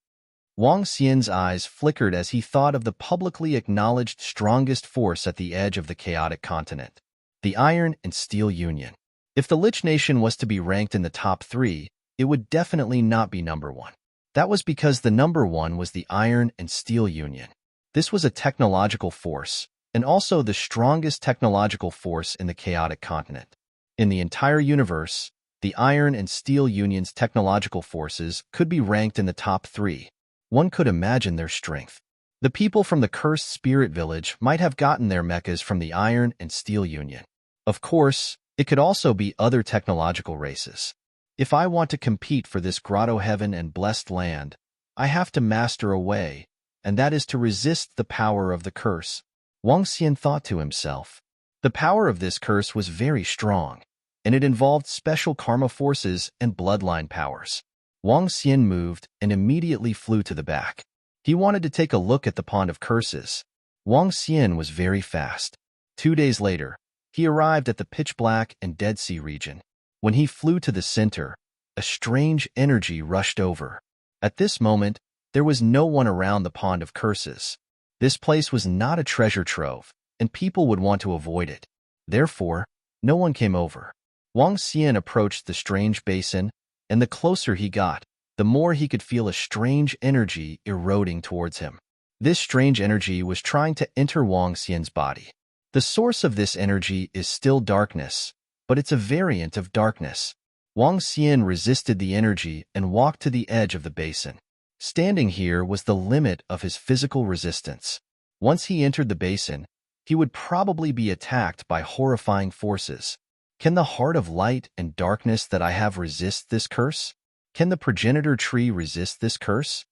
Wang Xian's eyes flickered as he thought of the publicly acknowledged strongest force at the edge of the chaotic continent, the Iron and Steel Union. If the Lich Nation was to be ranked in the top 3, it would definitely not be number 1. That was because the number 1 was the Iron and Steel Union. This was a technological force, and also the strongest technological force in the chaotic continent. In the entire universe, the Iron and Steel Union's technological forces could be ranked in the top 3. One could imagine their strength. The people from the Cursed Spirit Village might have gotten their mechas from the Iron and Steel Union. Of course, it could also be other technological races. If I want to compete for this Grotto Heaven and Blessed Land, I have to master a way, and that is to resist the power of the curse. Wang Xian thought to himself. The power of this curse was very strong, and it involved special karma forces and bloodline powers. Wang Xian moved and immediately flew to the back. He wanted to take a look at the Pond of Curses. Wang Xian was very fast. 2 days later, he arrived at the pitch-black and Dead Sea region. When he flew to the center, a strange energy rushed over. At this moment, there was no one around the Pond of Curses. This place was not a treasure trove, and people would want to avoid it. Therefore, no one came over. Wang Xian approached the strange basin, and the closer he got, the more he could feel a strange energy eroding towards him. This strange energy was trying to enter Wang Xian's body. The source of this energy is still darkness, but it's a variant of darkness. Wang Xian resisted the energy and walked to the edge of the basin. Standing here was the limit of his physical resistance. Once he entered the basin, he would probably be attacked by horrifying forces. Can the heart of light and darkness that I have resist this curse? Can the progenitor tree resist this curse?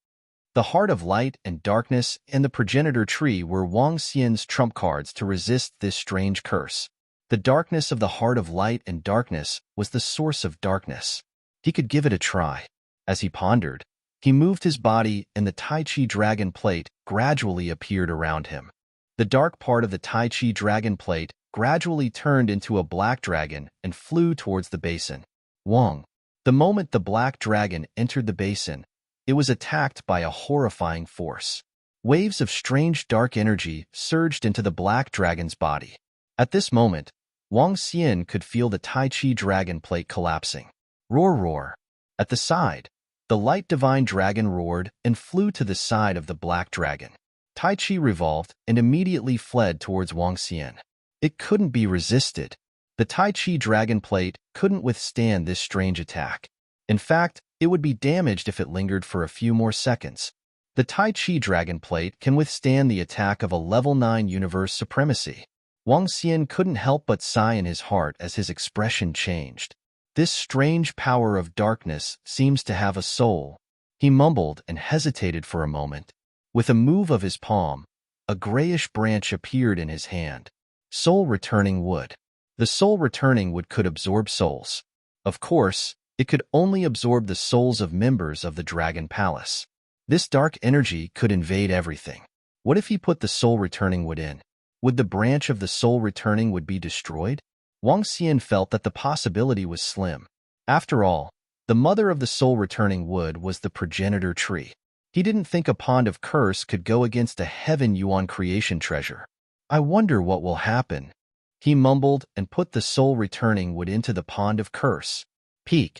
The heart of light and darkness and the progenitor tree were Wang Xian's trump cards to resist this strange curse. The darkness of the heart of light and darkness was the source of darkness. He could give it a try. As he pondered, he moved his body and the Tai Chi dragon plate gradually appeared around him. The dark part of the Tai Chi dragon plate gradually turned into a black dragon and flew towards the basin. Wang. The moment the black dragon entered the basin, it was attacked by a horrifying force. Waves of strange dark energy surged into the black dragon's body. At this moment, Wang Xian could feel the Tai Chi dragon plate collapsing. Roar, roar. At the side, the light divine dragon roared and flew to the side of the black dragon. Tai Chi revolved and immediately fled towards Wang Xian. It couldn't be resisted. The Tai Chi dragon plate couldn't withstand this strange attack. In fact, it would be damaged if it lingered for a few more seconds. The Tai Chi dragon plate can withstand the attack of a level 9 universe supremacy. Wang Xian couldn't help but sigh in his heart as his expression changed. This strange power of darkness seems to have a soul. He mumbled and hesitated for a moment. With a move of his palm, a grayish branch appeared in his hand. Soul returning wood. The soul returning wood could absorb souls. Of course, it could only absorb the souls of members of the Dragon Palace. This dark energy could invade everything. What if he put the soul returning wood in? Would the branch of the soul returning wood be destroyed? Wang Xian felt that the possibility was slim. After all, the mother of the soul returning wood was the progenitor tree. He didn't think a pond of curse could go against a heaven yuan creation treasure. I wonder what will happen. He mumbled and put the soul returning wood into the pond of curse. Peak.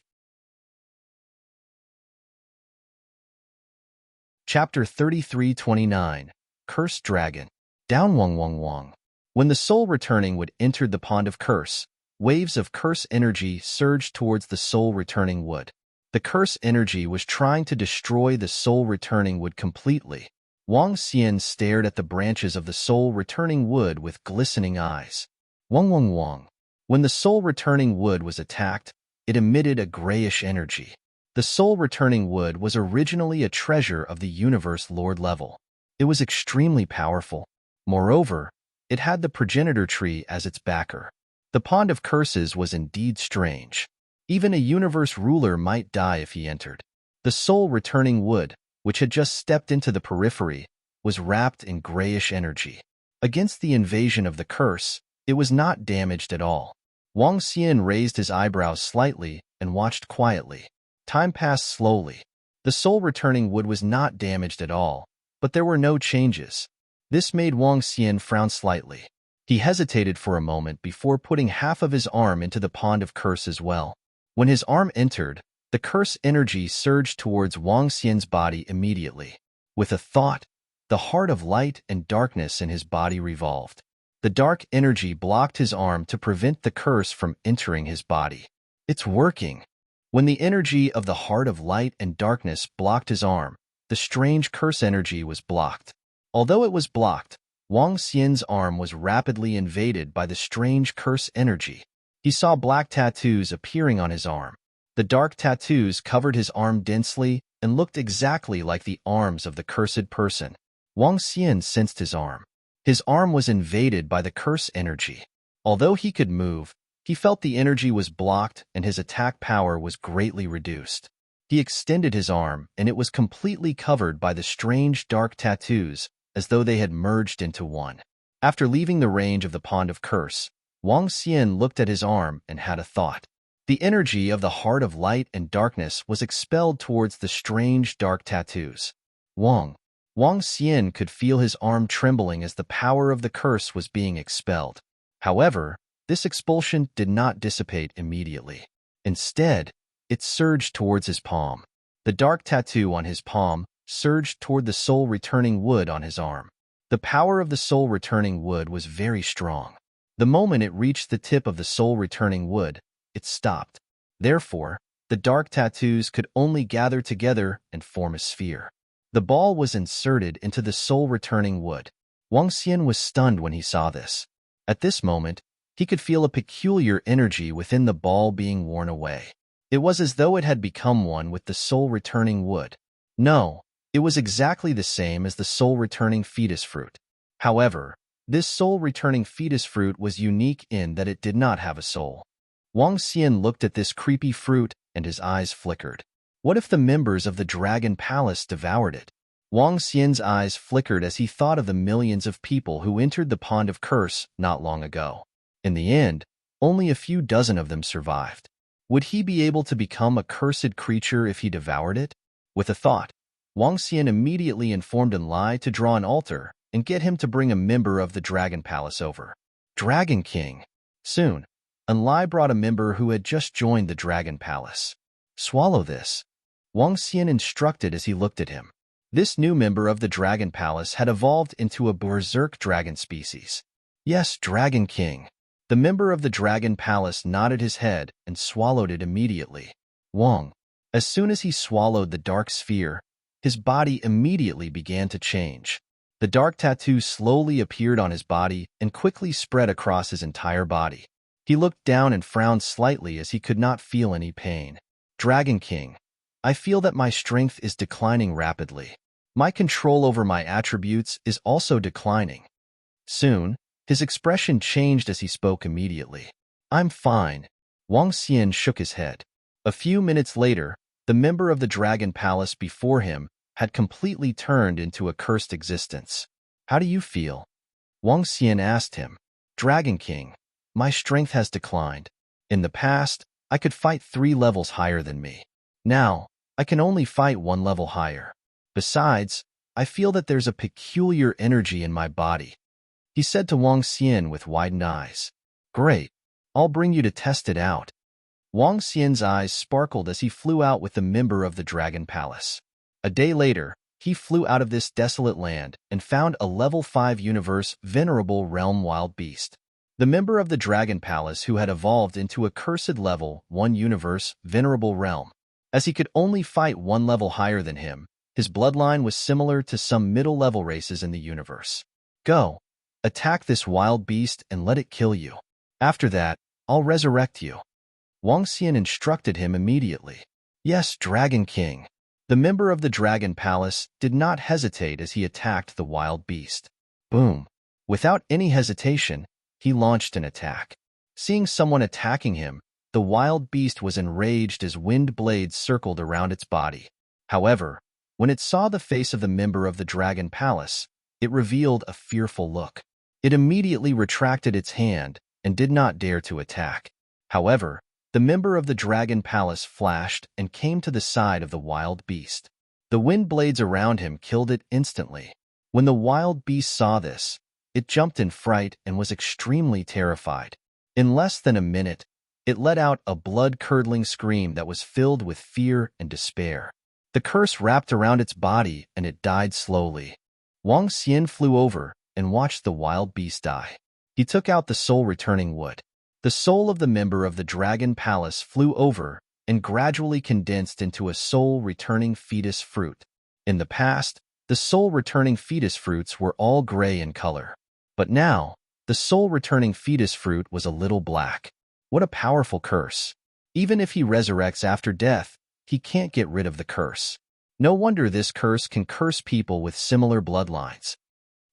Chapter 33:29. Cursed Dragon. Down Wong Wong Wong. When the soul returning wood entered the pond of curse, waves of curse energy surged towards the soul returning wood. The curse energy was trying to destroy the soul returning wood completely. Wang Xian stared at the branches of the soul returning wood with glistening eyes. Wong Wong Wong. When the soul returning wood was attacked, it emitted a grayish energy. The soul returning wood was originally a treasure of the universe lord level. It was extremely powerful. Moreover, it had the progenitor tree as its backer. The pond of curses was indeed strange. Even a universe ruler might die if he entered. The soul returning wood, which had just stepped into the periphery, was wrapped in grayish energy. Against the invasion of the curse, it was not damaged at all. Wang Xian raised his eyebrows slightly and watched quietly. Time passed slowly. The soul returning wood was not damaged at all, but there were no changes. This made Wang Xian frown slightly. He hesitated for a moment before putting half of his arm into the pond of curse as well. When his arm entered, the curse energy surged towards Wang Xian's body immediately. With a thought, the heart of light and darkness in his body revolved. The dark energy blocked his arm to prevent the curse from entering his body. It's working. When the energy of the heart of light and darkness blocked his arm, the strange curse energy was blocked. Although it was blocked, Wang Xian's arm was rapidly invaded by the strange curse energy. He saw black tattoos appearing on his arm. The dark tattoos covered his arm densely and looked exactly like the arms of the cursed person. Wang Xian sensed his arm. His arm was invaded by the curse energy. Although he could move, he felt the energy was blocked and his attack power was greatly reduced. He extended his arm and it was completely covered by the strange dark tattoos as though they had merged into one. After leaving the range of the pond of curse, Wang Xian looked at his arm and had a thought. The energy of the heart of light and darkness was expelled towards the strange dark tattoos. Wang Xian could feel his arm trembling as the power of the curse was being expelled. However, this expulsion did not dissipate immediately. Instead, it surged towards his palm. The dark tattoo on his palm surged toward the soul returning wood on his arm. The power of the soul returning wood was very strong. The moment it reached the tip of the soul returning wood, it stopped. Therefore, the dark tattoos could only gather together and form a sphere. The ball was inserted into the soul returning wood. Wang Xian was stunned when he saw this. At this moment, he could feel a peculiar energy within the ball being worn away. It was as though it had become one with the soul returning wood. No, it was exactly the same as the soul returning fetus fruit. However, this soul returning fetus fruit was unique in that it did not have a soul. Wang Xian looked at this creepy fruit and his eyes flickered. What if the members of the Dragon Palace devoured it? Wang Xian's eyes flickered as he thought of the millions of people who entered the pond of curse not long ago. In the end, only a few dozen of them survived. Would he be able to become a cursed creature if he devoured it? With a thought, Wang Xian immediately informed Enlai to draw an altar and get him to bring a member of the Dragon Palace over. Dragon King. Soon, Enlai brought a member who had just joined the Dragon Palace. Swallow this, Wang Xian instructed as he looked at him. This new member of the Dragon Palace had evolved into a berserk dragon species. Yes, Dragon King. The member of the Dragon Palace nodded his head and swallowed it immediately. Wang. As soon as he swallowed the dark sphere, his body immediately began to change. The dark tattoo slowly appeared on his body and quickly spread across his entire body. He looked down and frowned slightly as he could not feel any pain. Dragon King, I feel that my strength is declining rapidly. My control over my attributes is also declining. Soon, his expression changed as he spoke immediately. I'm fine. Wang Xian shook his head. A few minutes later, the member of the Dragon Palace before him had completely turned into a cursed existence. How do you feel? Wang Xian asked him. Dragon King, my strength has declined. In the past, I could fight 3 levels higher than me. Now, I can only fight 1 level higher. Besides, I feel that there's a peculiar energy in my body, he said to Wang Xian with widened eyes. Great, I'll bring you to test it out. Wang Xian's eyes sparkled as he flew out with the member of the Dragon Palace. A day later, he flew out of this desolate land and found a level 5 universe venerable realm wild beast. The member of the Dragon Palace who had evolved into a cursed level 1 universe venerable realm. As he could only fight one level higher than him, his bloodline was similar to some middle-level races in the universe. Go, attack this wild beast and let it kill you. After that, I'll resurrect you. Wang Xian instructed him immediately. Yes, Dragon King. The member of the Dragon Palace did not hesitate as he attacked the wild beast. Boom. Without any hesitation, he launched an attack. Seeing someone attacking him, the wild beast was enraged as wind blades circled around its body. However, when it saw the face of the member of the Dragon Palace, it revealed a fearful look. It immediately retracted its hand and did not dare to attack. However, the member of the Dragon Palace flashed and came to the side of the wild beast. The wind blades around him killed it instantly. When the wild beast saw this, it jumped in fright and was extremely terrified. In less than a minute, it let out a blood-curdling scream that was filled with fear and despair. The curse wrapped around its body and it died slowly. Wang Xian flew over and watched the wild beast die. He took out the soul-returning wood. The soul of the member of the Dragon Palace flew over and gradually condensed into a soul-returning fetus fruit. In the past, the soul-returning fetus fruits were all gray in color. But now, the soul-returning fetus fruit was a little black. What a powerful curse. Even if he resurrects after death, he can't get rid of the curse. No wonder this curse can curse people with similar bloodlines.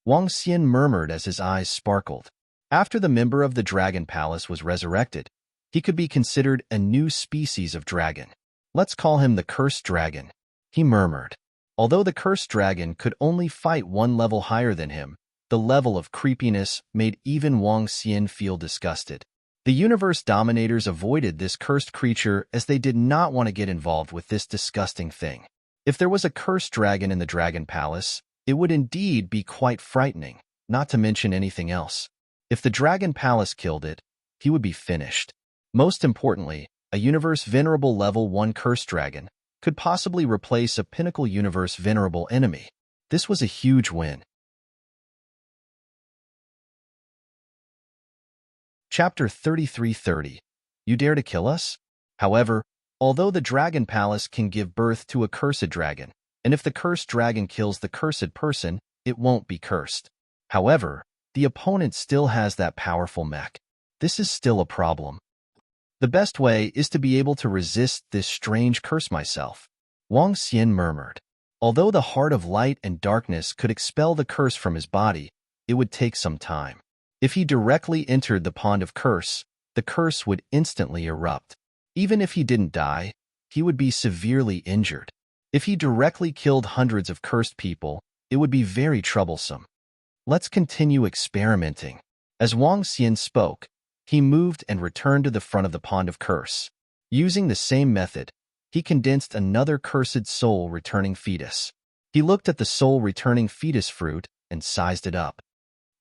Wang Xian murmured as his eyes sparkled. After the member of the Dragon Palace was resurrected, he could be considered a new species of dragon. Let's call him the Cursed Dragon, he murmured. Although the Cursed Dragon could only fight one level higher than him, the level of creepiness made even Wang Xian feel disgusted. The universe dominators avoided this cursed creature as they did not want to get involved with this disgusting thing. If there was a cursed dragon in the Dragon Palace, it would indeed be quite frightening, not to mention anything else. If the Dragon Palace killed it, he would be finished. Most importantly, a universe venerable level 1 cursed dragon could possibly replace a pinnacle universe venerable enemy. This was a huge win. Chapter 3330. You dare to kill us? However, although the Dragon Palace can give birth to a cursed dragon, and if the cursed dragon kills the cursed person, it won't be cursed. However, the opponent still has that powerful mech. This is still a problem. The best way is to be able to resist this strange curse myself, Wang Xian murmured. Although the Heart of Light and Darkness could expel the curse from his body, it would take some time. If he directly entered the pond of curse, the curse would instantly erupt. Even if he didn't die, he would be severely injured. If he directly killed hundreds of cursed people, it would be very troublesome. Let's continue experimenting. As Wang Xian spoke, he moved and returned to the front of the pond of curse. Using the same method, he condensed another cursed soul-returning fetus. He looked at the soul-returning fetus fruit and sized it up.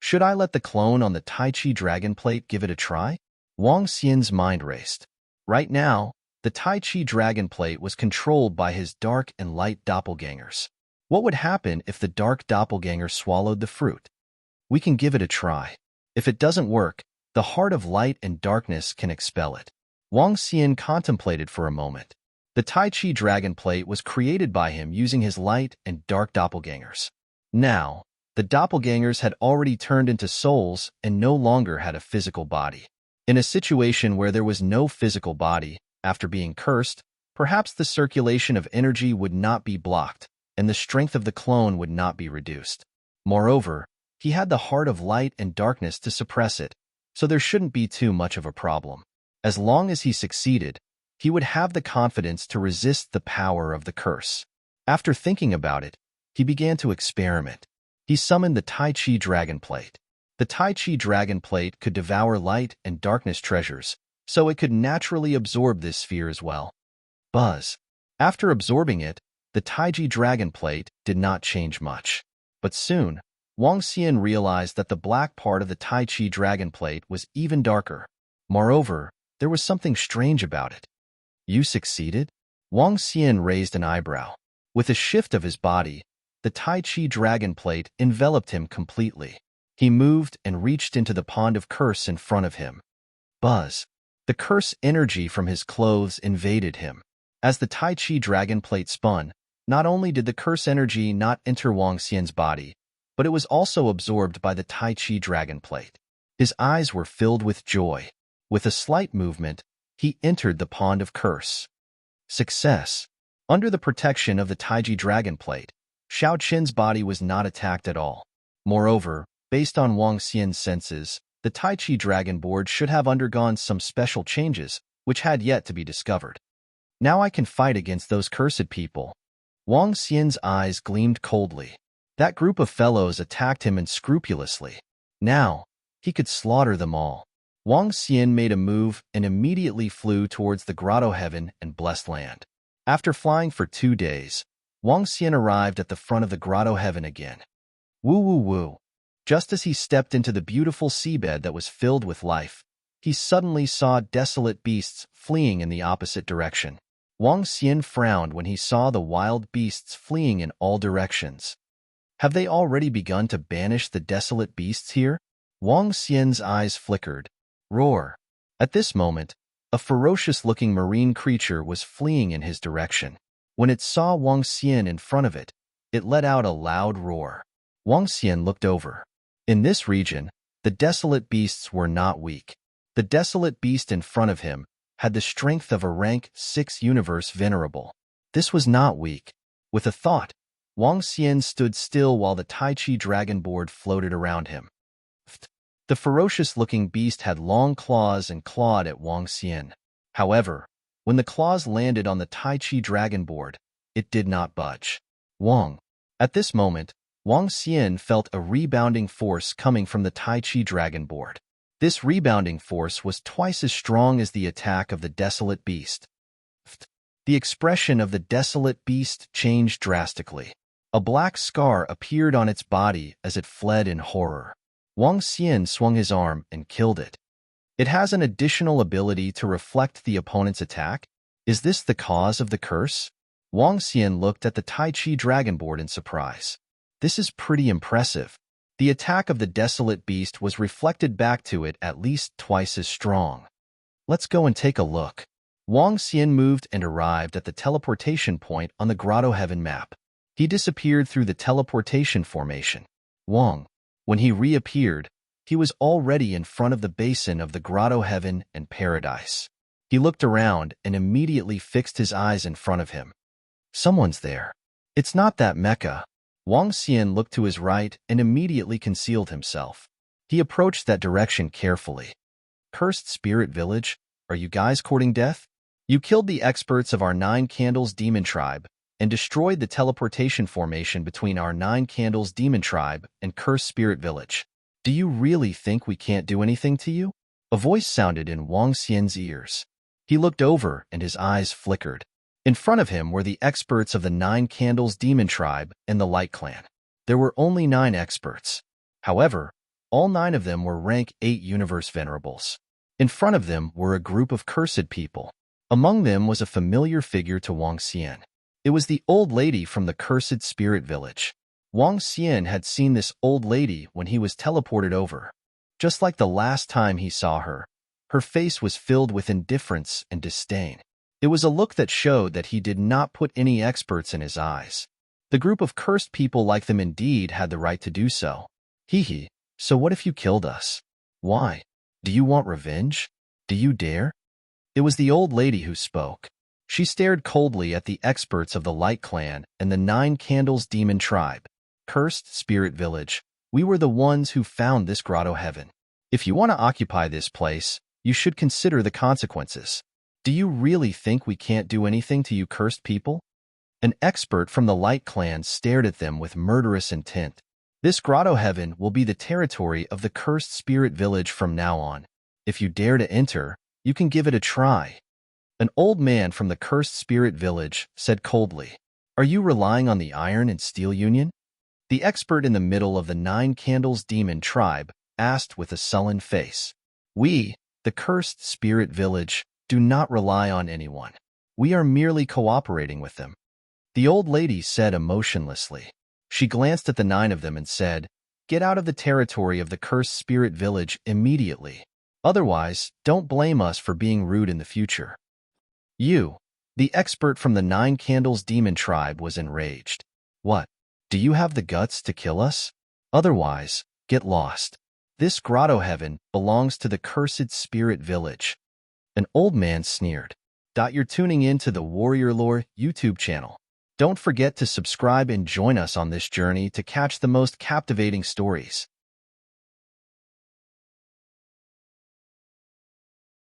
Should I let the clone on the Tai Chi Dragon Plate give it a try? Wang Xian's mind raced. Right now, the Tai Chi Dragon Plate was controlled by his dark and light doppelgangers. What would happen if the dark doppelganger swallowed the fruit? We can give it a try. If it doesn't work, the Heart of Light and Darkness can expel it. Wang Xian contemplated for a moment. The Tai Chi Dragon Plate was created by him using his light and dark doppelgangers. Now, the doppelgangers had already turned into souls and no longer had a physical body. In a situation where there was no physical body, after being cursed, perhaps the circulation of energy would not be blocked, and the strength of the clone would not be reduced. Moreover, he had the Heart of Light and Darkness to suppress it, so there shouldn't be too much of a problem. As long as he succeeded, he would have the confidence to resist the power of the curse. After thinking about it, he began to experiment. He summoned the Tai Chi Dragon Plate. The Tai Chi Dragon Plate could devour light and darkness treasures, so it could naturally absorb this sphere as well. Buzz. After absorbing it, the Tai Chi Dragon Plate did not change much. But soon, Wang Xian realized that the black part of the Tai Chi Dragon Plate was even darker. Moreover, there was something strange about it. You succeeded? Wang Xian raised an eyebrow. With a shift of his body, the Tai Chi dragon plate enveloped him completely. He moved and reached into the pond of curse in front of him. Buzz. The curse energy from his clothes invaded him. As the Tai Chi dragon plate spun, not only did the curse energy not enter Wang Xian's body, but it was also absorbed by the Tai Chi dragon plate. His eyes were filled with joy. With a slight movement, he entered the pond of curse. Success. Under the protection of the Tai Chi dragon plate, Xiao Qin's body was not attacked at all. Moreover, based on Wang Xian's senses, the Tai Chi dragon board should have undergone some special changes, which had yet to be discovered. Now I can fight against those cursed people. Wang Xian's eyes gleamed coldly. That group of fellows attacked him unscrupulously. Now, he could slaughter them all. Wang Xian made a move and immediately flew towards the grotto heaven and blessed land. After flying for 2 days, Wang Xian arrived at the front of the grotto heaven again. Woo woo woo. Just as he stepped into the beautiful seabed that was filled with life, he suddenly saw desolate beasts fleeing in the opposite direction. Wang Xian frowned when he saw the wild beasts fleeing in all directions. Have they already begun to banish the desolate beasts here? Wang Xian's eyes flickered. Roar. At this moment, a ferocious-looking marine creature was fleeing in his direction. When it saw Wang Xian in front of it, it let out a loud roar. Wang Xian looked over. In this region, the desolate beasts were not weak. The desolate beast in front of him had the strength of a rank 6 universe venerable. This was not weak. With a thought, Wang Xian stood still while the Tai Chi dragon board floated around him. The ferocious-looking beast had long claws and clawed at Wang Xian. However, when the claws landed on the Tai Chi dragon board, it did not budge. At this moment, Wang Xian felt a rebounding force coming from the Tai Chi dragon board. This rebounding force was twice as strong as the attack of the desolate beast. The expression of the desolate beast changed drastically. A black scar appeared on its body as it fled in horror. Wang Xian swung his arm and killed it. It has an additional ability to reflect the opponent's attack. Is this the cause of the curse? Wang Xian looked at the Tai Chi dragon board in surprise. This is pretty impressive. The attack of the desolate beast was reflected back to it at least twice as strong. Let's go and take a look. Wang Xian moved and arrived at the teleportation point on the grotto heaven map. He disappeared through the teleportation formation. When he reappeared, he was already in front of the basin of the grotto heaven and paradise. He looked around and immediately fixed his eyes in front of him. Someone's there. It's not that mecha. Wang Xian looked to his right and immediately concealed himself. He approached that direction carefully. Cursed Spirit Village, are you guys courting death? You killed the experts of our 9 Candles Demon Tribe and destroyed the teleportation formation between our 9 Candles Demon Tribe and Cursed Spirit Village. Do you really think we can't do anything to you? A voice sounded in Wang Xian's ears. He looked over and his eyes flickered. In front of him were the experts of the 9 Candles Demon Tribe and the Light Clan. There were only 9 experts. However, all 9 of them were rank 8 Universe Venerables. In front of them were a group of cursed people. Among them was a familiar figure to Wang Xian. It was the old lady from the Cursed Spirit Village. Wang Xian had seen this old lady when he was teleported over. Just like the last time he saw her, her face was filled with indifference and disdain. It was a look that showed that he did not put any experts in his eyes. The group of cursed people like them indeed had the right to do so. Hee, so what if you killed us? Why? Do you want revenge? Do you dare? It was the old lady who spoke. She stared coldly at the experts of the Light Clan and the 9 Candles Demon Tribe. Cursed Spirit Village, we were the ones who found this grotto heaven. If you want to occupy this place, you should consider the consequences. Do you really think we can't do anything to you cursed people? An expert from the Light Clan stared at them with murderous intent. This grotto heaven will be the territory of the Cursed Spirit Village from now on. If you dare to enter, you can give it a try. An old man from the Cursed Spirit Village said coldly, "Are you relying on the Iron and Steel Union?" The expert in the middle of the 9 Candles Demon Tribe asked with a sullen face. "We, the Cursed Spirit Village, do not rely on anyone. We are merely cooperating with them," the old lady said emotionlessly. She glanced at the 9 of them and said, "Get out of the territory of the cursed spirit village immediately. Otherwise, don't blame us for being rude in the future." You, the expert from the 9 Candles Demon Tribe, was enraged. "What? Do you have the guts to kill us? Otherwise, get lost. This grotto heaven belongs to the cursed spirit village." An old man sneered. You're tuning in to the Warrior Lore YouTube channel. Don't forget to subscribe and join us on this journey to catch the most captivating stories.